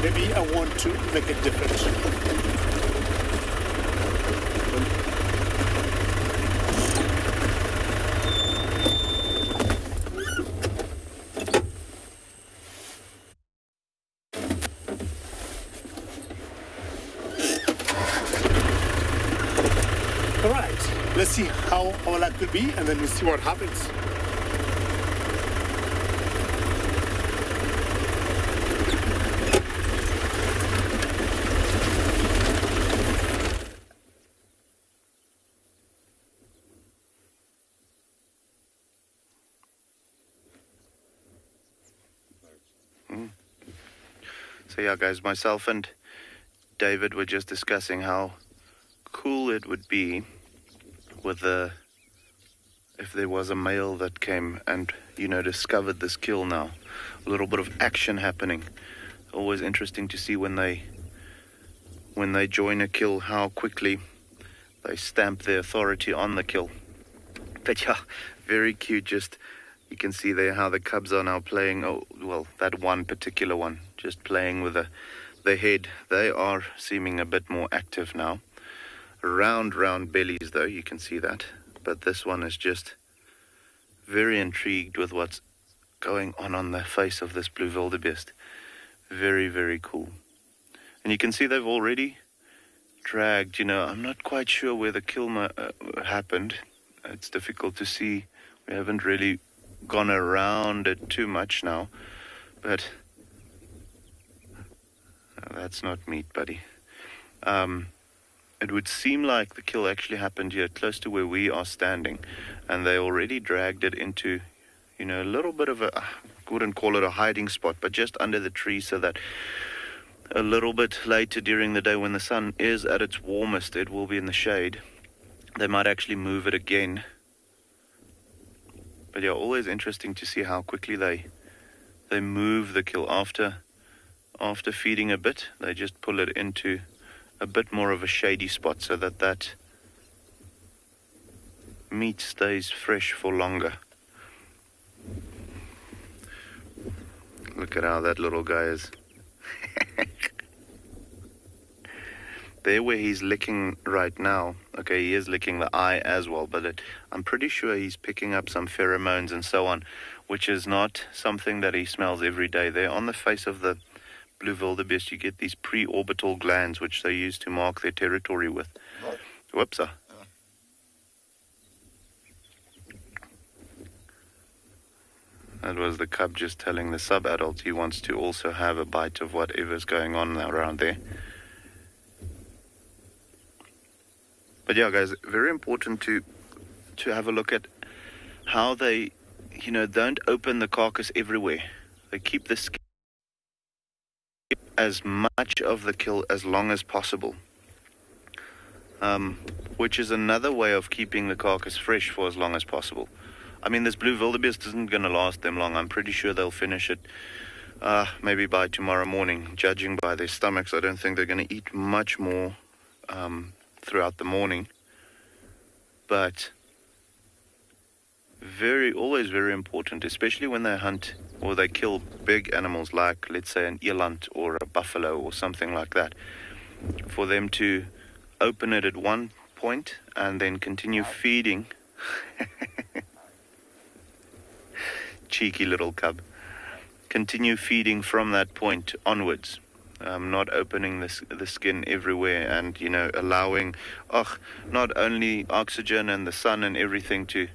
maybe I want to make it different. All right, let's see how our luck will be, and then we'll see what happens. So yeah, guys, myself and David were just discussing how cool it would be with if there was a male that came and, discovered this kill now. A little bit of action happening. Always interesting to see when they join a kill, how quickly they stamp their authority on the kill. But yeah, very cute. Just, you can see there how the cubs are now playing. Oh, well, that one particular one, just playing with the head. They are seeming a bit more active now. Round bellies, though, you can see that. But this one is just very intrigued with what's going on the face of this blue wildebeest. Very, very cool. And you can see they've already dragged, I'm not quite sure where the kill happened. It's difficult to see. We haven't really gone around it too much now. But that's not meat, buddy. It would seem like the kill actually happened here close to where we are standing. And they already dragged it into, a little bit of I wouldn't call it a hiding spot, but just under the tree, so that a little bit later during the day when the sun is at its warmest, it will be in the shade. They might actually move it again. But yeah, always interesting to see how quickly they move the kill after feeding a bit. They just pull it into a bit more of a shady spot so that meat stays fresh for longer. Look at how that little guy is. There where he's licking right now, okay, he is licking the eye as well, but I'm pretty sure he's picking up some pheromones and so on, which is not something that he smells every day. There on the face of the blue wildebeest, you get these pre-orbital glands, which they use to mark their territory with. Whoops. That was the cub just telling the sub-adult he wants to also have a bite of whatever's going on around there. But yeah, guys, very important to have a look at how they, don't open the carcass everywhere. They keep the skin as much of the kill as long as possible, which is another way of keeping the carcass fresh for as long as possible. I mean, this blue wildebeest isn't going to last them long. I'm pretty sure they'll finish it maybe by tomorrow morning. Judging by their stomachs, I don't think they're going to eat much more throughout the morning. But always very important, especially when they hunt or they kill big animals like, let's say, an eland or a buffalo or something like that, for them to open it at one point and then continue feeding. Cheeky little cub. Continue feeding from that point onwards. Not opening the skin everywhere and, allowing, not only oxygen and the sun and everything to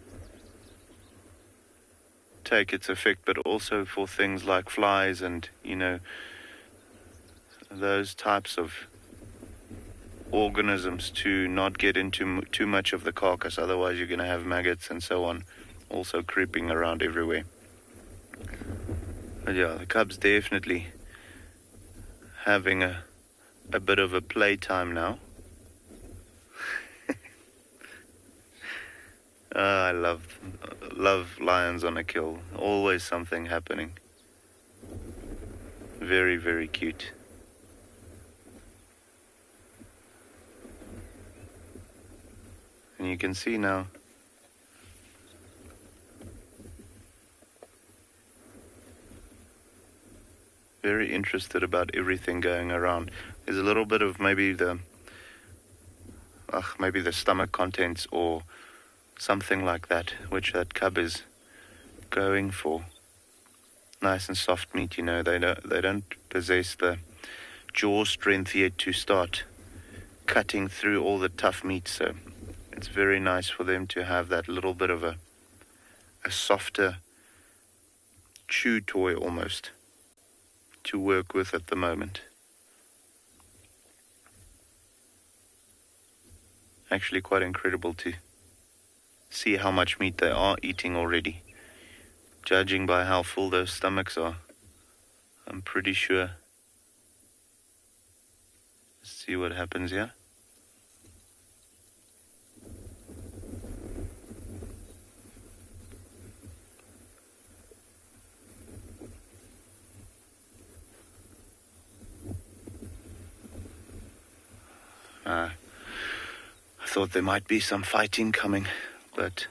take its effect, but also for things like flies and, those types of organisms to not get into too much of the carcass. Otherwise, you're going to have maggots and so on also creeping around everywhere. But yeah, the cub's definitely having a bit of a playtime now. I love lions on a kill. Always something happening. Very, very cute. And you can see now very interested about everything going around. There's a little bit of maybe the stomach contents or something like that, which that cub is going for. Nice and soft meat, they don't possess the jaw strength yet to start cutting through all the tough meat, so it's very nice for them to have that little bit of a softer chew toy almost to work with at the moment. Actually quite incredible to see how much meat they are eating already. Judging by how full those stomachs are, I'm pretty sure see what happens here. I thought there might be some fighting coming, but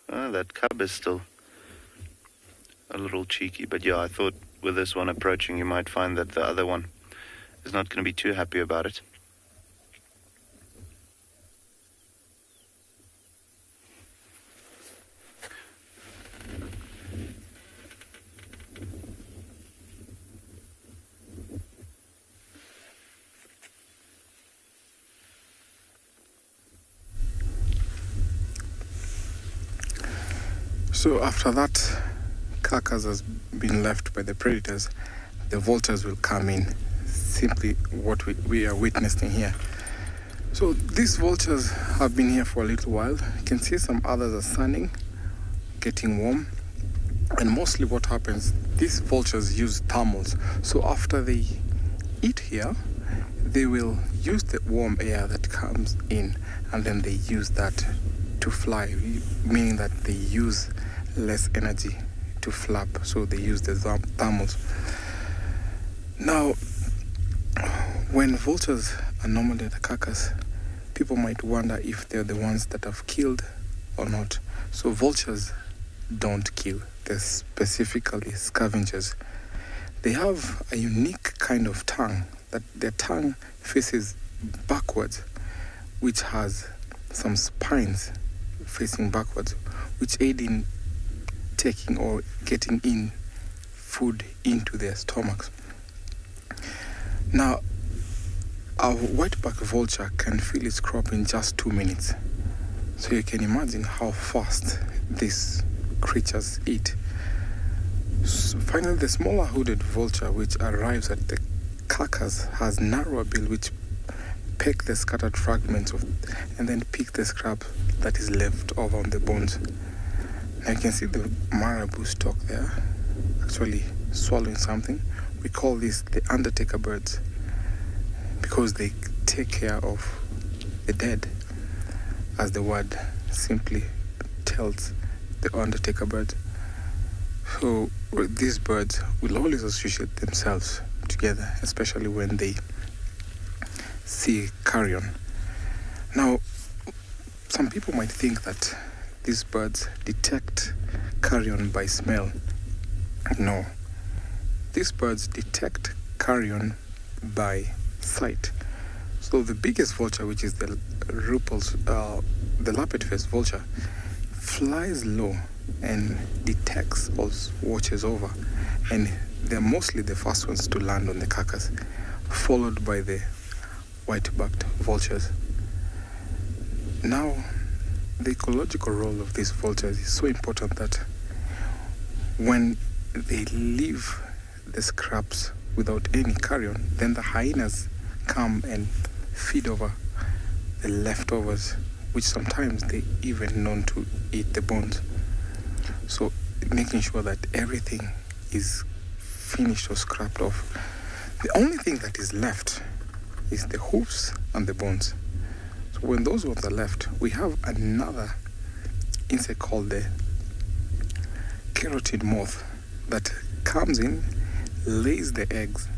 that cub is still a little cheeky. But yeah, I thought with this one approaching, you might find that the other one is not going to be too happy about it. So after that carcass has been left by the predators, the vultures will come in. Simply what we are witnessing here. So these vultures have been here for a little while. You can see some others are sunning, getting warm. And mostly what happens, these vultures use thermals. So after they eat here, they will use the warm air that comes in, and then they use that to fly, meaning that they use less energy to flap, so they use the thermals. Now, when vultures are normally the carcass, people might wonder if they're the ones that have killed or not. So vultures don't kill, they're specifically scavengers. They have a unique kind of tongue, that their tongue faces backwards, which has some spines facing backwards, which aid in taking or getting in food into their stomachs. Now, a whiteback vulture can fill its crop in just 2 minutes. So you can imagine how fast these creatures eat. So finally, the smaller hooded vulture, which arrives at the carcass, has narrower bill, which peck the scattered fragments of, and then pick the scrap that is left over on the bones. Now you can see the marabou stalk there, actually swallowing something. We call this the undertaker birds, because they take care of the dead, as the word simply tells, the undertaker birds. So these birds will always associate themselves together, especially when they see carrion. Now, some people might think that these birds detect carrion by smell. No. These birds detect carrion by sight. So the biggest vulture, which is the leopard-faced vulture, flies low and detects or watches over. And they're mostly the first ones to land on the carcass, followed by the white-backed vultures. Now, the ecological role of these vultures is so important that when they leave the scraps without any carrion, then the hyenas come and feed over the leftovers, which sometimes they even known to eat the bones. So making sure that everything is finished or scrapped off. The only thing that is left is the hoofs and the bones. So when those ones are left, we have another insect called the carotid moth that comes in, lays the eggs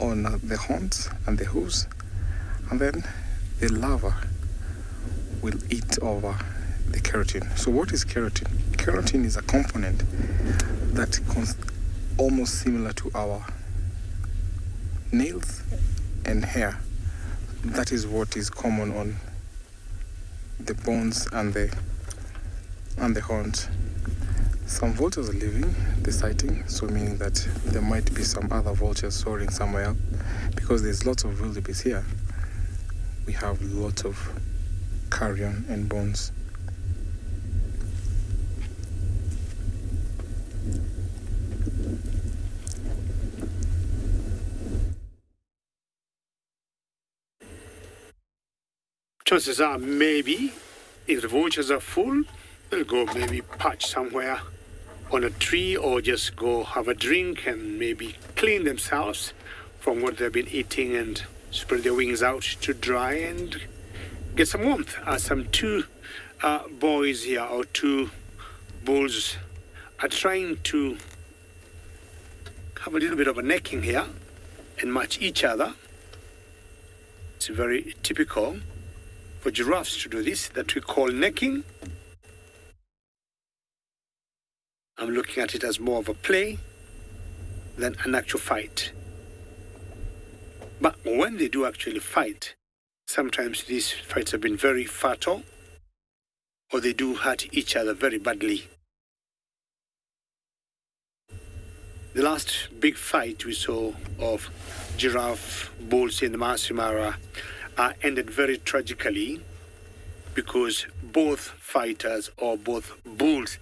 on the horns and the hooves, and then the larva will eat over the keratin. So what is keratin? Keratin is a component that almost similar to our nails and hair. That is what is common on the bones and the horns. Some vultures are leaving the sighting, so meaning that there might be some other vultures soaring somewhere else, because there's lots of wildebeest here. We have lots of carrion and bones. Chances are maybe if the vultures are full, they'll go maybe perch somewhere on a tree or just go have a drink and maybe clean themselves from what they've been eating and spread their wings out to dry and get some warmth. Some two boys here, or two bulls, are trying to have a little bit of a necking here and match each other. It's very typical for giraffes to do this, that we call necking. I'm looking at it as more of a play than an actual fight. But when they do actually fight, sometimes these fights have been very fatal, or they do hurt each other very badly. The last big fight we saw of giraffe bulls in the Maasai Mara ended very tragically, because both fighters, or both bulls,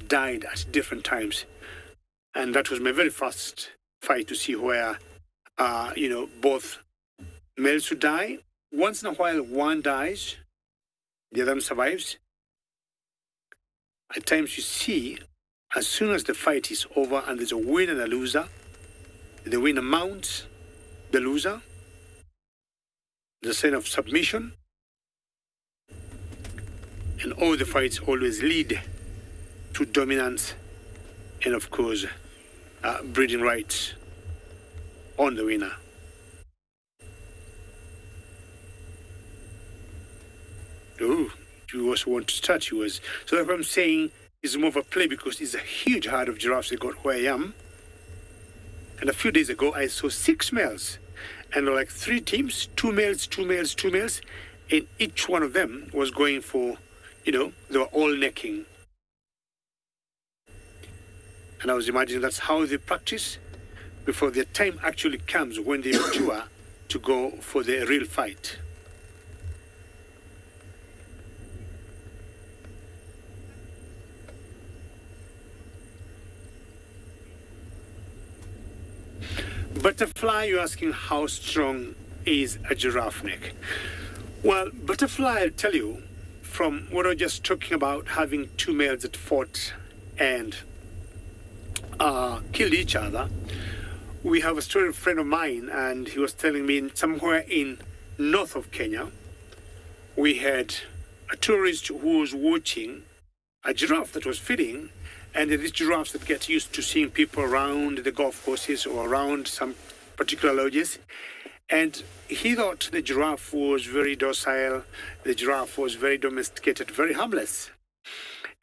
died at different times. And that was my very first fight to see where, both males would die. Once in a while, one dies, the other one survives. At times you see, as soon as the fight is over and there's a winner and a loser, the winner mounts the loser, the sign of submission, and all the fights always lead to dominance and, of course, breeding rights on the winner. Oh, you also want to start yours. So that's what I'm saying. It's more of a play, because it's a huge herd of giraffes they got where I am. And a few days ago, I saw 6 males. And like 3 teams, 2 males, 2 males, 2 males. And each one of them was going for, they were all necking. And I was imagining that's how they practice before their time actually comes, when they mature to go for the real fight. Butterfly, you're asking how strong is a giraffe neck? Well, butterfly, I'll tell you, from what I was just talking about, having 2 males that fought and killed each other, we have a story of a friend of mine, and he was telling me somewhere in north of Kenya, we had a tourist who was watching a giraffe that was feeding. And these giraffes that get used to seeing people around the golf courses or around some particular lodges. And he thought the giraffe was very docile, the giraffe was very domesticated, very harmless.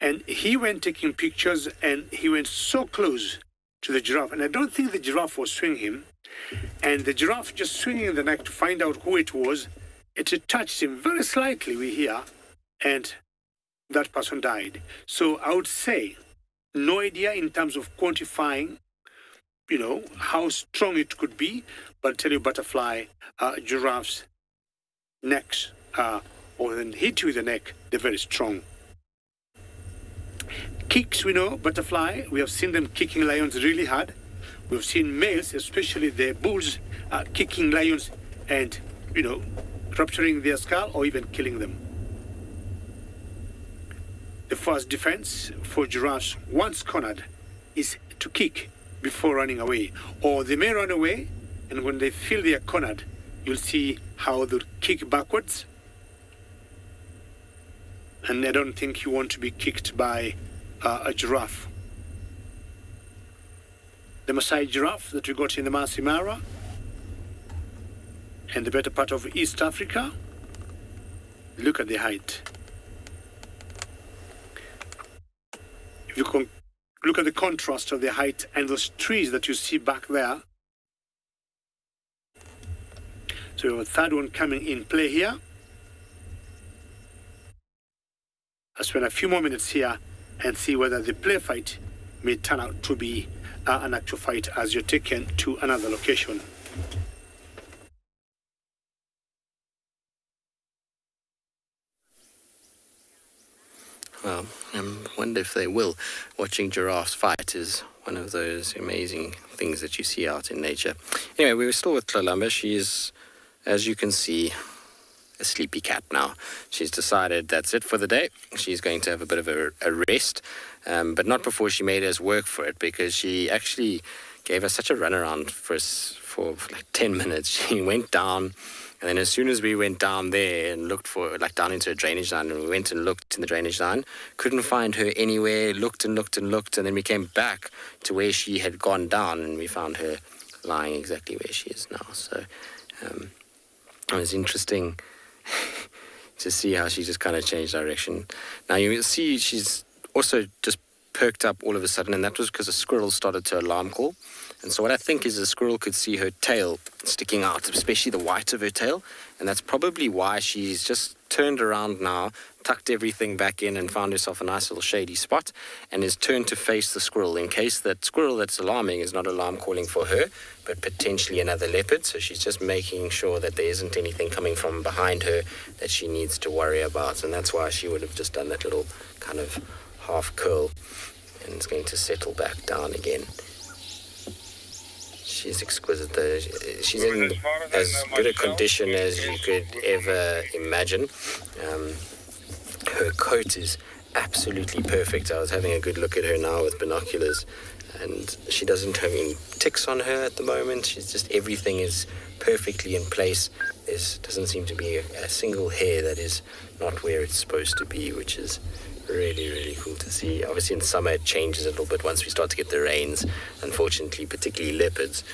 And he went taking pictures, and he went so close to the giraffe. And I don't think the giraffe was swinging him. And the giraffe just swinging the neck to find out who it was. It touched him very slightly, we hear, and that person died. So I would say, no idea in terms of quantifying, how strong it could be, but I'll tell you, butterfly, giraffes, necks, or then hit you with the neck, they're very strong. Kicks, we know, butterfly, we have seen them kicking lions really hard. We've seen males, especially the bulls, kicking lions and, rupturing their skull or even killing them. The first defense for giraffes, once cornered, is to kick before running away. Or they may run away, and when they feel they are cornered, you'll see how they'll kick backwards. And I don't think you want to be kicked by a giraffe. The Maasai giraffe that we got in the Maasai Mara and the better part of East Africa, look at the height. If you can look at the contrast of the height and those trees that you see back there. So we have a third one coming in play here. I'll spend a few more minutes here and see whether the play fight may turn out to be an actual fight as you're taken to another location. Well, I wonder if they will. Watching giraffes fight is one of those amazing things that you see out in nature. Anyway, we were still with Columba. She's, as you can see, a sleepy cat now. She's decided that's it for the day. She's going to have a bit of a rest, but not before she made us work for it, because she actually gave us such a runaround for for like 10 minutes. She went down, and then as soon as we went down there and looked for, like down into a drainage line, and we went and looked in the drainage line, couldn't find her anywhere, looked and looked and looked, and then we came back to where she had gone down, and we found her lying exactly where she is now. So it was interesting to see how she just kind of changed direction. Now you will see she's also just perked up all of a sudden, and that was because a squirrel started to alarm call. And so what I think is the squirrel could see her tail sticking out, especially the white of her tail, and that's probably why she's just turned around now, tucked everything back in, and found herself a nice little shady spot, and is turned to face the squirrel in case that squirrel that's alarming is not alarm calling for her, but potentially another leopard. So she's just making sure that there isn't anything coming from behind her that she needs to worry about, and that's why she would have just done that little kind of half curl, and it's going to settle back down again. She's exquisite though. She's in as good a condition as you could ever imagine. Her coat is absolutely perfect. I was having a good look at her now with binoculars, and she doesn't have any ticks on her at the moment. She's just, everything is perfectly in place. There doesn't seem to be a single hair that is not where it's supposed to be, which is really, really cool to see. Obviously in summer it changes a little bit once we start to get the rains. Unfortunately, particularly leopards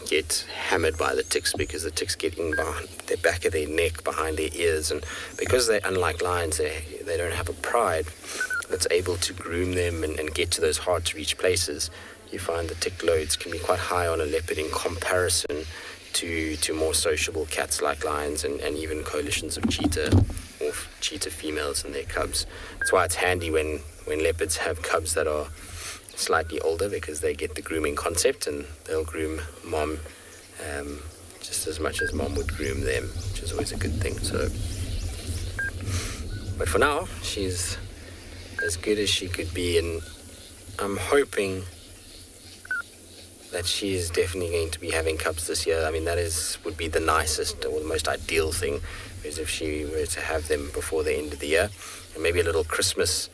get hammered by the ticks because the ticks get in behind the back of their neck, behind their ears, and because they're unlike lions, they don't have a pride that's able to groom them and get to those hard to reach places. You find the tick loads can be quite high on a leopard in comparison to more sociable cats like lions and even coalitions of cheetah or cheetah females and their cubs. That's why it's handy when leopards have cubs that are slightly older, because they get the grooming concept and they'll groom mom just as much as mom would groom them, which is always a good thing. So, but for now, she's as good as she could be, and I'm hoping that she is definitely going to be having cubs this year. I mean, that would be the nicest or the most ideal thing, is if she were to have them before the end of the year, and maybe a little Christmas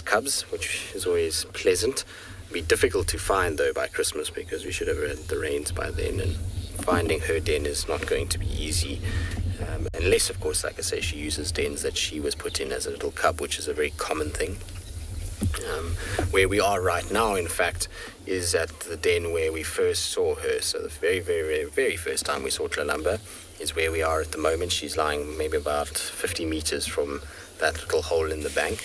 cubs, which is always pleasant. It'd be difficult to find though by Christmas, because we should have had the rains by then, and finding her den is not going to be easy, unless of course, like I say, she uses dens that she was put in as a little cub, which is a very common thing. Where we are right now, in fact, is at the den where we first saw her. So the very, very, very, very first time we saw Tlalamba is where we are at the moment. She's lying maybe about 50 meters from that little hole in the bank.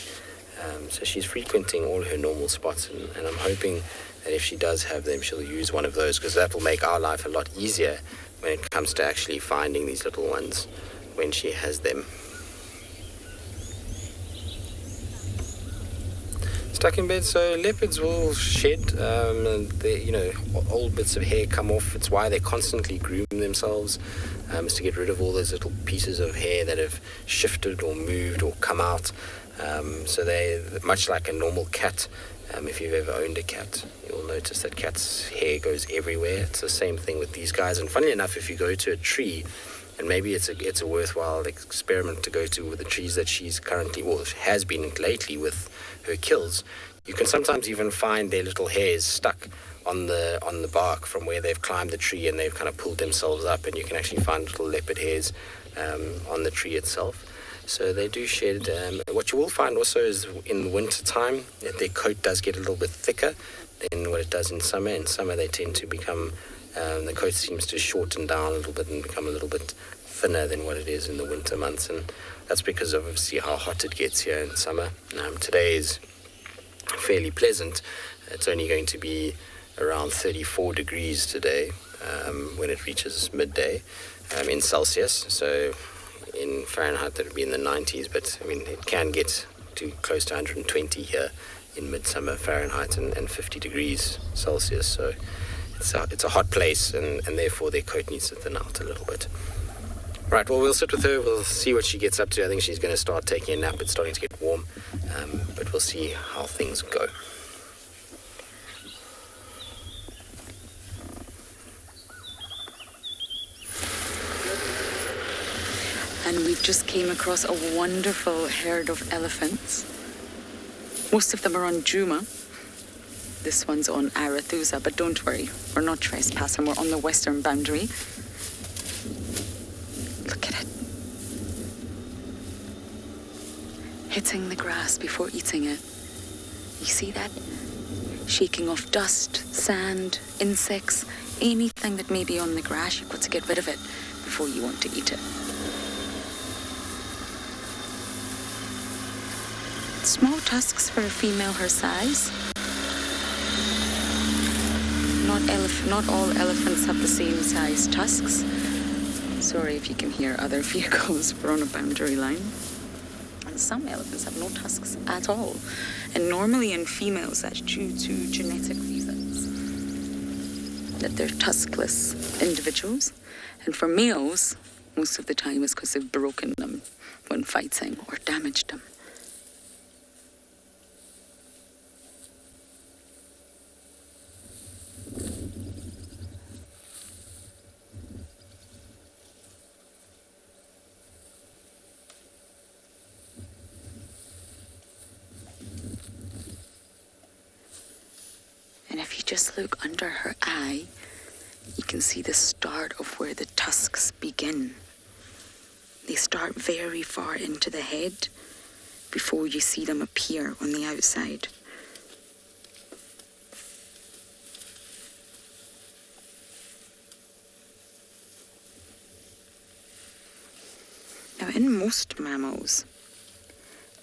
So she's frequenting all her normal spots, and I'm hoping that if she does have them, she'll use one of those, because that will make our life a lot easier when it comes to actually finding these little ones when she has them. Stuck in bed, so leopards will shed, old bits of hair come off. It's why they constantly groom themselves, is to get rid of all those little pieces of hair that have shifted or moved or come out. So they're much like a normal cat. If you've ever owned a cat, you'll notice that cat's hair goes everywhere. It's the same thing with these guys. And funnily enough, if you go to a tree, and maybe it's a worthwhile experiment to go to with the trees that she's currently, or has been lately with her kills, you can sometimes even find their little hairs stuck on the bark from where they've climbed the tree, and they've kind of pulled themselves up, and you can actually find little leopard hairs on the tree itself. So they do shed. What you will find also is in the winter time that their coat does get a little bit thicker than what it does in summer. In summer they tend to become, the coat seems to shorten down a little bit and become a little bit thinner than what it is in the winter months, and that's because of obviously how hot it gets here in summer. Today is fairly pleasant. It's only going to be around 34 degrees today when it reaches midday in Celsius. So in Fahrenheit that would be in the 90s, but I mean it can get to close to 120 here in midsummer Fahrenheit and 50 degrees Celsius. So it's a hot place, and therefore their coat needs to thin out a little bit. Right, well, we'll sit with her, we'll see what she gets up to. I think she's going to start taking a nap. It's starting to get warm, but we'll see how things go. And we've just came across a wonderful herd of elephants. Most of them are on Djuma. This one's on Arathusa, but don't worry, we're not trespassing, we're on the western boundary. Look at it. Hitting the grass before eating it. You see that? Shaking off dust, sand, insects, anything that may be on the grass, you've got to get rid of it before you want to eat it. Small tusks for a female her size. Not all elephants have the same size tusks. Sorry if you can hear other vehicles, we're on a boundary line. And some elephants have no tusks at all. And normally in females, that's due to genetic reasons, that they're tuskless individuals. And for males, most of the time it's because they've broken them when fighting or damaged them. And if you just look under her eye, you can see the start of where the tusks begin. They start very far into the head before you see them appear on the outside. Now, in most mammals,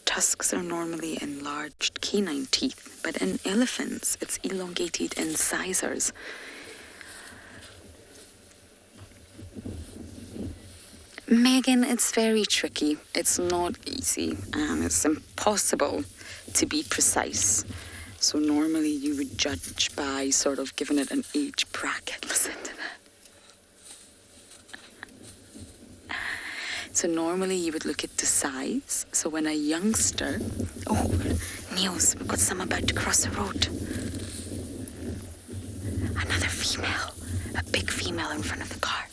tusks are normally enlarged canine teeth, but in elephants, it's elongated incisors. Megan, it's very tricky. It's not easy, and it's impossible to be precise. So normally you would judge by sort of giving it an age bracket. Listen to that. So normally you would look at the size. So when a youngster... Oh, Niels, we've got some about to cross the road. Another female. A big female in front of the car.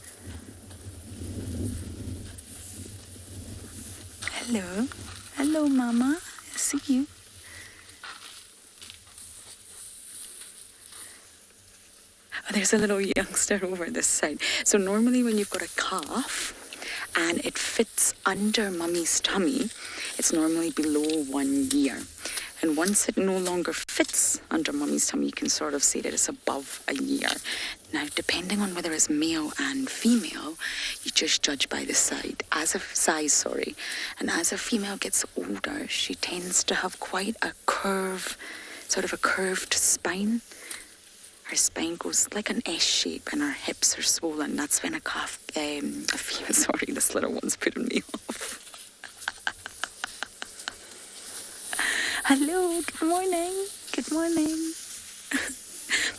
Hello. Hello, Mama. I see you. Oh, there's a little youngster over this side. So normally when you've got a calf and it fits under mummy's tummy, it's normally below 1 year. And once it no longer fits under mummy's tummy, you can sort of say that it's above a year. Now, depending on whether it's male and female, you just judge by the size. And as a female gets older, she tends to have quite a curved spine. Her spine goes like an S shape and her hips are swollen. That's when this little one's putting me off. Hello, good morning. Good morning.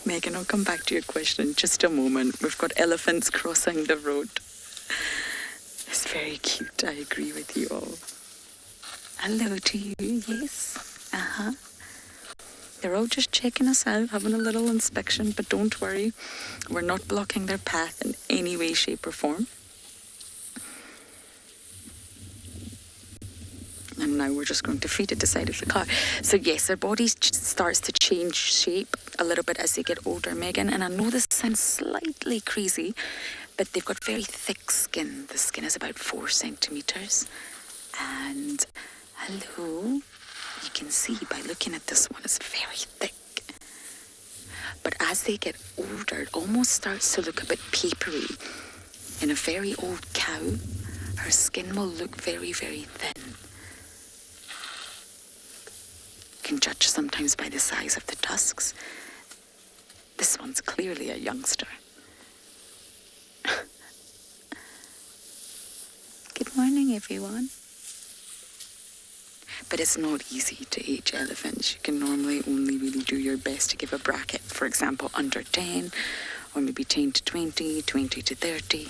Megan, I'll come back to your question in just a moment. We've got elephants crossing the road. It's very cute, I agree with you all. Hello to you, yes. They're all just checking us out, having a little inspection, but don't worry, we're not blocking their path in any way, shape or form. And now we're just going to feed it the side of the car. So yes, their body starts to change shape a little bit as they get older, Megan. And I know this sounds slightly crazy, but they've got very thick skin. The skin is about 4 centimeters. And hello, you can see by looking at this one, it's very thick. But as they get older, it almost starts to look a bit papery. In a very old cow, her skin will look very, very thin. You can judge sometimes by the size of the tusks. This one's clearly a youngster. Good morning, everyone. But it's not easy to age elephants. You can normally only really do your best to give a bracket. For example, under 10, or maybe 10 to 20, 20 to 30.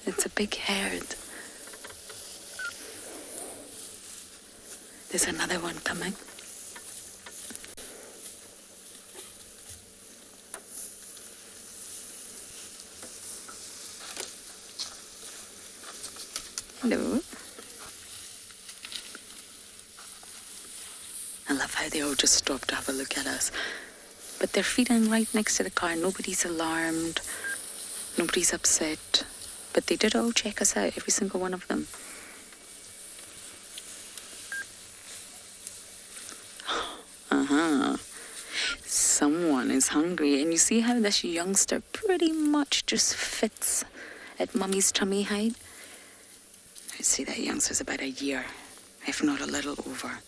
It's a big herd. There's another one coming. Hello. I love how they all just stop to have a look at us. But they're feeding right next to the car. Nobody's alarmed. Nobody's upset. But they did all check us out, every single one of them. Someone is hungry. And you see how this youngster pretty much just fits at Mummy's tummy height? I'd say that youngster's about a year, if not a little over.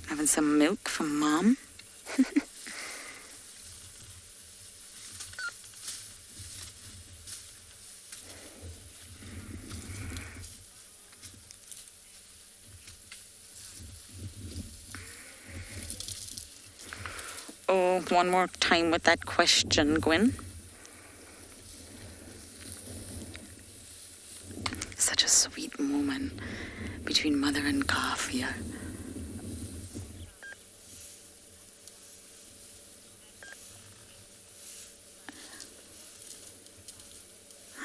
Having some milk from Mom. Oh, one more time with that question, Gwen. Such a sweet moment between mother and calf here.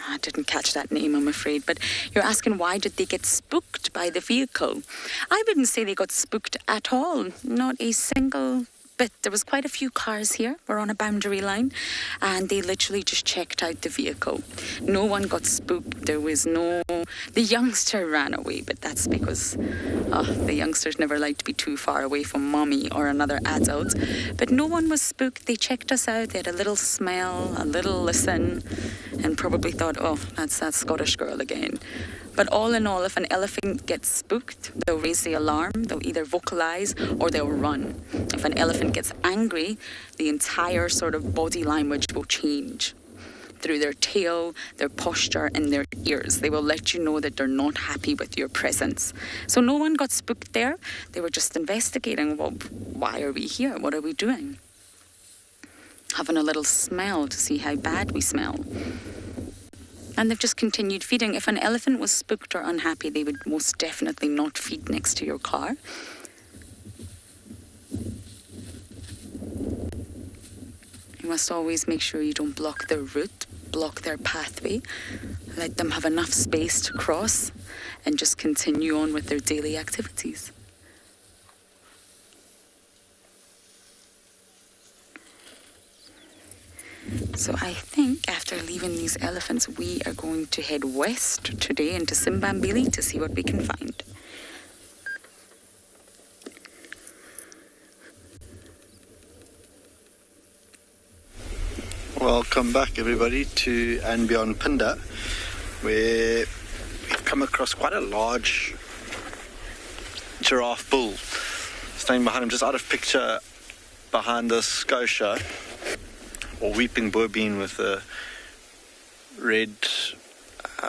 I didn't catch that name, I'm afraid, but you're asking why did they get spooked by the vehicle? I wouldn't say they got spooked at all, not a single bit. There was quite a few cars here. We're on a boundary line, and they literally just checked out the vehicle. No one got spooked. There was no... The youngster ran away, but that's because the youngsters never like to be too far away from Mommy or another adult. But no one was spooked. They checked us out. They had a little smell, a little listen, and probably thought, oh, that's that Scottish girl again. But all in all, if an elephant gets spooked, they'll raise the alarm, they'll either vocalize or they'll run. If an elephant gets angry, the entire sort of body language will change. Through their tail, their posture, and their ears. They will let you know that they're not happy with your presence. So no one got spooked there. They were just investigating, well, why are we here? What are we doing? Having a little smell to see how bad we smell. And they've just continued feeding. If an elephant was spooked or unhappy, they would most definitely not feed next to your car. You must always make sure you don't block their route, block their pathway. Let them have enough space to cross and just continue on with their daily activities. So I think after leaving these elephants, we are going to head west today into Simbambili to see what we can find. Welcome back, everybody, to andBeyond Phinda, where we've come across quite a large giraffe bull staying behind him, just out of picture behind this scotia, or weeping bourbein with the red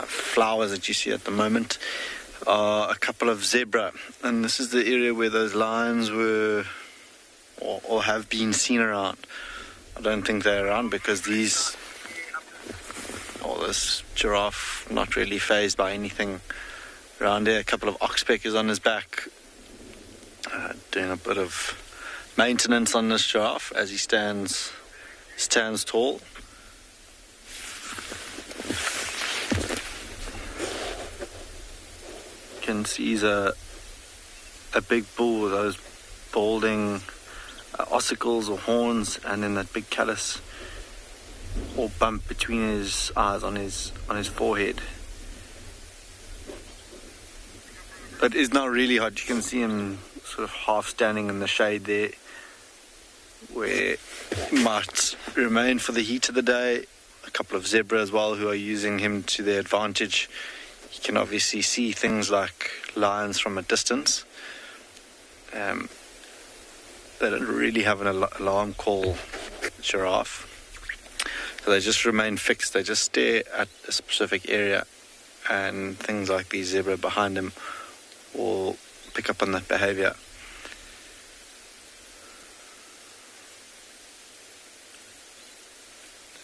flowers that you see at the moment, are a couple of zebra. And this is the area where those lions were or have been seen around. I don't think they're around because this giraffe not really fazed by anything around here. A couple of oxpeckers on his back, doing a bit of maintenance on this giraffe as he stands tall. You can see he's a big bull with those balding ossicles or horns, and then that big callus or bump between his eyes on his forehead. But it's not really hot. You can see him sort of half standing in the shade there, where he might remain for the heat of the day. A couple of zebra as well who are using him to their advantage. You can obviously see things like lions from a distance. They don't really have an alarm call, giraffe. So they just remain fixed. They just stare at a specific area, and things like these zebra behind him will pick up on that behavior.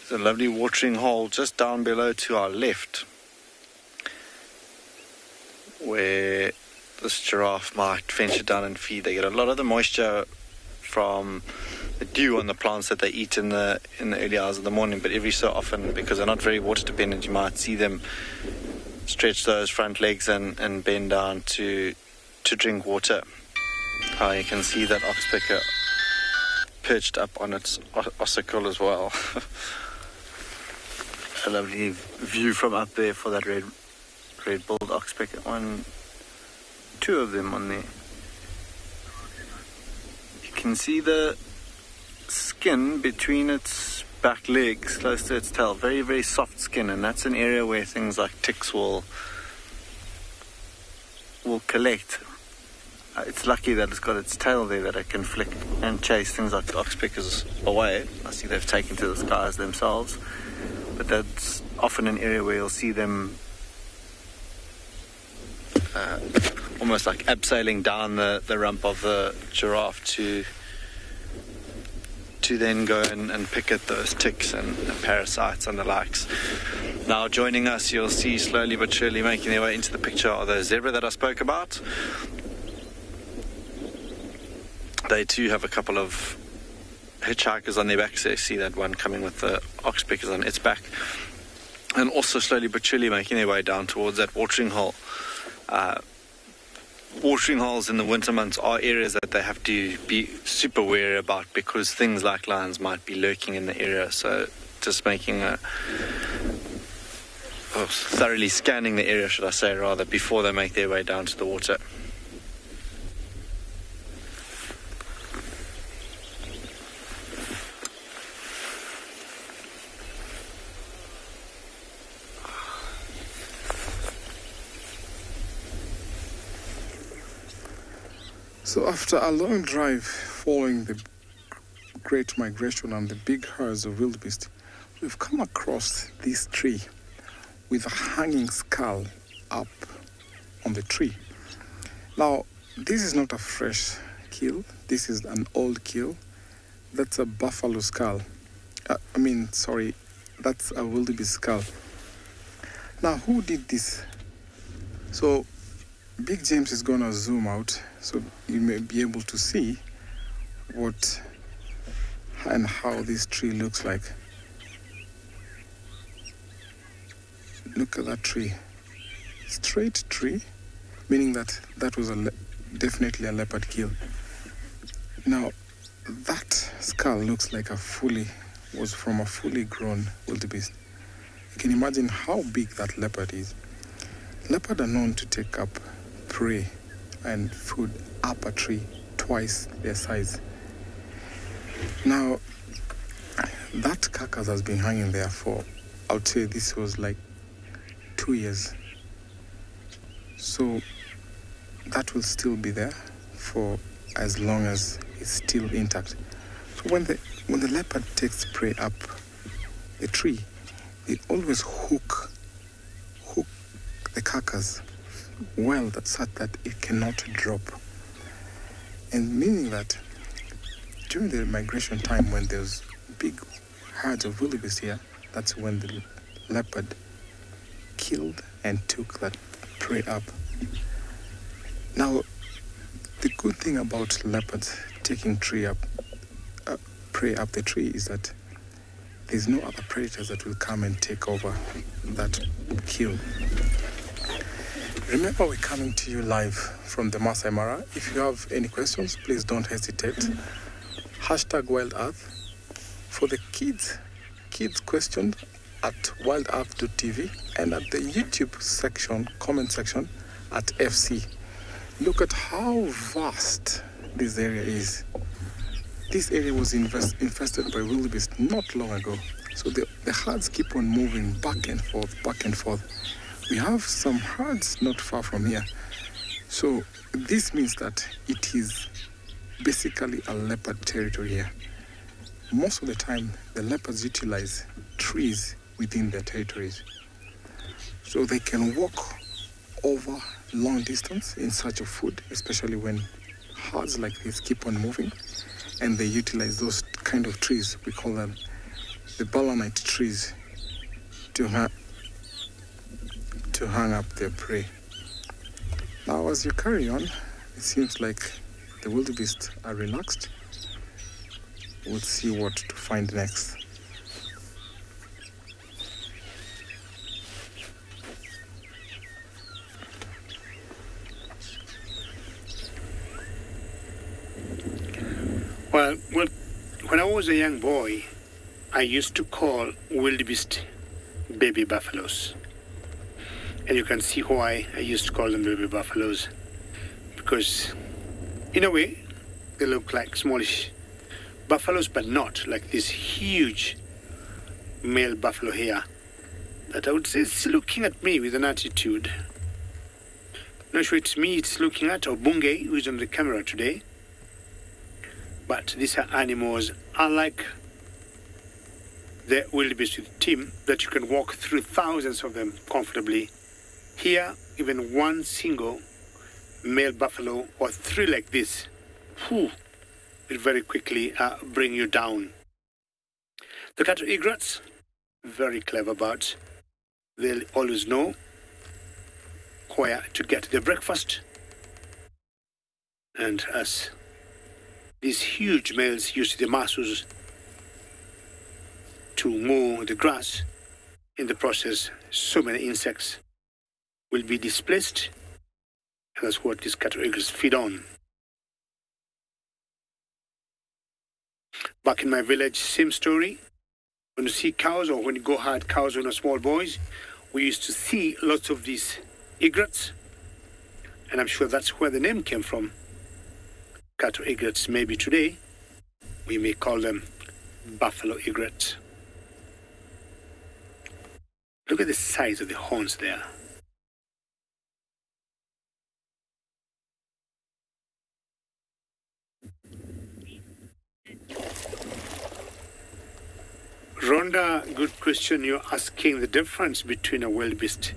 There's a lovely watering hole just down below to our left, where this giraffe might venture down and feed. They get a lot of the moisture from the dew on the plants that they eat in the early hours of the morning, but every so often, because they're not very water dependent, you might see them stretch those front legs and bend down to drink water. You can see that oxpecker perched up on its ossicle as well. A lovely view from up there for that red-billed oxpecker. Two of them on there. You can see the skin between its back legs close to its tail. Very, very soft skin, and that's an area where things like ticks will collect. It's lucky that it's got its tail there that it can flick and chase things like the oxpeckers away. I see they've taken to the skies themselves, but that's often an area where you'll see them almost like abseiling down the rump of the giraffe to then go and pick at those ticks and parasites and the likes. Now joining us, you'll see slowly but surely making their way into the picture are the zebra that I spoke about. They too have a couple of hitchhikers on their backs. So you see that one coming with the oxpeckers on its back. And also slowly but surely making their way down towards that watering hole. Watering holes in the winter months are areas that they have to be super wary about because things like lions might be lurking in the area. So just making thoroughly scanning the area, should I say, rather, before they make their way down to the water. So after a long drive following the great migration and the big herds of wildebeest, we've come across this tree with a hanging skull up on the tree. Now, this is not a fresh kill. This is an old kill. That's a buffalo skull. That's a wildebeest skull. Now, who did this? So, Big James is going to zoom out so you may be able to see what and how this tree looks like. Look at that tree. Straight tree, meaning that was definitely a leopard kill. Now, that skull looks like was from a fully grown wildebeest. You can imagine how big that leopard is. Leopard are known to take up prey and food up a tree twice their size. Now, that carcass has been hanging there for, I would say this was like 2 years. So that will still be there for as long as it's still intact. So when the leopard takes prey up the tree, they always hook the carcass well such that it cannot drop. And meaning that during the migration time when there's big herds of wildebeest here, that's when the leopard killed and took that prey up. Now, the good thing about leopards taking prey up the tree is that there's no other predators that will come and take over that kill. Remember, we're coming to you live from the Maasai Mara. If you have any questions, please don't hesitate. #WildEarth. For the kids questions at wildearth.tv and at the YouTube section, comment section at FC. Look at how vast this area is. This area was infested by wildebeest not long ago. So the herds keep on moving back and forth. We have some herds not far from here. So this means that it is basically a leopard territory here. Most of the time, the leopards utilize trees within their territories. So they can walk over long distance in search of food, especially when herds like this keep on moving. And they utilize those kind of trees. We call them the balanite trees to hang up their prey. Now, as you carry on, it seems like the wildebeest are relaxed. We'll see what to find next. Well, when I was a young boy, I used to call wildebeest baby buffaloes. And you can see why I used to call them baby buffaloes. Because, in a way, they look like smallish buffaloes, but not like this huge male buffalo here that I would say is looking at me with an attitude. Not sure it's me it's looking at, or Bungay, who's on the camera today. But these are animals, unlike the wildebeest with team, that you can walk through thousands of them comfortably. Here, even one single male buffalo or three like this, will very quickly bring you down. The cattle egrets, very clever birds. They'll always know where to get their breakfast. And as these huge males use the muscles to mow the grass, in the process, so many insects will be displaced, and that's what these cattle egrets feed on. Back in my village, same story. When you see cows, or when you go herd cows when we were small boys, we used to see lots of these egrets, and I'm sure that's where the name came from. Cattle egrets. Maybe today we may call them buffalo egrets. Look at the size of the horns there. Rhonda, good question. You're asking the difference between a wildebeest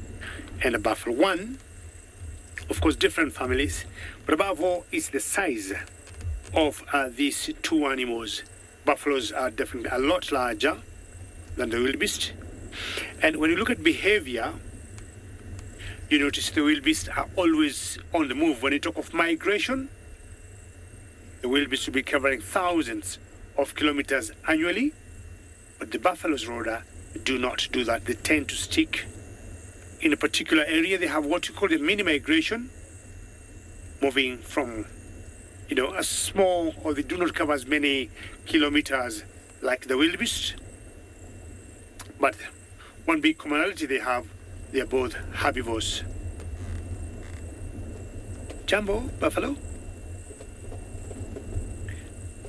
and a buffalo. One, of course, different families, but above all, it's the size of these two animals. Buffaloes are definitely a lot larger than the wildebeest. And when you look at behavior, you notice the wildebeest are always on the move. When you talk of migration, the wildebeest will be covering thousands of kilometers annually. But the buffaloes, Rhoda, do not do that. They tend to stick in a particular area. They have what you call the mini migration, moving from, a small, or they do not cover as many kilometers like the wildebeest. But one big commonality they are both herbivores. Jumbo, buffalo.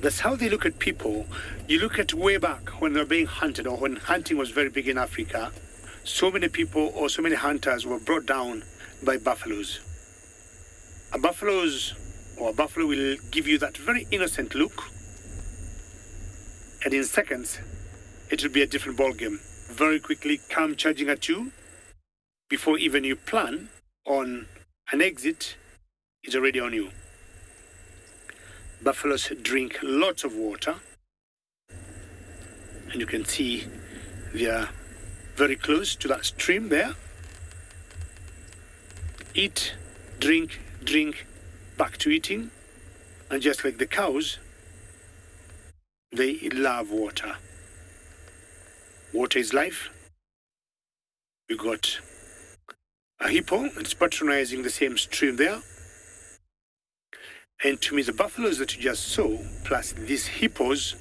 That's how they look at people. You look at way back when they were being hunted, or when hunting was very big in Africa, so many people or so many hunters were brought down by buffaloes. A buffalo will give you that very innocent look, and in seconds, it will be a different ballgame. Very quickly come charging at you. Before even you plan on an exit, it's already on you. Buffaloes drink lots of water, and you can see they are very close to that stream there. Eat, drink, back to eating, and just like the cows, they love water. Water is life. We got a hippo that's patronizing the same stream there. And to me, the buffaloes that you just saw, plus these hippos,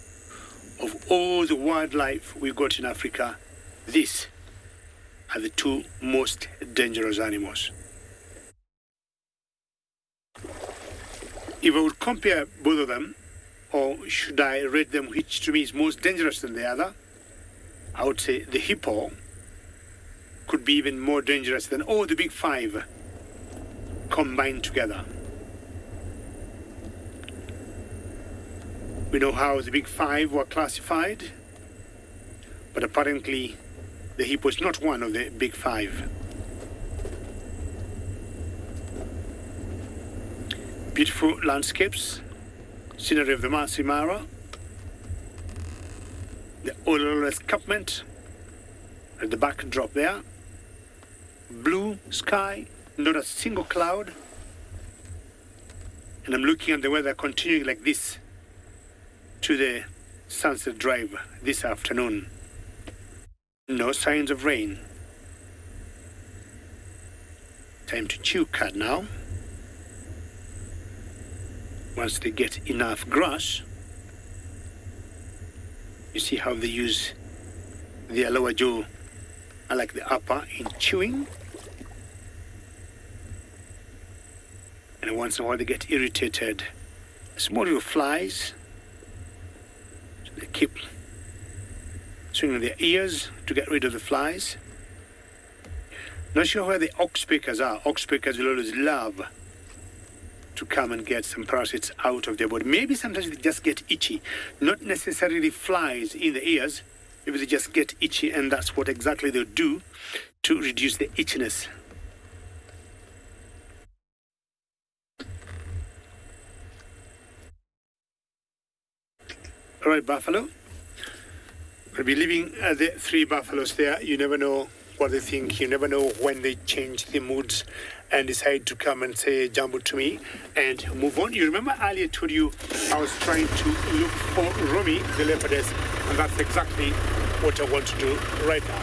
of all the wildlife we got in Africa, these are the two most dangerous animals. If I would compare both of them, or should I rate them which to me is most dangerous than the other, I would say the hippo could be even more dangerous than all the big five combined together. We know how the big five were classified, but apparently the hippo is not one of the big five. Beautiful landscapes, scenery of the Maasai Mara, the Ololo escarpment at the backdrop there, blue sky, not a single cloud, and I'm looking at the weather continuing like this to the sunset drive this afternoon. No signs of rain. Time to chew cud now. Once they get enough grass, You see how they use their lower jaw, unlike the upper, in chewing. And once in a while they get irritated. Small little flies. So they keep swinging their ears to get rid of the flies. Not sure where the oxpeckers are. Oxpeckers will always love to come and get some parasites out of their body. Maybe sometimes they just get itchy. Not necessarily flies in the ears. Maybe they just get itchy, and that's what exactly they'll do to reduce the itchiness. All right, buffalo. We'll be leaving the 3 buffaloes there. You never know what they think. You never know when they change the moods and decide to come and say jumbo to me and move on. You remember earlier I told you I was trying to look for Romy, the leopardess, and that's exactly what I want to do right now.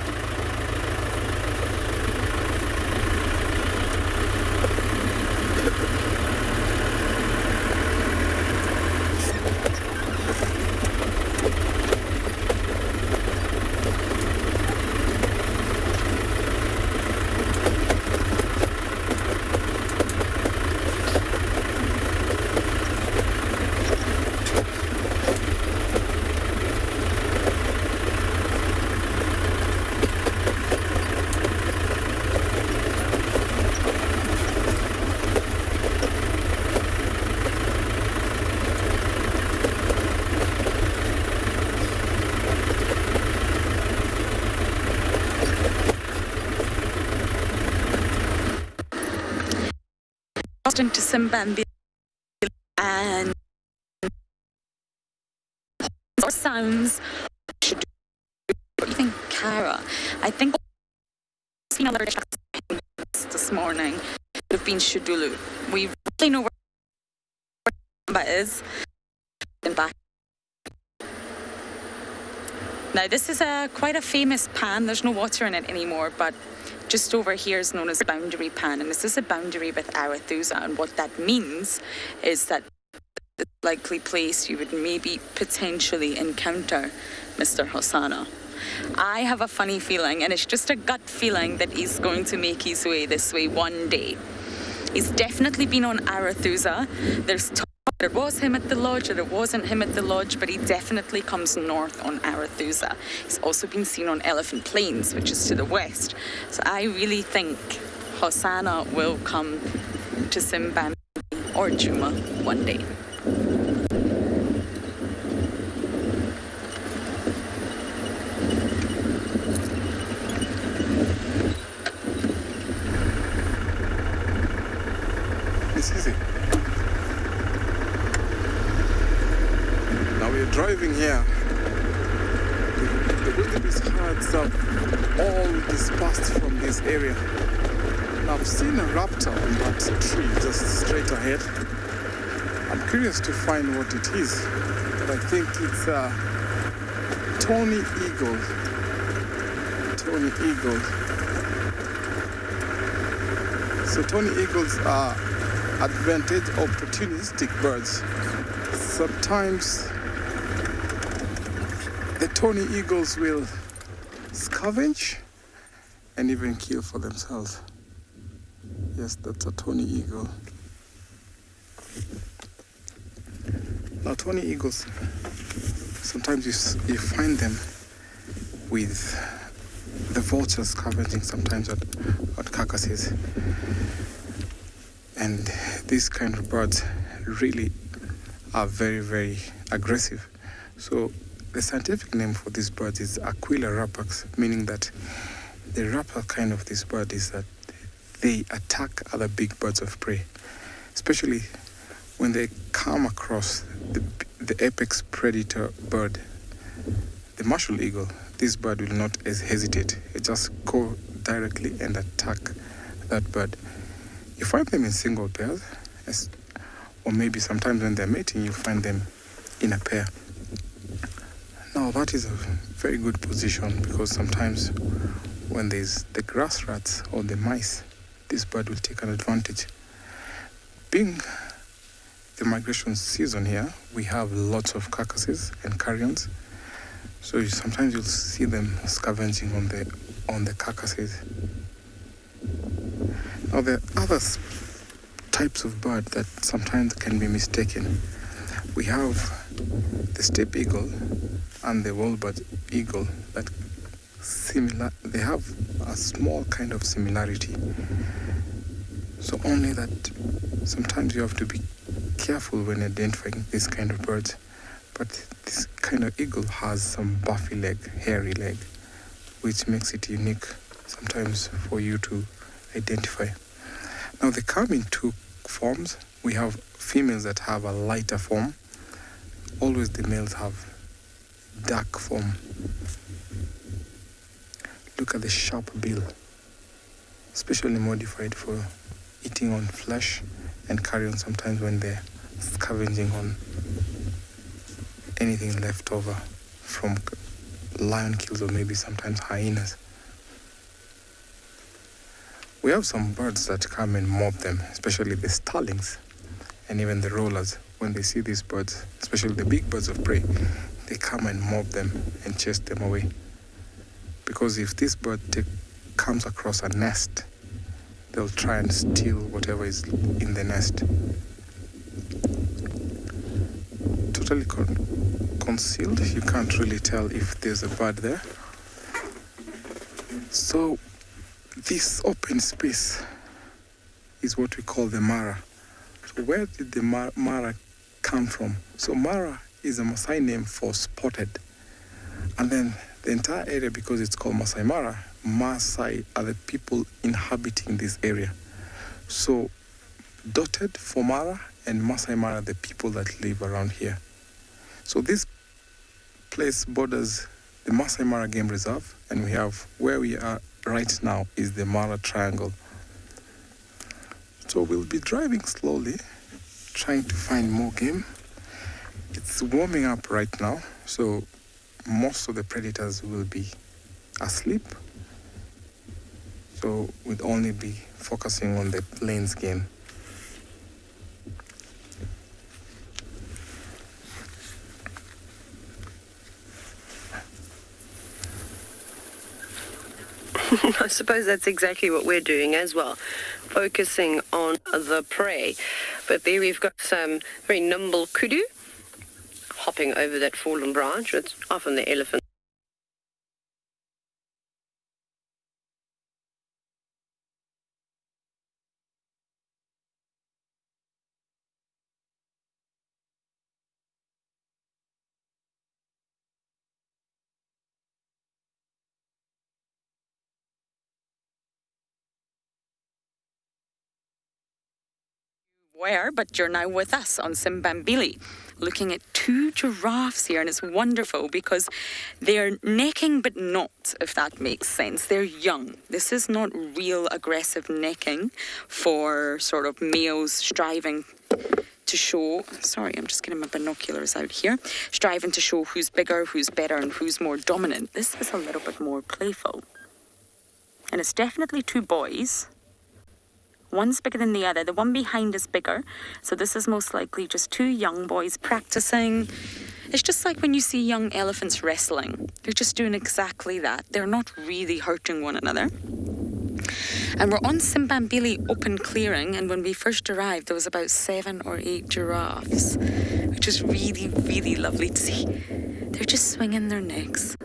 Into Zimbabwe and sounds. What do you think, Cara? I think I've seen other this morning would have been Shudulu. We really know where Zamba is. And back. Now this is quite a famous pan. There's no water in it anymore, but just over here is known as boundary pan, and this is a boundary with Arethusa, and what that means is that the likely place you would maybe potentially encounter Mr. Hosanna. I have a funny feeling, and it's just a gut feeling, that he's going to make his way this way one day. He's definitely been on Arethusa. There's talk that it was him at the lodge or it wasn't him at the lodge, but he definitely comes north on Arethusa. He's also been seen on Elephant Plains, which is to the west. So I really think Hosanna will come to Zimbabwe or Djuma one day. This is it. Now we're driving here. The wildebeest herds are all dispersed from this area. Now I've seen a raptor on that tree just straight ahead. I'm curious to find what it is, but I think it's a tawny eagle. Tawny eagle. So tawny eagles are advantage opportunistic birds. Sometimes the tawny eagles will scavenge and even kill for themselves. Yes, that's a tawny eagle. Now tawny eagles, sometimes you find them with the vultures scavenging sometimes at carcasses. And these kind of birds really are very, very aggressive. So the scientific name for these birds is Aquila rapax, meaning that the rapper kind of this bird is that they attack other big birds of prey, especially when they come across the apex predator bird, the martial eagle. This bird will not hesitate. It just go directly and attack that bird. You find them in single pairs, or maybe sometimes when they're mating, you find them in a pair. Now that is a very good position, because sometimes when there's the grass rats or the mice, this bird will take an advantage. Being the migration season here, we have lots of carcasses and carrions. So sometimes you'll see them scavenging on the carcasses. Now there are other types of bird that sometimes can be mistaken. We have the steppe eagle and the Wildebeest eagle that they have a small kind of similarity. So only that sometimes you have to be careful when identifying this kind of birds. But this kind of eagle has some buffy leg, hairy leg, which makes it unique sometimes for you to identify. Now they come in two forms. We have females that have a lighter form. Always the males have dark form. Look at the sharp bill, specially modified for eating on flesh and carrion sometimes when they're scavenging on anything left over from lion kills or maybe sometimes hyenas. We have some birds that come and mob them, especially the starlings and even the rollers. When they see these birds, especially the big birds of prey, they come and mob them and chase them away. Because if this bird comes across a nest, they'll try and steal whatever is in the nest. Totally concealed, you can't really tell if there's a bird there. So this open space is what we call the Mara. So where did the Mara come from? So Mara is a Maasai name for spotted. And then the entire area, because it's called Maasai Mara, Maasai are the people inhabiting this area. So dotted for Mara and Maasai Mara, the people that live around here. So this place borders the Maasai Mara Game Reserve, and we have where we are right now is the Mara Triangle. So we'll be driving slowly, trying to find more game. It's warming up right now, so most of the predators will be asleep. So we'll only be focusing on the plains game. I suppose that's exactly what we're doing as well, focusing on the prey. But there we've got some very nimble kudu hopping over that fallen branch. It's often the elephant. Where, but you're now with us on Simbambili, looking at two giraffes here, and it's wonderful because they're necking but not, if that makes sense. They're young. This is not real aggressive necking for sort of males striving to show, sorry, I'm just getting my binoculars out here, striving to show who's bigger, who's better, and who's more dominant. This is a little bit more playful. And it's definitely two boys. One's bigger than the other. The one behind is bigger. So this is most likely just two young boys practicing. It's just like when you see young elephants wrestling. They're just doing exactly that. They're not really hurting one another. And we're on Simbambili open clearing. And when we first arrived, there was about 7 or 8 giraffes, which is really, really lovely to see. They're just swinging their necks,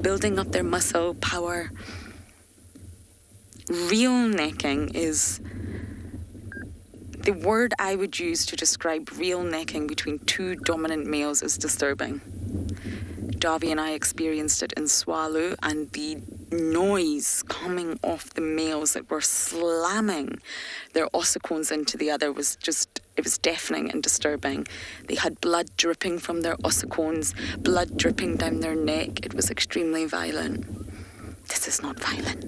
building up their muscle power. Real necking is the word I would use to describe real necking between two dominant males is disturbing. Davi and I experienced it in Tswalu, and the noise coming off the males that were slamming their ossicones into the other was just, it was deafening and disturbing. They had blood dripping from their ossicones, blood dripping down their neck. It was extremely violent. This is not violent.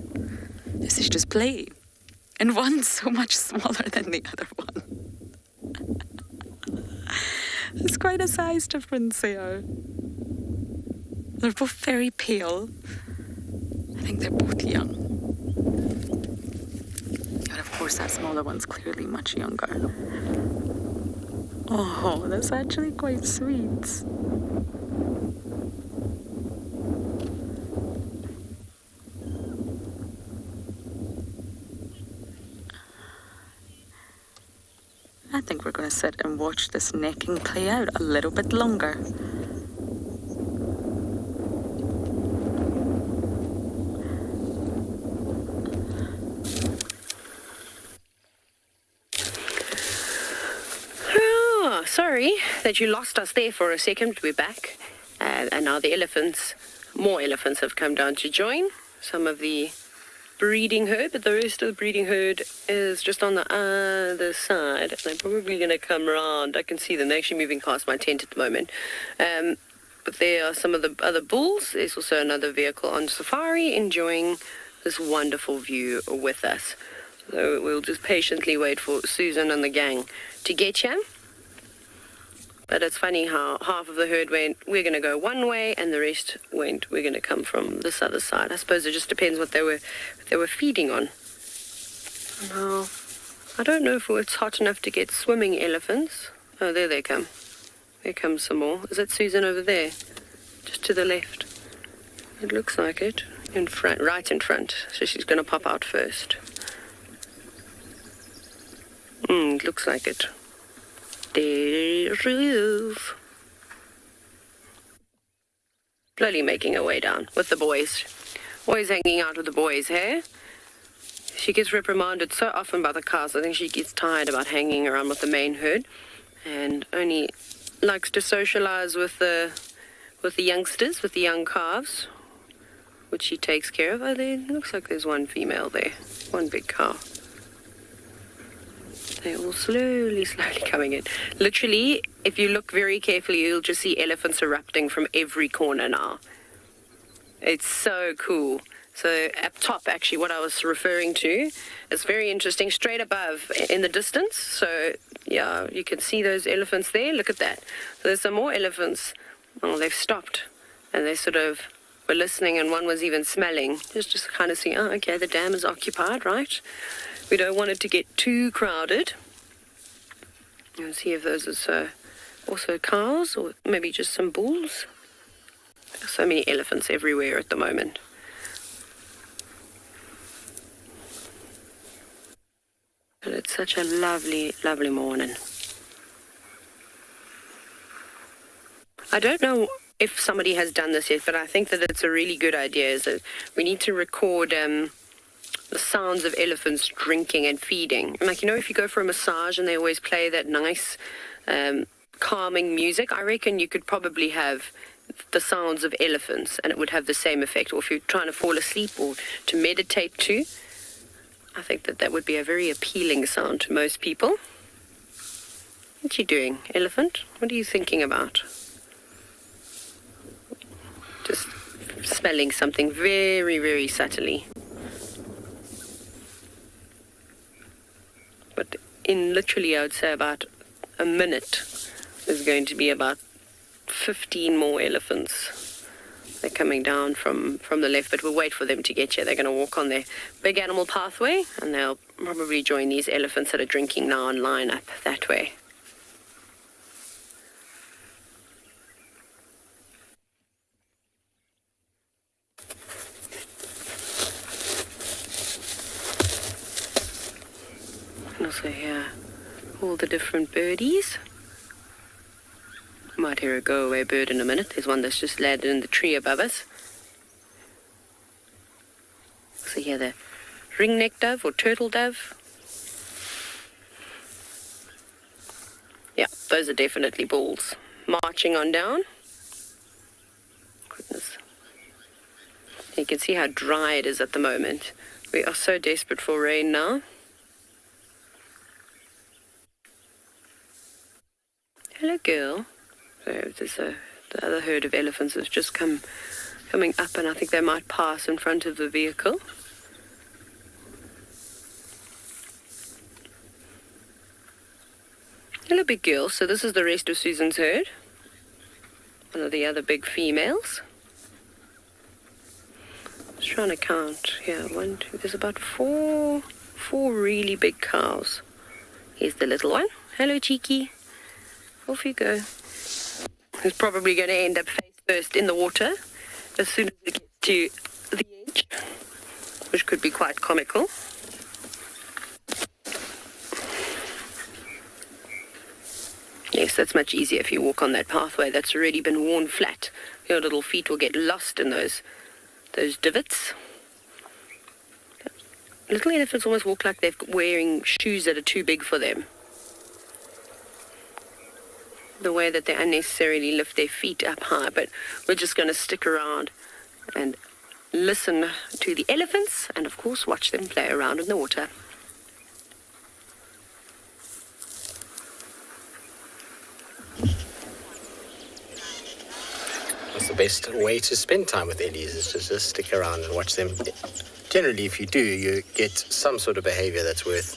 This is just play. And one's so much smaller than the other one. There's quite a size difference here. They're both very pale. I think they're both young. And of course that smaller one's clearly much younger. Oh, that's actually quite sweet. I think we're going to sit and watch this necking play out a little bit longer. Oh, sorry that you lost us there for a second. We're back. And now the elephants, more elephants have come down to join some of the breeding herd, but the rest of the breeding herd is just on the other side. They're probably going to come around. I can see them. They're actually moving past my tent at the moment. But there are some of the other bulls. There's also another vehicle on safari enjoying this wonderful view with us. So we'll just patiently wait for Susan and the gang to get here. But it's funny how half of the herd went, we're going to go one way, and the rest went, we're going to come from this other side. I suppose it just depends what they were feeding on. Now, I don't know if it's hot enough to get swimming elephants. Oh, there they come. There comes some more. Is that Susan over there? Just to the left. It looks like it. In front, right in front. So she's going to pop out first. It looks like it. There she is. Slowly making her way down with the boys. Always hanging out with the boys, hey? She gets reprimanded so often by the cows. I think she gets tired about hanging around with the main herd and only likes to socialize with the youngsters, with the young calves, which she takes care of. Oh, there looks like there's one female there, one big cow. They're all slowly coming in. Literally, if you look very carefully, you'll just see elephants erupting from every corner now. It's so cool. So up top, actually, what I was referring to is very interesting. Straight above in the distance. So, yeah, you can see those elephants there. Look at that. So there's some more elephants. Well, they've stopped. And they sort of were listening, and one was even smelling. Just kind of seeing, oh, okay, the dam is occupied, right? We don't want it to get too crowded. And see if those are also cows or maybe just some bulls. There's so many elephants everywhere at the moment. But it's such a lovely, lovely morning. I don't know if somebody has done this yet, but I think that it's a really good idea. Is that we need to record the sounds of elephants drinking and feeding. And like, you know, if you go for a massage and they always play that nice calming music, I reckon you could probably have the sounds of elephants and it would have the same effect. Or if you're trying to fall asleep or to meditate too, I think that would be a very appealing sound to most people. What you doing, elephant? What are you thinking about? Just smelling something very, very subtly. But in literally, I would say about a minute, there's going to be about 15 more elephants. They're coming down from the left, but we'll wait for them to get here. They're going to walk on their big animal pathway, and they'll probably join these elephants that are drinking now and line up that way. And also here, all the different birdies. Might hear a go-away bird in a minute. There's one that's just landed in the tree above us. So here the ring-necked dove or turtle dove. Yeah, those are definitely bulls. Marching on down. Goodness. You can see how dry it is at the moment. We are so desperate for rain now. Hello, girl. So there's the other herd of elephants has just coming up, and I think they might pass in front of the vehicle. Hello, big girl. So this is the rest of Susan's herd. One of the other big females. Just trying to count here. 1, 2. There's about four really big cows. Here's the little one. Hello, cheeky. Off you go. It's probably going to end up face first in the water as soon as it gets to the edge, which could be quite comical. So it's much easier if you walk on that pathway that's already been worn flat. Your little feet will get lost in those divots. Little elephants almost walk like they're wearing shoes that are too big for them. The way that they unnecessarily lift their feet up high, but we're just going to stick around and listen to the elephants and, of course, watch them play around in the water. That's the best way to spend time with Ellies, is to just stick around and watch them. Generally, if you do, you get some sort of behavior that's worth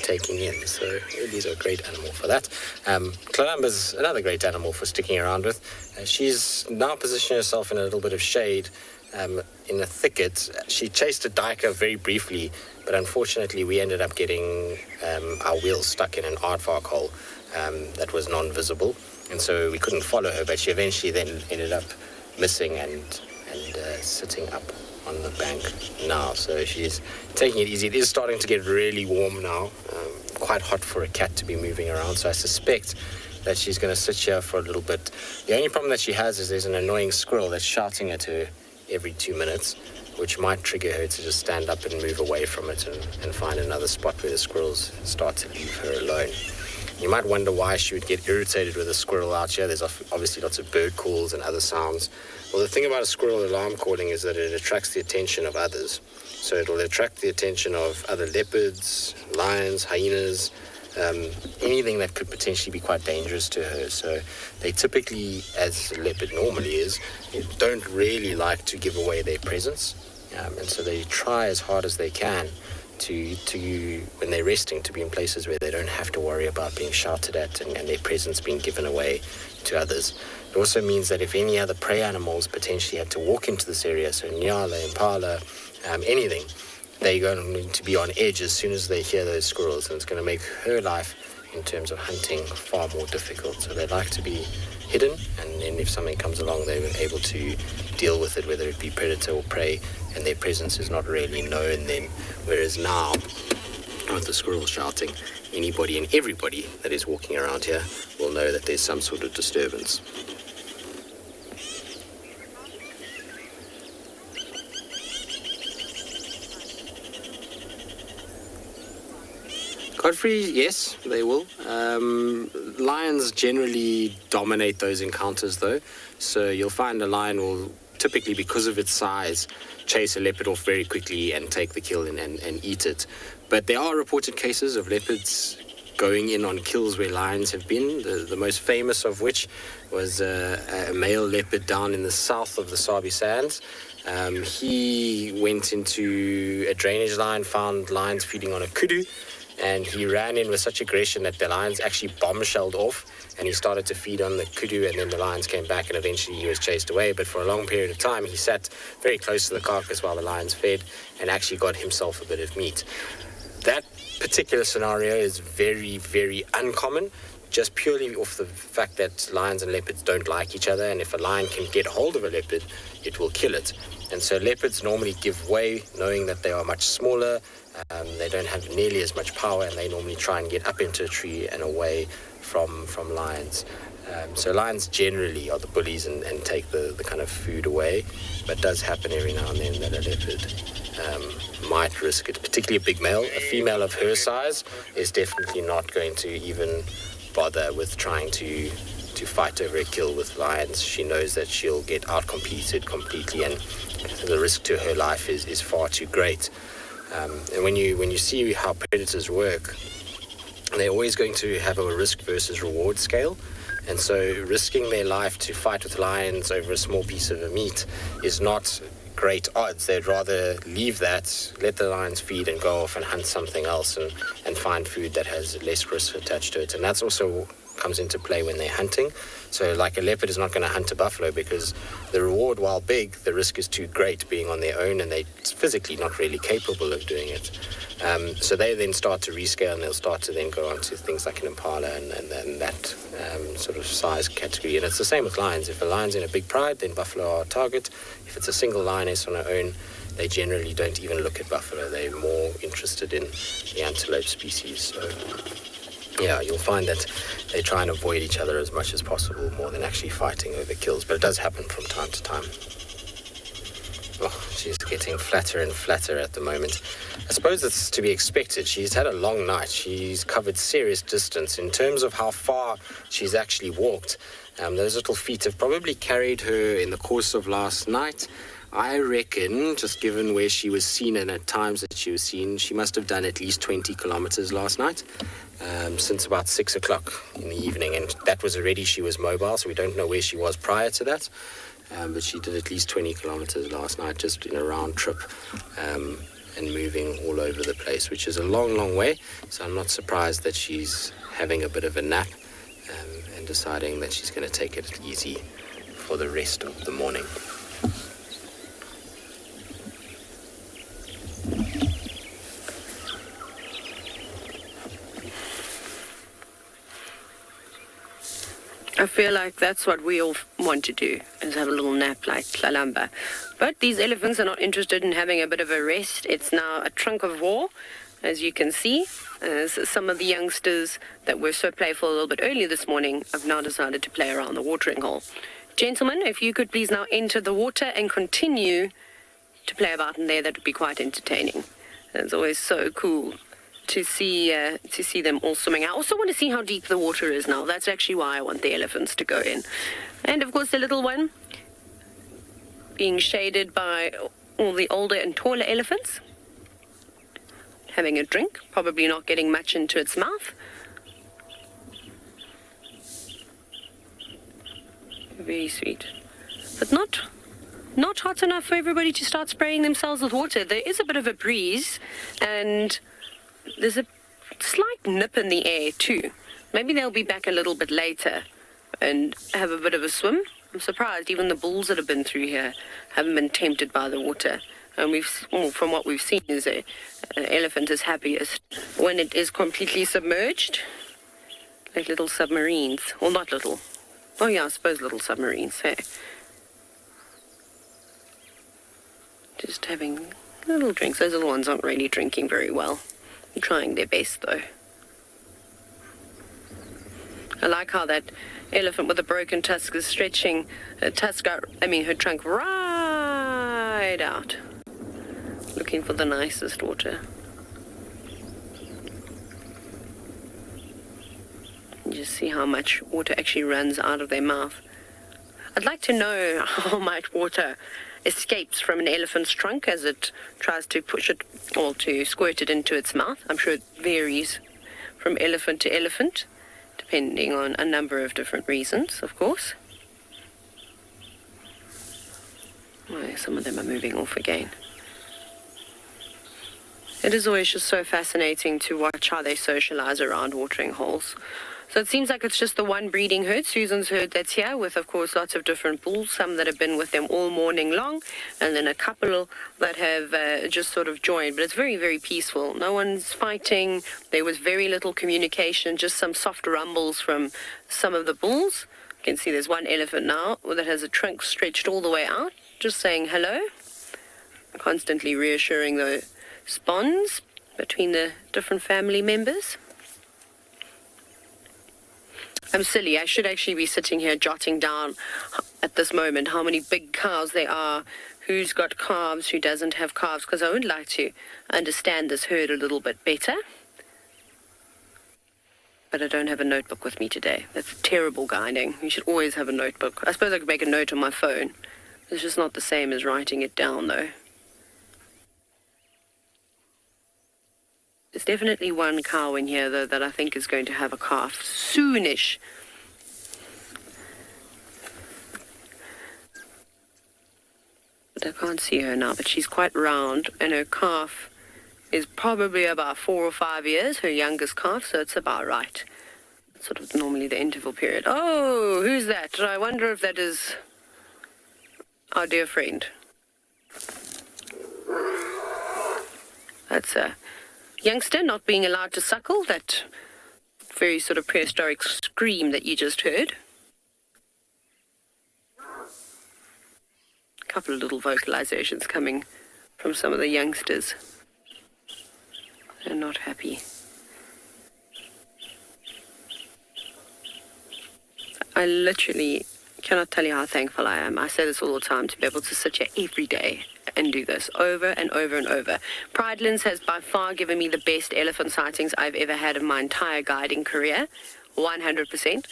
taking in. So Ellies are a great animal for that. Clarumba's another great animal for sticking around with. She's now positioned herself in a little bit of shade in a thicket. She chased a duiker very briefly, but unfortunately we ended up getting our wheels stuck in an aardvark hole that was non-visible, and so we couldn't follow her, but she eventually then ended up missing and sitting up on the bank now. So she's taking it easy. It is starting to get really warm now, quite hot for a cat to be moving around, so I suspect that she's going to sit here for a little bit. The only problem that she has is there's an annoying squirrel that's shouting at her every 2 minutes, which might trigger her to just stand up and move away from it and find another spot where the squirrels start to leave her alone. You might wonder why she would get irritated with a squirrel out here. There's obviously lots of bird calls and other sounds. Well, the thing about a squirrel alarm calling is that it attracts the attention of others. So it'll attract the attention of other leopards, lions, hyenas, anything that could potentially be quite dangerous to her. So they typically, as a leopard normally is, don't really like to give away their presence. And so they try as hard as they can to when they're resting, to be in places where they don't have to worry about being shouted at and their presence being given away to others. It also means that if any other prey animals potentially had to walk into this area, so Nyala, Impala, anything, they're going to be on edge as soon as they hear those squirrels, and it's going to make her life in terms of hunting far more difficult. So they like to be hidden, and then if something comes along, they're able to deal with it, whether it be predator or prey, and their presence is not really known then. Whereas now, with the squirrels shouting, anybody and everybody that is walking around here will know that there's some sort of disturbance. Godfrey, yes, they will. Lions generally dominate those encounters, though. So you'll find a lion will typically, because of its size, chase a leopard off very quickly and take the kill and eat it. But there are reported cases of leopards going in on kills where lions have been, the most famous of which was a male leopard down in the south of the Sabi sands. He went into a drainage line, found lions feeding on a kudu, and he ran in with such aggression that the lions actually bombshelled off, and he started to feed on the kudu, and then the lions came back, and eventually he was chased away. But for a long period of time, he sat very close to the carcass while the lions fed and actually got himself a bit of meat. That particular scenario is very, very uncommon, just purely off the fact that lions and leopards don't like each other, and if a lion can get hold of a leopard, it will kill it. And so leopards normally give way, knowing that they are much smaller, they don't have nearly as much power, and they normally try and get up into a tree and away from lions. So lions generally are the bullies and take the kind of food away, but it does happen every now and then that a leopard might risk it, particularly a big male. A female of her size is definitely not going to even bother with trying to fight over a kill with lions. She knows that she'll get outcompeted completely, and the risk to her life is far too great. And when you see how predators work, they're always going to have a risk versus reward scale. And so risking their life to fight with lions over a small piece of meat is not great odds. They'd rather leave that, let the lions feed and go off and hunt something else and find food that has less risk attached to it. And that's also comes into play when they're hunting. So like a leopard is not going to hunt a buffalo because the reward, while big, the risk is too great being on their own, and they're physically not really capable of doing it. So they then start to rescale, and they'll start to then go on to things like an impala and that sort of size category. And it's the same with lions. If a lion's in a big pride, then buffalo are a target. If it's a single lioness on her own, they generally don't even look at buffalo. They're more interested in the antelope species. So Yeah, you'll find that they try and avoid each other as much as possible, more than actually fighting over kills, but it does happen from time to time. Oh, she's getting flatter and flatter at the moment. I suppose it's to be expected. She's had a long night. She's covered serious distance. In terms of how far she's actually walked, those little feet have probably carried her in the course of last night. I reckon, just given where she was seen and at times that she was seen, she must have done at least 20 kilometers last night, since about 6 o'clock in the evening. And that was already, she was mobile, so we don't know where she was prior to that. But she did at least 20 kilometers last night, just in a round trip, and moving all over the place, which is a long, long way. So I'm not surprised that she's having a bit of a nap, and deciding that she's going to take it easy for the rest of the morning. I feel like that's what we all want to do, is have a little nap like Tlalamba. But these elephants are not interested in having a bit of a rest. It's now a trunk of war, as you can see. Some of the youngsters that were so playful a little bit earlier this morning have now decided to play around the watering hole. Gentlemen, if you could please now enter the water and continue to play about in there, that would be quite entertaining. It's always so cool to see them all swimming. I also want to see how deep the water is now. That's actually why I want the elephants to go in. And of course the little one being shaded by all the older and taller elephants, having a drink, probably not getting much into its mouth. Very sweet, but not hot enough for everybody to start spraying themselves with water. There is a bit of a breeze, and there's a slight nip in the air too. Maybe they'll be back a little bit later and have a bit of a swim. I'm surprised even the bulls that have been through here haven't been tempted by the water. And from what we've seen, is an elephant is happiest when it is completely submerged, like little submarines. Well, not little. Oh yeah, I suppose little submarines. Hey, just having little drinks. Those little ones aren't really drinking very well. They're trying their best though. I like how that elephant with the broken tusk is stretching her trunk right out, looking for the nicest water. You just see how much water actually runs out of their mouth. I'd like to know how much water escapes from an elephant's trunk as it tries to push it or to squirt it into its mouth. I'm sure it varies from elephant to elephant, depending on a number of different reasons, of course. Oh, some of them are moving off again. It is always just so fascinating to watch how they socialize around watering holes. So it seems like it's just the one breeding herd, Susan's herd, that's here, with, of course, lots of different bulls, some that have been with them all morning long, and then a couple that have just sort of joined. But it's very, very peaceful. No one's fighting. There was very little communication, just some soft rumbles from some of the bulls. You can see there's one elephant now that has a trunk stretched all the way out, just saying hello, constantly reassuring the bonds between the different family members. I'm silly. I should actually be sitting here jotting down at this moment how many big cows there are, who's got calves, who doesn't have calves, because I would like to understand this herd a little bit better. But I don't have a notebook with me today. That's terrible guiding. You should always have a notebook. I suppose I could make a note on my phone. It's just not the same as writing it down, though. There's definitely one cow in here, though, that I think is going to have a calf soonish. But I can't see her now, but she's quite round, and her calf is probably about 4 or 5 years, her youngest calf, so it's about right. It's sort of normally the interval period. Oh, who's that? I wonder if that is our dear friend. That's a youngster not being allowed to suckle, that very sort of prehistoric scream that you just heard. A couple of little vocalizations coming from some of the youngsters. They're not happy. I literally cannot tell you how thankful I am. I say this all the time, to be able to sit here every day and do this over and over and over. Pridelands has by far given me the best elephant sightings I've ever had in my entire guiding career, 100%.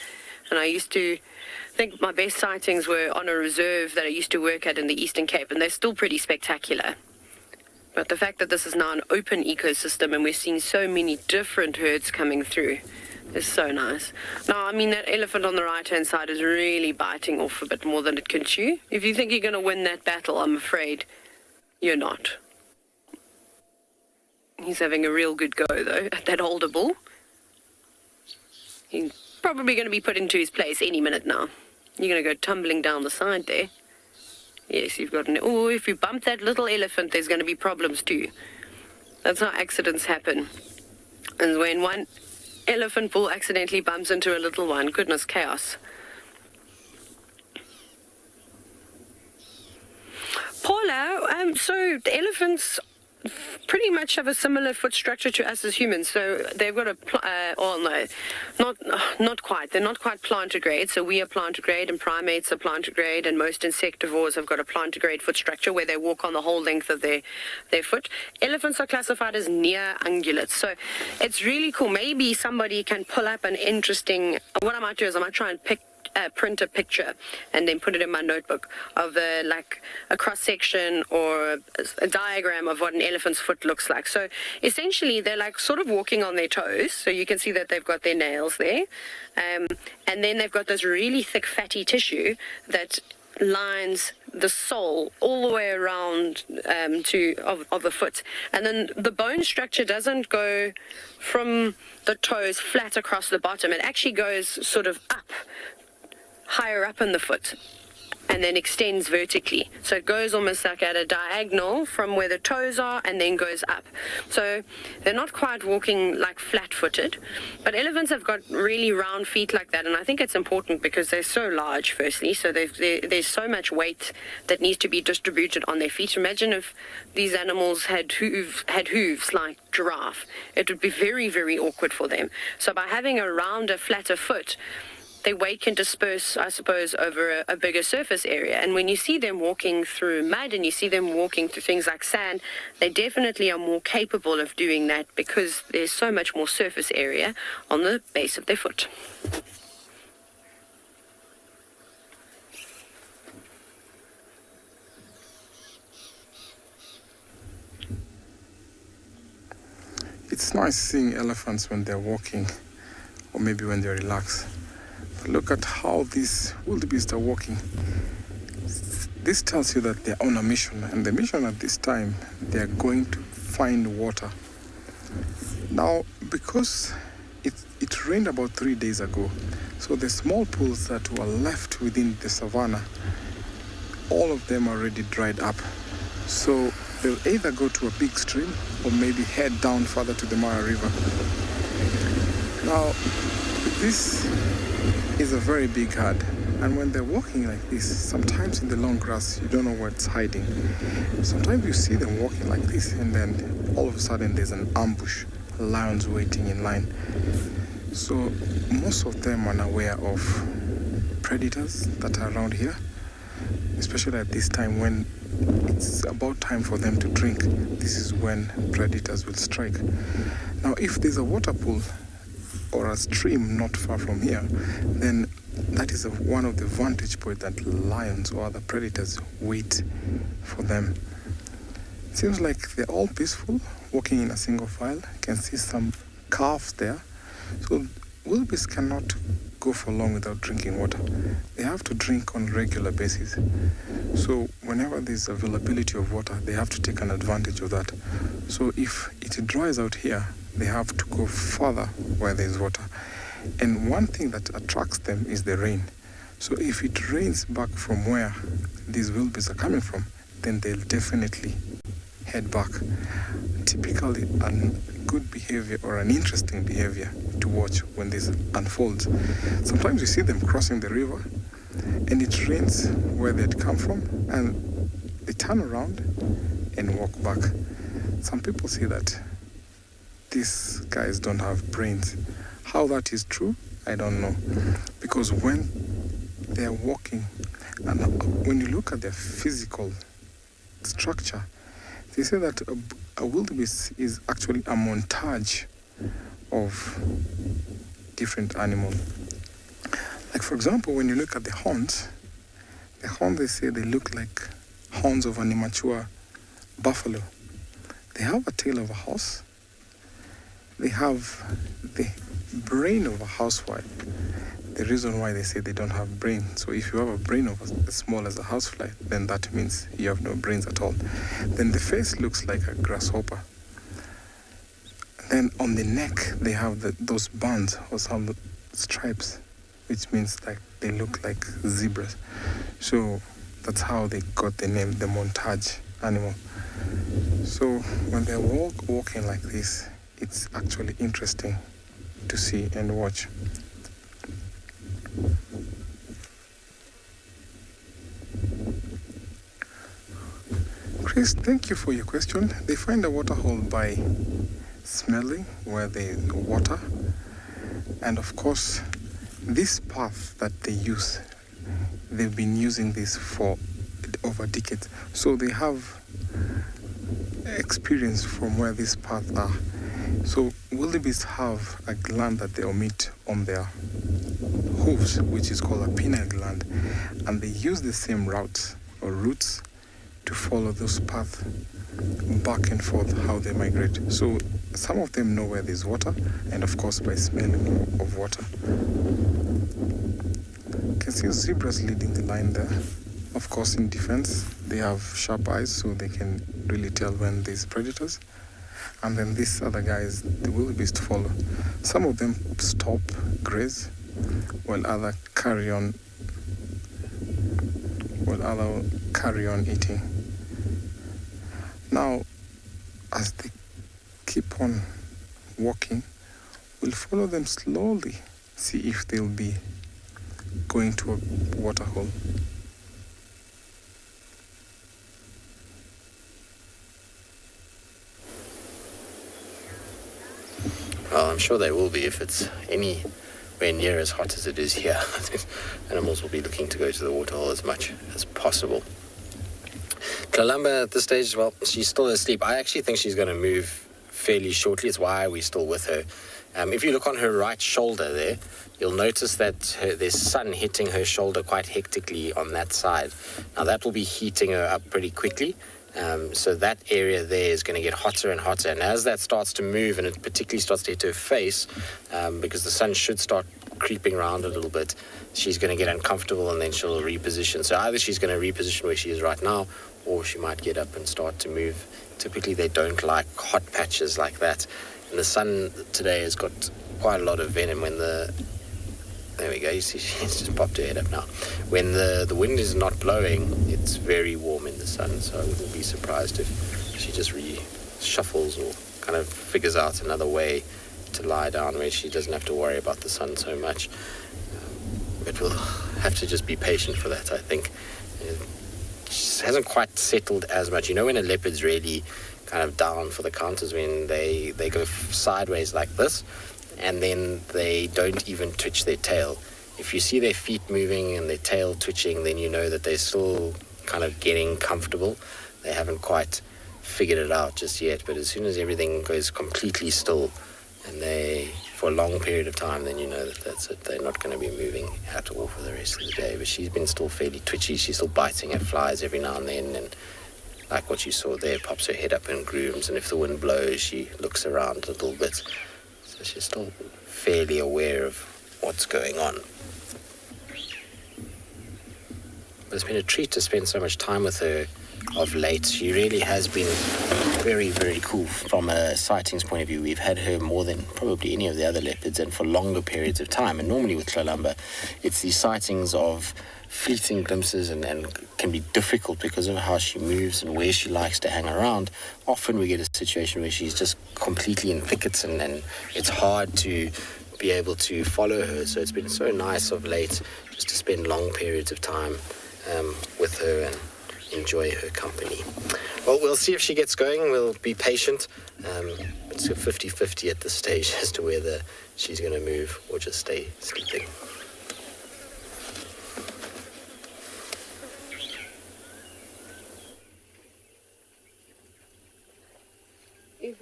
And I used to think my best sightings were on a reserve that I used to work at in the Eastern Cape, and they're still pretty spectacular. But the fact that this is now an open ecosystem and we're seeing so many different herds coming through is so nice. Now, I mean, that elephant on the right-hand side is really biting off a bit more than it can chew. If you think you're going to win that battle, I'm afraid you're not. He's having a real good go, though, at that older bull. He's probably going to be put into his place any minute now. You're going to go tumbling down the side there. Yes, you've got an... Oh, if you bump that little elephant, there's going to be problems too. That's how accidents happen. And when one elephant bull accidentally bumps into a little one, goodness, chaos. Paula, so the elephants pretty much have a similar foot structure to us as humans. So they've got not quite. They're not quite plantigrade. So we are plantigrade and primates are plantigrade, and most insectivores have got a plantigrade foot structure where they walk on the whole length of their foot. Elephants are classified as near ungulates. So it's really cool. Maybe somebody can pull up an interesting... What I might do is I might try and print a picture and then put it in my notebook of a cross-section or a diagram of what an elephant's foot looks like. So essentially they're like sort of walking on their toes, so you can see that they've got their nails there, and then they've got this really thick fatty tissue that lines the sole all the way around of the foot, and then the bone structure doesn't go from the toes flat across the bottom. It actually goes sort of up, higher up in the foot, and then extends vertically. So it goes almost like at a diagonal from where the toes are and then goes up. So they're not quite walking like flat-footed, but elephants have got really round feet like that, and I think it's important because they're so large, firstly, so there's so much weight that needs to be distributed on their feet. Imagine if these animals had hooves like giraffe. It would be very, very awkward for them. So by having a rounder, flatter foot, their weight can disperse, I suppose, over a bigger surface area. And when you see them walking through mud and you see them walking through things like sand, they definitely are more capable of doing that because there's so much more surface area on the base of their foot. It's nice seeing elephants when they're walking, or maybe when they're relaxed. Look at how these wildebeest are walking. This tells you that they're on a mission, and the mission at this time, they're going to find water. Now, because it rained about 3 days ago, so the small pools that were left within the savannah, all of them are already dried up. So they'll either go to a big stream or maybe head down further to the Mara River. Now, this is a very big herd, and when they're walking like this, sometimes in the long grass you don't know what's hiding. Sometimes you see them walking like this, and then all of a sudden there's an ambush, lions waiting in line. So most of them are unaware of predators that are around here, especially at this time when it's about time for them to drink. This is when predators will strike. Now, if there's a water pool or a stream not far from here, then that is one of the vantage points that lions or other predators wait for them. It seems like they're all peaceful, walking in a single file. You can see some calves there. So wildebeest cannot go for long without drinking water. They have to drink on a regular basis. So whenever there's availability of water, they have to take an advantage of that. So if it dries out here, they have to go further where there's water. And one thing that attracts them is the rain. So if it rains back from where these wildebeest are coming from, then they'll definitely head back. Typically, a good behavior or an interesting behavior to watch when this unfolds. Sometimes you see them crossing the river and it rains where they'd come from, and they turn around and walk back. Some people say that these guys don't have brains. How that is true, I don't know. Because when they're walking, and when you look at their physical structure, they say that a wildebeest is actually a montage of different animals. Like, for example, when you look at the horns, they say they look like horns of an immature buffalo. They have a tail of a horse. They have the brain of a housewife. The reason why they say they don't have brain. So if you have a brain of as small as a housefly, then that means you have no brains at all. Then the face looks like a grasshopper. Then on the neck, they have those bands or some stripes, which means like they look like zebras. So that's how they got the name, the montage animal. So when they're walking like this, it's actually interesting to see and watch. Chris, thank you for your question. They find a waterhole by smelling where they water, and of course this path that they use, they've been using this for over decades, so they have experience from where these paths are. So wildebeest have a gland that they emit on their hooves, which is called a pineal gland, and they use the same routes or routes to follow those paths back and forth, how they migrate. So some of them know where there's water, and of course by smelling of water. You can see zebras leading the line there. Of course, in defense, they have sharp eyes, so they can really tell when there's predators. And then these other guys, the wildebeest, follow. Some of them stop, graze, while others carry on eating. Now, as they keep on walking, we'll follow them slowly, see if they'll be going to a waterhole. Well, I'm sure they will be if it's anywhere near as hot as it is here. Animals will be looking to go to the waterhole as much as possible. Kalamba at this stage, well, she's still asleep. I actually think she's going to move fairly shortly. It's why we're still with her. If you look on her right shoulder there, you'll notice that there's sun hitting her shoulder quite hectically on that side. Now that will be heating her up pretty quickly. So that area there is going to get hotter and hotter. And as that starts to move, and it particularly starts to hit her face, because the sun should start creeping around a little bit, she's going to get uncomfortable and then she'll reposition. So either she's going to reposition where she is right now, or she might get up and start to move. Typically they don't like hot patches like that. And the sun today has got quite a lot of venom. There we go, you see she's just popped her head up now. When the wind is not blowing, it's very warm in the sun, so I wouldn't be surprised if she just reshuffles or kind of figures out another way to lie down where she doesn't have to worry about the sun so much. But we'll have to just be patient for that, I think. She hasn't quite settled as much. You know when a leopard's really kind of down for the count is when they go sideways like this, and then they don't even twitch their tail. If you see their feet moving and their tail twitching, then you know that they're still kind of getting comfortable. They haven't quite figured it out just yet, but as soon as everything goes completely still and they for a long period of time, then you know that that's it. They're not going to be moving at all for the rest of the day. But she's been still fairly twitchy. She's still biting at flies every now and then, and like what you saw there, pops her head up and grooms, and if the wind blows, she looks around a little bit. So she's still fairly aware of what's going on. But it's been a treat to spend so much time with her of late. She really has been very, very cool from a sightings point of view. We've had her more than probably any of the other leopards, and for longer periods of time. And normally with Kalamba, it's these sightings of fleeting glimpses and can be difficult because of how she moves and where she likes to hang around. Often we get a situation where she's just completely in thickets and it's hard to be able to follow her. So it's been so nice of late just to spend long periods of time with her and enjoy her company. Well, we'll see if she gets going. We'll be patient. It's a 50-50 at this stage as to whether she's going to move or just stay sleeping.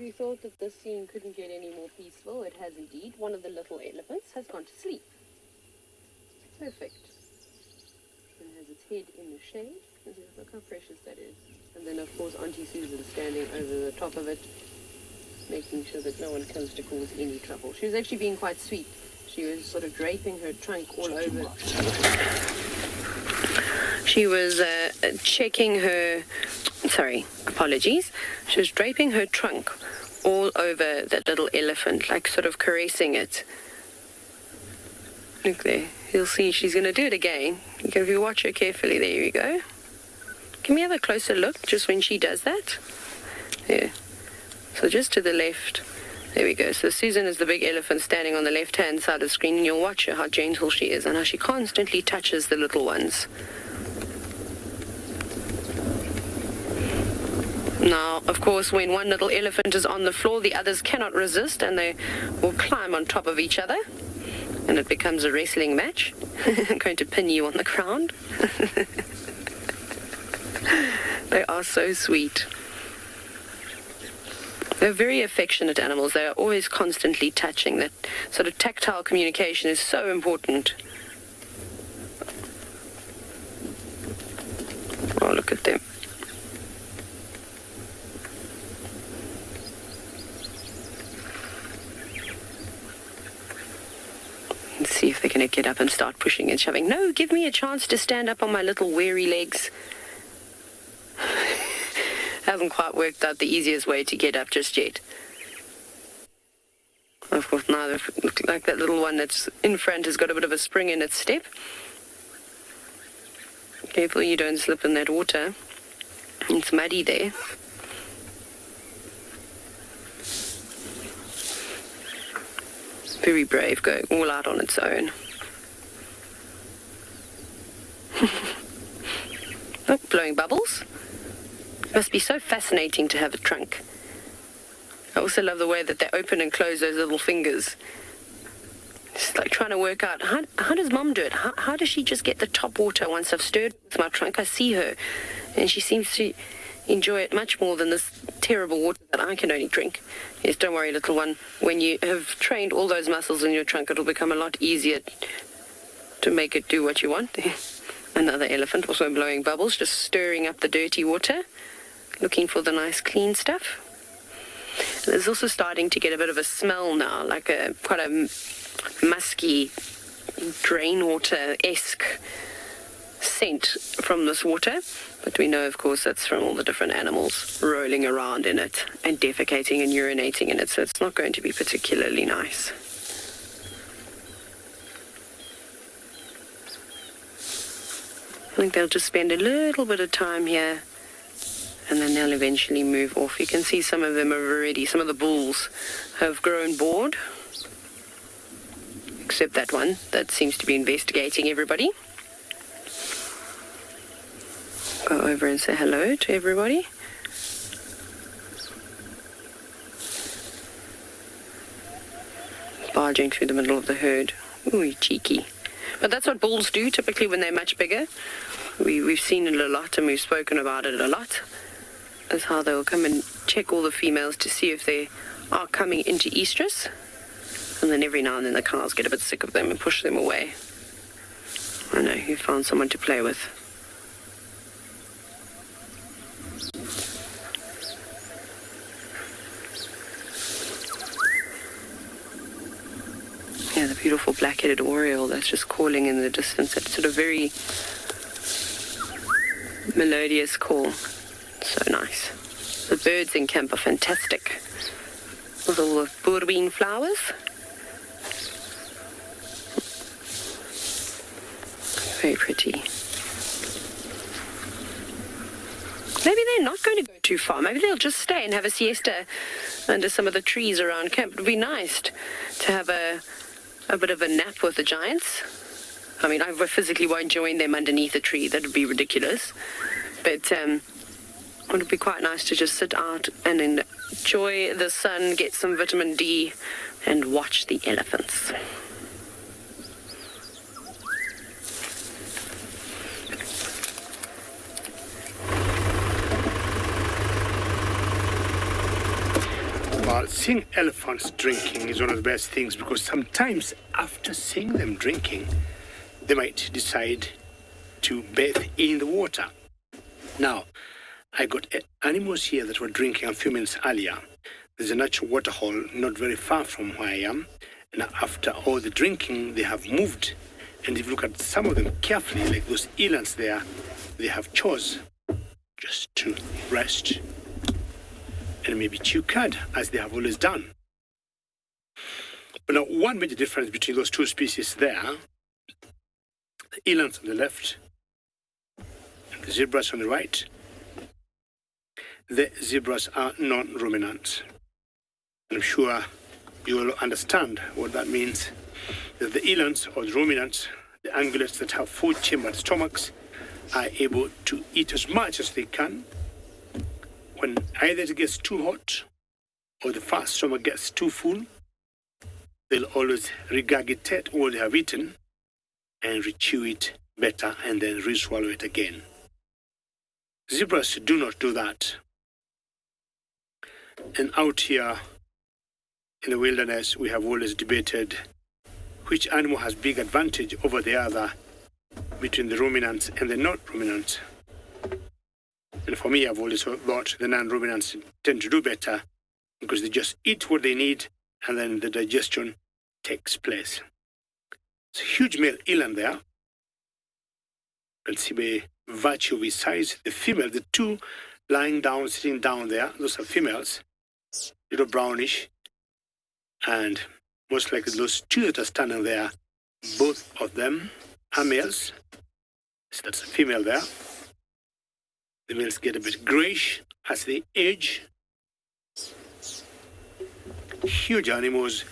we thought that this scene couldn't get any more peaceful, it has indeed. One of the little elephants has gone to sleep. Perfect. And has its head in the shade. Look how precious that is. And then, of course, Auntie Susan standing over the top of it, making sure that no one comes to cause any trouble. She was actually being quite sweet. She was sort of draping her trunk all over. She was checking her... Sorry, apologies. She was draping her trunk all over that little elephant, like sort of caressing it. Look there. You'll see she's going to do it again. If you watch her carefully, there you go. Can we have a closer look just when she does that? Yeah. So just to the left. There we go. So Susan is the big elephant standing on the left-hand side of the screen, and you'll watch her how gentle she is and how she constantly touches the little ones. Now, of course, when one little elephant is on the floor, the others cannot resist, and they will climb on top of each other, and it becomes a wrestling match. I'm going to pin you on the ground. They are so sweet. They're very affectionate animals. They are always constantly touching. That sort of tactile communication is so important. Oh, look at them. Let's see if they're going to get up and start pushing and shoving. No, give me a chance to stand up on my little weary legs. Hasn't quite worked out the easiest way to get up just yet. Of course, now like that little one that's in front has got a bit of a spring in its step. Careful you don't slip in that water. It's muddy there. Very brave, going all out on its own. Oh, blowing bubbles. Must be so fascinating to have a trunk. I also love the way that they open and close those little fingers. It's like trying to work out, how does Mum do it? How does she just get the top water once I've stirred with my trunk? I see her, and she seems to enjoy it much more than this terrible water that I can only drink. Yes, don't worry, little one. When you have trained all those muscles in your trunk, it'll become a lot easier to make it do what you want. Another elephant also blowing bubbles, just stirring up the dirty water, looking for the nice clean stuff. And it's also starting to get a bit of a smell now, like quite a musky, drain water-esque scent from this water. But we know, of course, that's from all the different animals rolling around in it and defecating and urinating in it, so it's not going to be particularly nice. I think they'll just spend a little bit of time here, and then they'll eventually move off. You can see some of them have already, some of the bulls have grown bored, except that one that seems to be investigating everybody. Go over and say hello to everybody. Barging through the middle of the herd. Ooh, cheeky. But that's what bulls do typically when they're much bigger. We've seen it a lot and we've spoken about it a lot. That's how they'll come and check all the females to see if they are coming into estrus. And then every now and then the cows get a bit sick of them and push them away. I know, you found someone to play with. Yeah, the beautiful black-headed oriole that's just calling in the distance. It's sort of very melodious call. So nice. The birds in camp are fantastic. With all the boerbean flowers. Very pretty. Maybe they're not going to go too far. Maybe they'll just stay and have a siesta under some of the trees around camp. It would be nice to have a bit of a nap with the giants. I mean, I physically won't join them underneath a tree. That would be ridiculous. But it would be quite nice to just sit out and enjoy the sun, get some vitamin D, and watch the elephants. Well, seeing elephants drinking is one of the best things because sometimes after seeing them drinking, they might decide to bathe in the water. Now, I got animals here that were drinking a few minutes earlier. There's a natural waterhole not very far from where I am. And after all the drinking, they have moved. And if you look at some of them carefully, like those elands there, they have chose just to rest and maybe chew cud, as they have always done. But now, one major difference between those two species there, the elands on the left and the zebras on the right, the zebras are non-ruminants. And I'm sure you will understand what that means. That the elands or the ruminants, the ungulates that have four-chambered stomachs, are able to eat as much as they can. When either it gets too hot or the fat stomach gets too full, they'll always regurgitate what they have eaten and rechew it better and then re-swallow it again. Zebras do not do that. And out here in the wilderness, we have always debated which animal has big advantage over the other between the ruminants and the non-ruminants. And for me, I've always thought the non-ruminants tend to do better because they just eat what they need and then the digestion takes place. It's a huge male eland there. You can see the Vulture with size. The female, the two lying down, sitting down there, those are females, little brownish. And most likely those two that are standing there, both of them are males. So that's a female there. The males get a bit grayish as they age. Huge animals.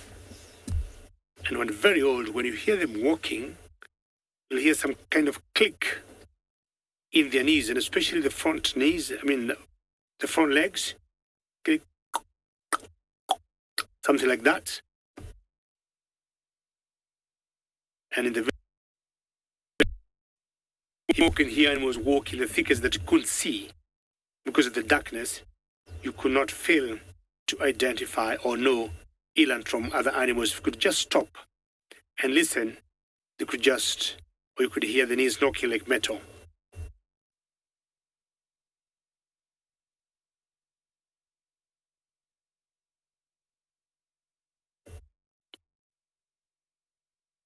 And when very old, when you hear them walking, you'll hear some kind of click in their knees, and especially the front knees, the front legs. Click, something like that. And in the you can hear animals walking the thickets that you couldn't see because of the darkness. You could not fail to identify or know eland from other animals. If you could just stop and listen, you could or you could hear the knees knocking like metal.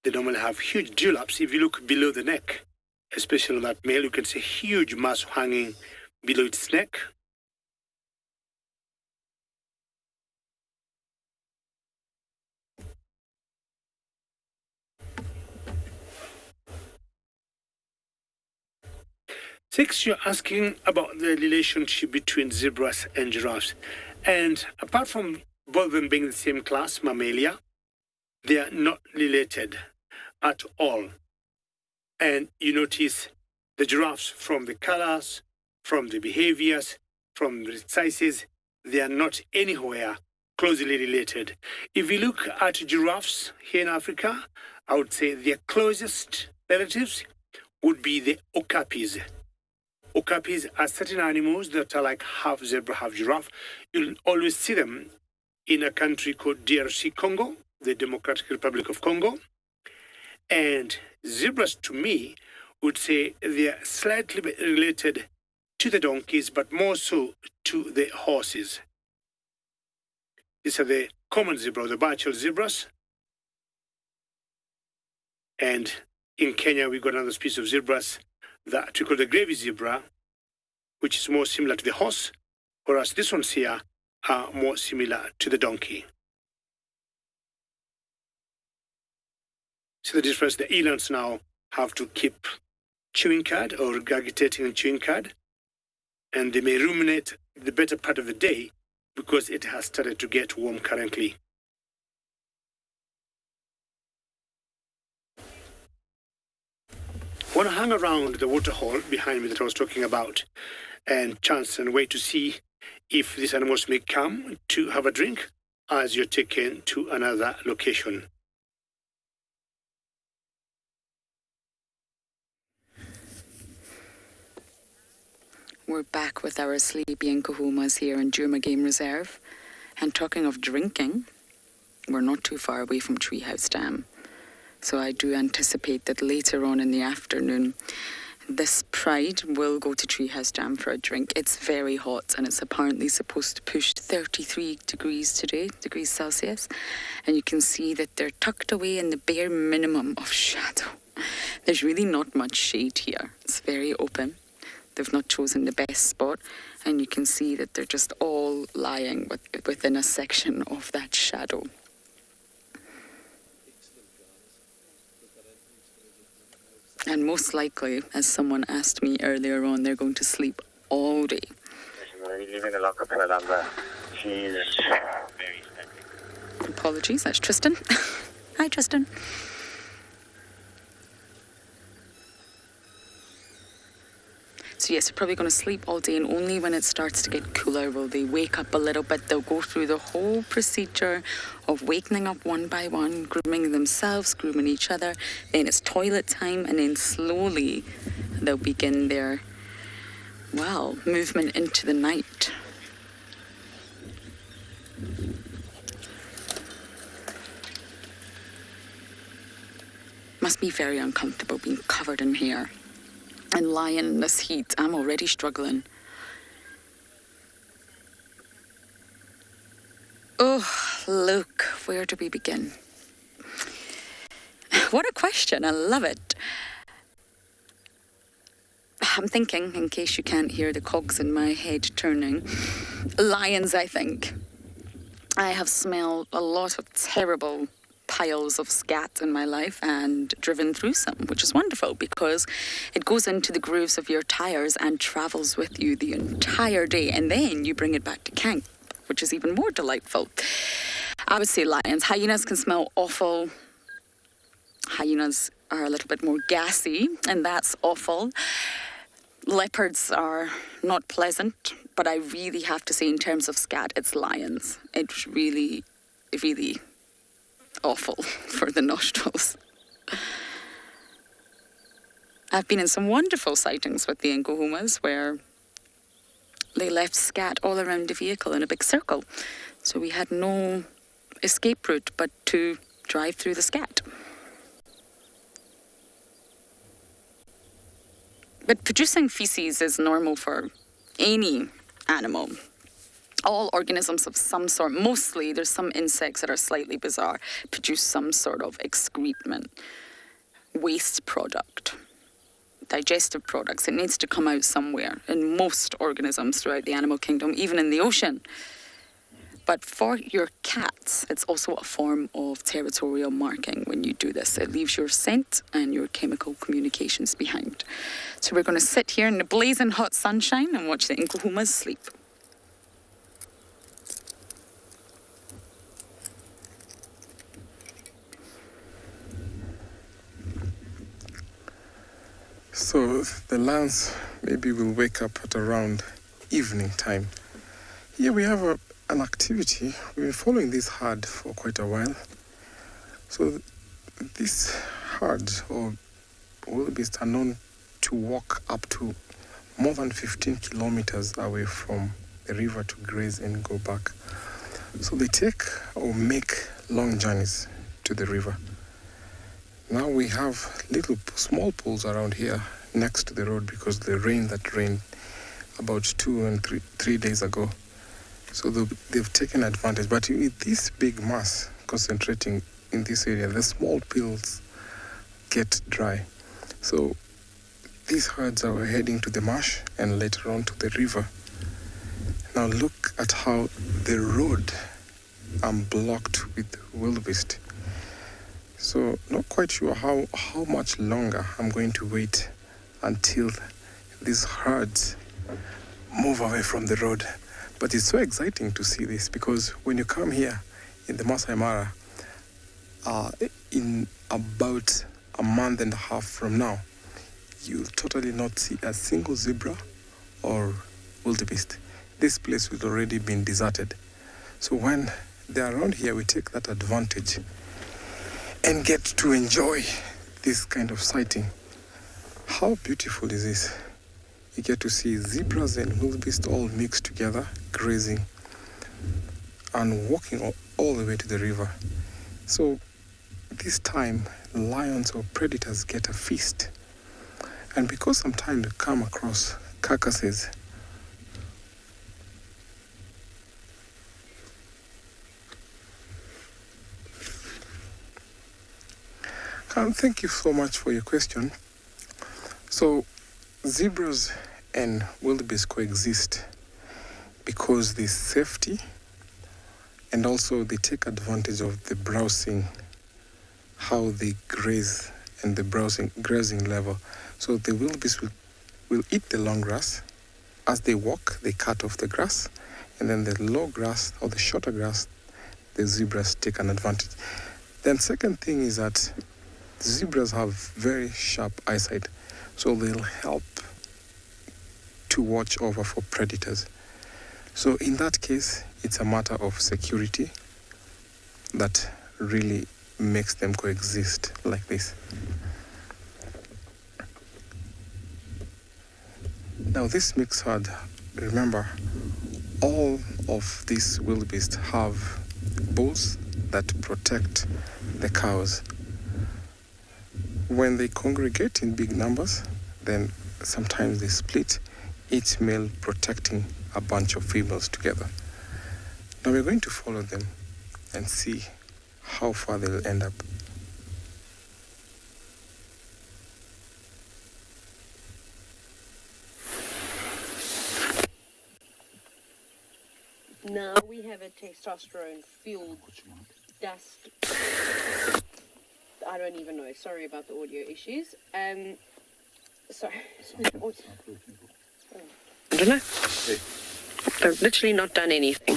They normally have huge dewlaps. If you look below the neck, especially on that male, you can see a huge mass hanging below its neck. Six, you're asking about the relationship between zebras and giraffes. And apart from both of them being the same class, Mammalia, they are not related at all. And you notice the giraffes, from the colors, from the behaviors, from the sizes, they are not anywhere closely related. If you look at giraffes here in Africa, I would say their closest relatives would be the okapis. Okapis are certain animals that are like half zebra, half giraffe. You'll always see them in a country called DRC Congo, the Democratic Republic of Congo. And zebras, to me, would say they are slightly related to the donkeys, but more so to the horses. These are the common zebra, the bachelor zebras. And in Kenya, we've got another species of zebras that we call the gravy zebra, which is more similar to the horse, whereas these ones here are more similar to the donkey. So the difference, the elands now have to keep chewing cud or regurgitating and chewing cud, and they may ruminate the better part of the day because it has started to get warm currently. I want to hang around the waterhole behind me that I was talking about and chance and wait to see if these animals may come to have a drink as you're taken to another location. We're back with our sleepy and kahumas here in Djuma Game Reserve. And talking of drinking, we're not too far away from Treehouse Dam. So I do anticipate that later on in the afternoon, this pride will go to Treehouse Dam for a drink. It's very hot and it's apparently supposed to push 33 degrees today, degrees Celsius. And you can see that they're tucked away in the bare minimum of shadow. There's really not much shade here. It's very open. They've not chosen the best spot. And you can see that they're just all lying within a section of that shadow. And most likely, as someone asked me earlier on, they're going to sleep all day. Apologies, that's Tristan. Hi, Tristan. So yes, they're probably going to sleep all day, and only when it starts to get cooler will they wake up a little bit. They'll go through the whole procedure of wakening up one by one, grooming themselves, grooming each other. Then it's toilet time, and then slowly they'll begin their, well, movement into the night. Must be very uncomfortable being covered in hair. And lying in this heat, I'm already struggling. Oh, look, where do we begin? What a question, I love it. I'm thinking, in case you can't hear the cogs in my head turning, lions, I think. I have smelled a lot of terrible piles of scat in my life and driven through some, which is wonderful because it goes into the grooves of your tires and travels with you the entire day, and then you bring it back to camp, which is even more delightful. I would say lions. Hyenas can smell awful. Hyenas are a little bit more gassy, and that's awful. Leopards are not pleasant, but I really have to say in terms of scat, it's lions. It's really, really awful for the nostrils. I've been in some wonderful sightings with the Nkuhumas where they left scat all around the vehicle in a big circle. So we had no escape route but to drive through the scat. But producing feces is normal for any animal. All organisms of some sort, mostly there's some insects that are slightly bizarre, produce some sort of excrement, waste product, digestive products. It needs to come out somewhere in most organisms throughout the animal kingdom, even in the ocean. But for your cats, it's also a form of territorial marking when you do this. It leaves your scent and your chemical communications behind. So we're going to sit here in the blazing hot sunshine and watch the Nkuhumas sleep. So the lions maybe will wake up at around evening time. Here we have an activity. We've been following this herd for quite a while. So these herds or wildebeest are known to walk up to more than 15 kilometers away from the river to graze and go back. So they take or make long journeys to the river. Now we have small pools around here next to the road because the rain that rained about 2 and 3 days ago. So they've taken advantage. But with this big mass concentrating in this area, the small pools get dry. So these herds are heading to the marsh and later on to the river. Now look at how the road blocked with wildebeest. So not quite sure how much longer I'm going to wait until these herds move away from the road. But it's so exciting to see this because when you come here in the Maasai Mara, in about a month and a half from now, you'll totally not see a single zebra or wildebeest. This place will already been deserted. So when they're around here, we take that advantage and get to enjoy this kind of sighting. How beautiful is this? You get to see zebras and wildebeest all mixed together, grazing and walking all the way to the river. So this time, lions or predators get a feast. And because sometimes they come across carcasses, thank you so much for your question. So zebras and wildebeest coexist because there's safety, and also they take advantage of the browsing, how they graze and the grazing level. So the wildebeest will eat the long grass. As they walk, they cut off the grass, and then the low grass or the shorter grass, the zebras take an advantage. Then second thing is that zebras have very sharp eyesight, so they'll help to watch over for predators. So in that case, it's a matter of security that really makes them coexist like this. Now this mixed herd, remember, all of these wildebeest have bulls that protect the cows. When they congregate in big numbers, then sometimes they split, each male protecting a bunch of females together. Now we're going to follow them and see how far they'll end up. Now we have a testosterone-fueled dust. I don't even know. Sorry about the audio issues. Sorry. I don't know. I've literally not done anything.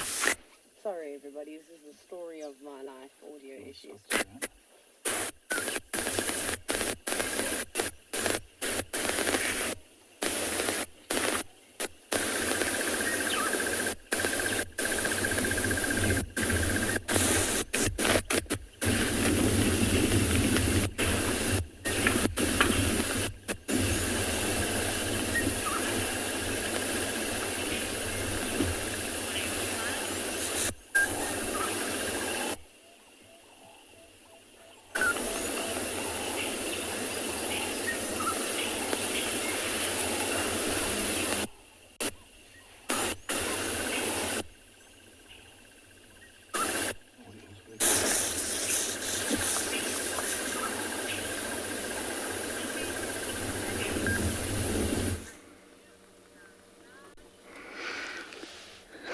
Sorry, everybody. This is the story of my life. Audio issues.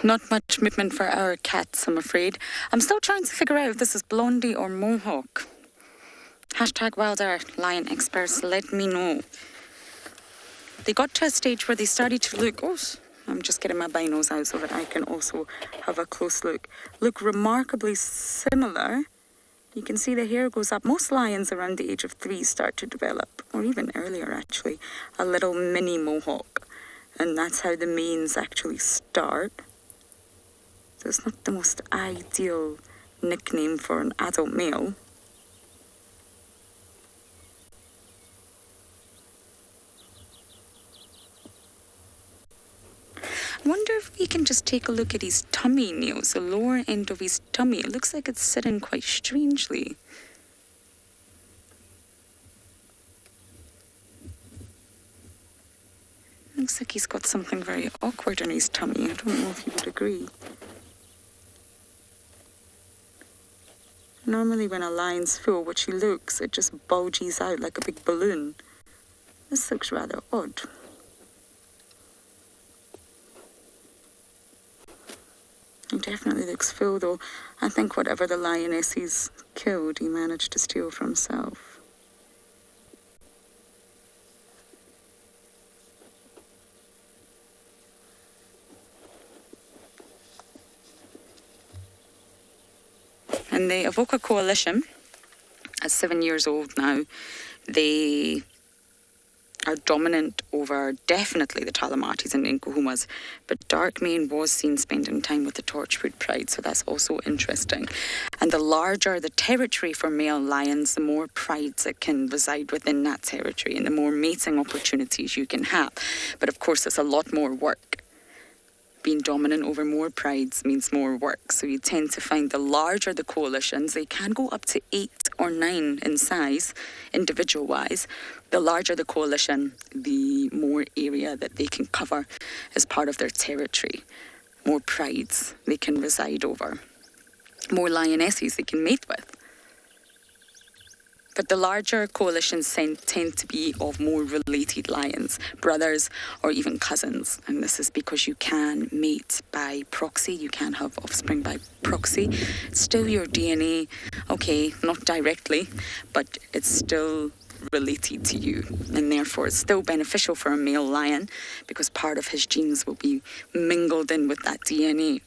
Not much movement for our cats, I'm afraid. I'm still trying to figure out if this is Blondie or Mohawk. Hashtag WildEarth, lion experts, let me know. They got to a stage where they started to look, I'm just getting my binos out so that I can also have a close look. Look remarkably similar. You can see the hair goes up. Most lions around the age of 3 start to develop, or even earlier actually, a little mini mohawk. And that's how the manes actually start. So it's not the most ideal nickname for an adult male. I wonder if we can just take a look at his tummy nails, the lower end of his tummy. It looks like it's sitting quite strangely. Looks like he's got something very awkward in his tummy. I don't know if you would agree. Normally when a lion's full, which he looks, it just bulges out like a big balloon. This looks rather odd. He definitely looks full though. I think whatever the lioness he's killed, he managed to steal for himself. And the Avoca Coalition, at 7 years old now, they are dominant over definitely the Talamatis and Nkuhumas, but Darkmane was seen spending time with the Torchwood Pride, so that's also interesting. And the larger the territory for male lions, the more prides that can reside within that territory and the more mating opportunities you can have. But of course, it's a lot more work. being dominant over more prides means more work. So you tend to find the larger the coalitions, they can go up to 8 or 9 in size, individual-wise. The larger the coalition, the more area that they can cover as part of their territory. More prides they can reside over. More lionesses they can mate with. But the larger coalitions tend to be of more related lions, brothers or even cousins. And this is because you can mate by proxy, you can have offspring by proxy. It's still your DNA, okay, not directly, but it's still related to you. And therefore it's still beneficial for a male lion because part of his genes will be mingled in with that DNA.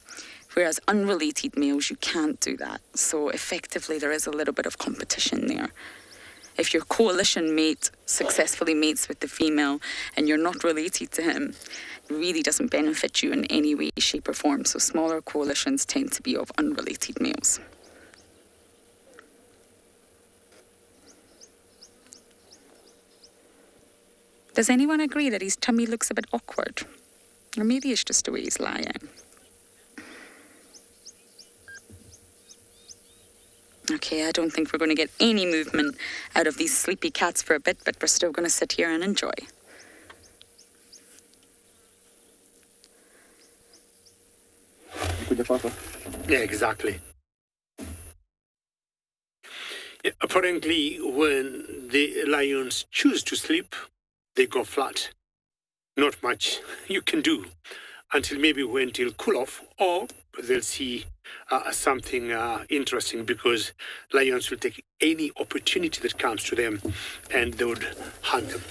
Whereas unrelated males, you can't do that. So effectively, there is a little bit of competition there. If your coalition mate successfully mates with the female and you're not related to him, it really doesn't benefit you in any way, shape or form. So smaller coalitions tend to be of unrelated males. Does anyone agree that his tummy looks a bit awkward? Or maybe it's just the way he's lying. Okay, I don't think we're going to get any movement out of these sleepy cats for a bit, but we're still going to sit here and enjoy. Yeah, exactly. Yeah, apparently, when the lions choose to sleep, they go flat. Not much you can do until maybe when it'll cool off, or they'll see something interesting, because lions will take any opportunity that comes to them and they would hunt them.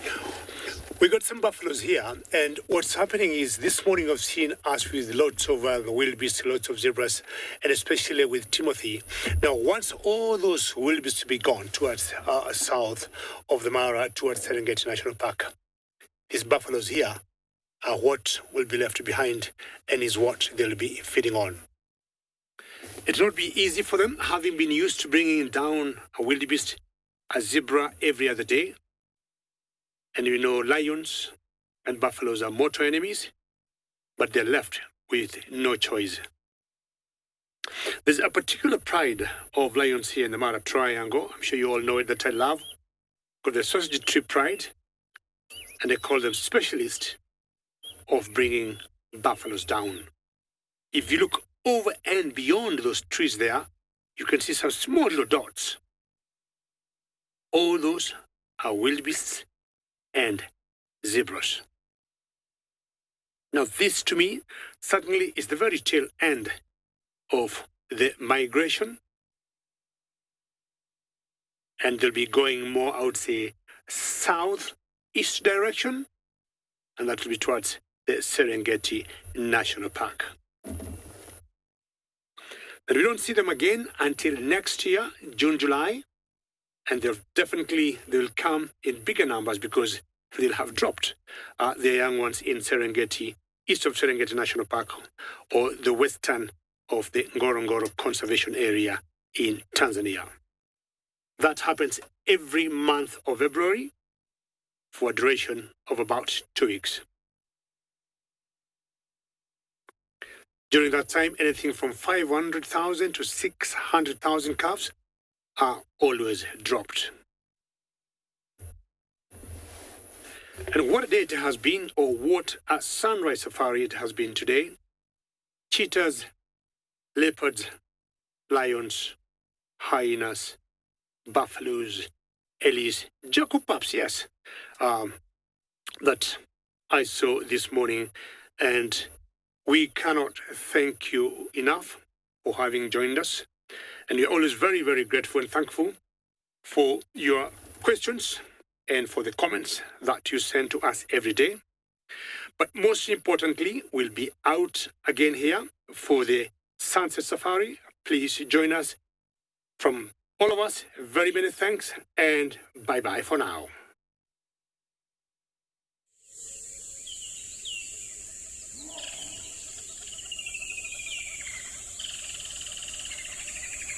We got some buffaloes here, and what's happening is this morning I've seen us with lots of wildebeest, lots of zebras, and especially with Timothy. Now, once all those wildebeest be gone towards south of the Mara, towards Serengeti National Park, these buffaloes here are what will be left behind and is what they'll be feeding on. It will not be easy for them, having been used to bringing down a wildebeest, a zebra every other day. And we know lions and buffaloes are mortal enemies, but they're left with no choice. There's a particular pride of lions here in the Mara Triangle. I'm sure you all know it, that I love, called the Sausage Tree Pride, and they call them specialists of bringing buffaloes down. If you look over and beyond those trees there, you can see some small little dots. All those are wildebeests and zebras. Now, this to me certainly is the very tail end of the migration, and they'll be going more, I would say, southeast direction, and that will be towards the Serengeti National Park. But we don't see them again until next year, June, July, and they'll come in bigger numbers because they'll have dropped their young ones in Serengeti, east of Serengeti National Park, or the western of the Ngorongoro Conservation Area in Tanzania. That happens every month of February for a duration of about 2 weeks. During that time, anything from 500,000 to 600,000 calves are always dropped. And what a day it has been, or what a sunrise safari it has been today. Cheetahs, leopards, lions, hyenas, buffaloes, ellis, jackal pups, yes, that I saw this morning. And we cannot thank you enough for having joined us. And we're always very, very grateful and thankful for your questions and for the comments that you send to us every day. But most importantly, we'll be out again here for the Sunset Safari. Please join us. From all of us, very many thanks, and bye-bye for now.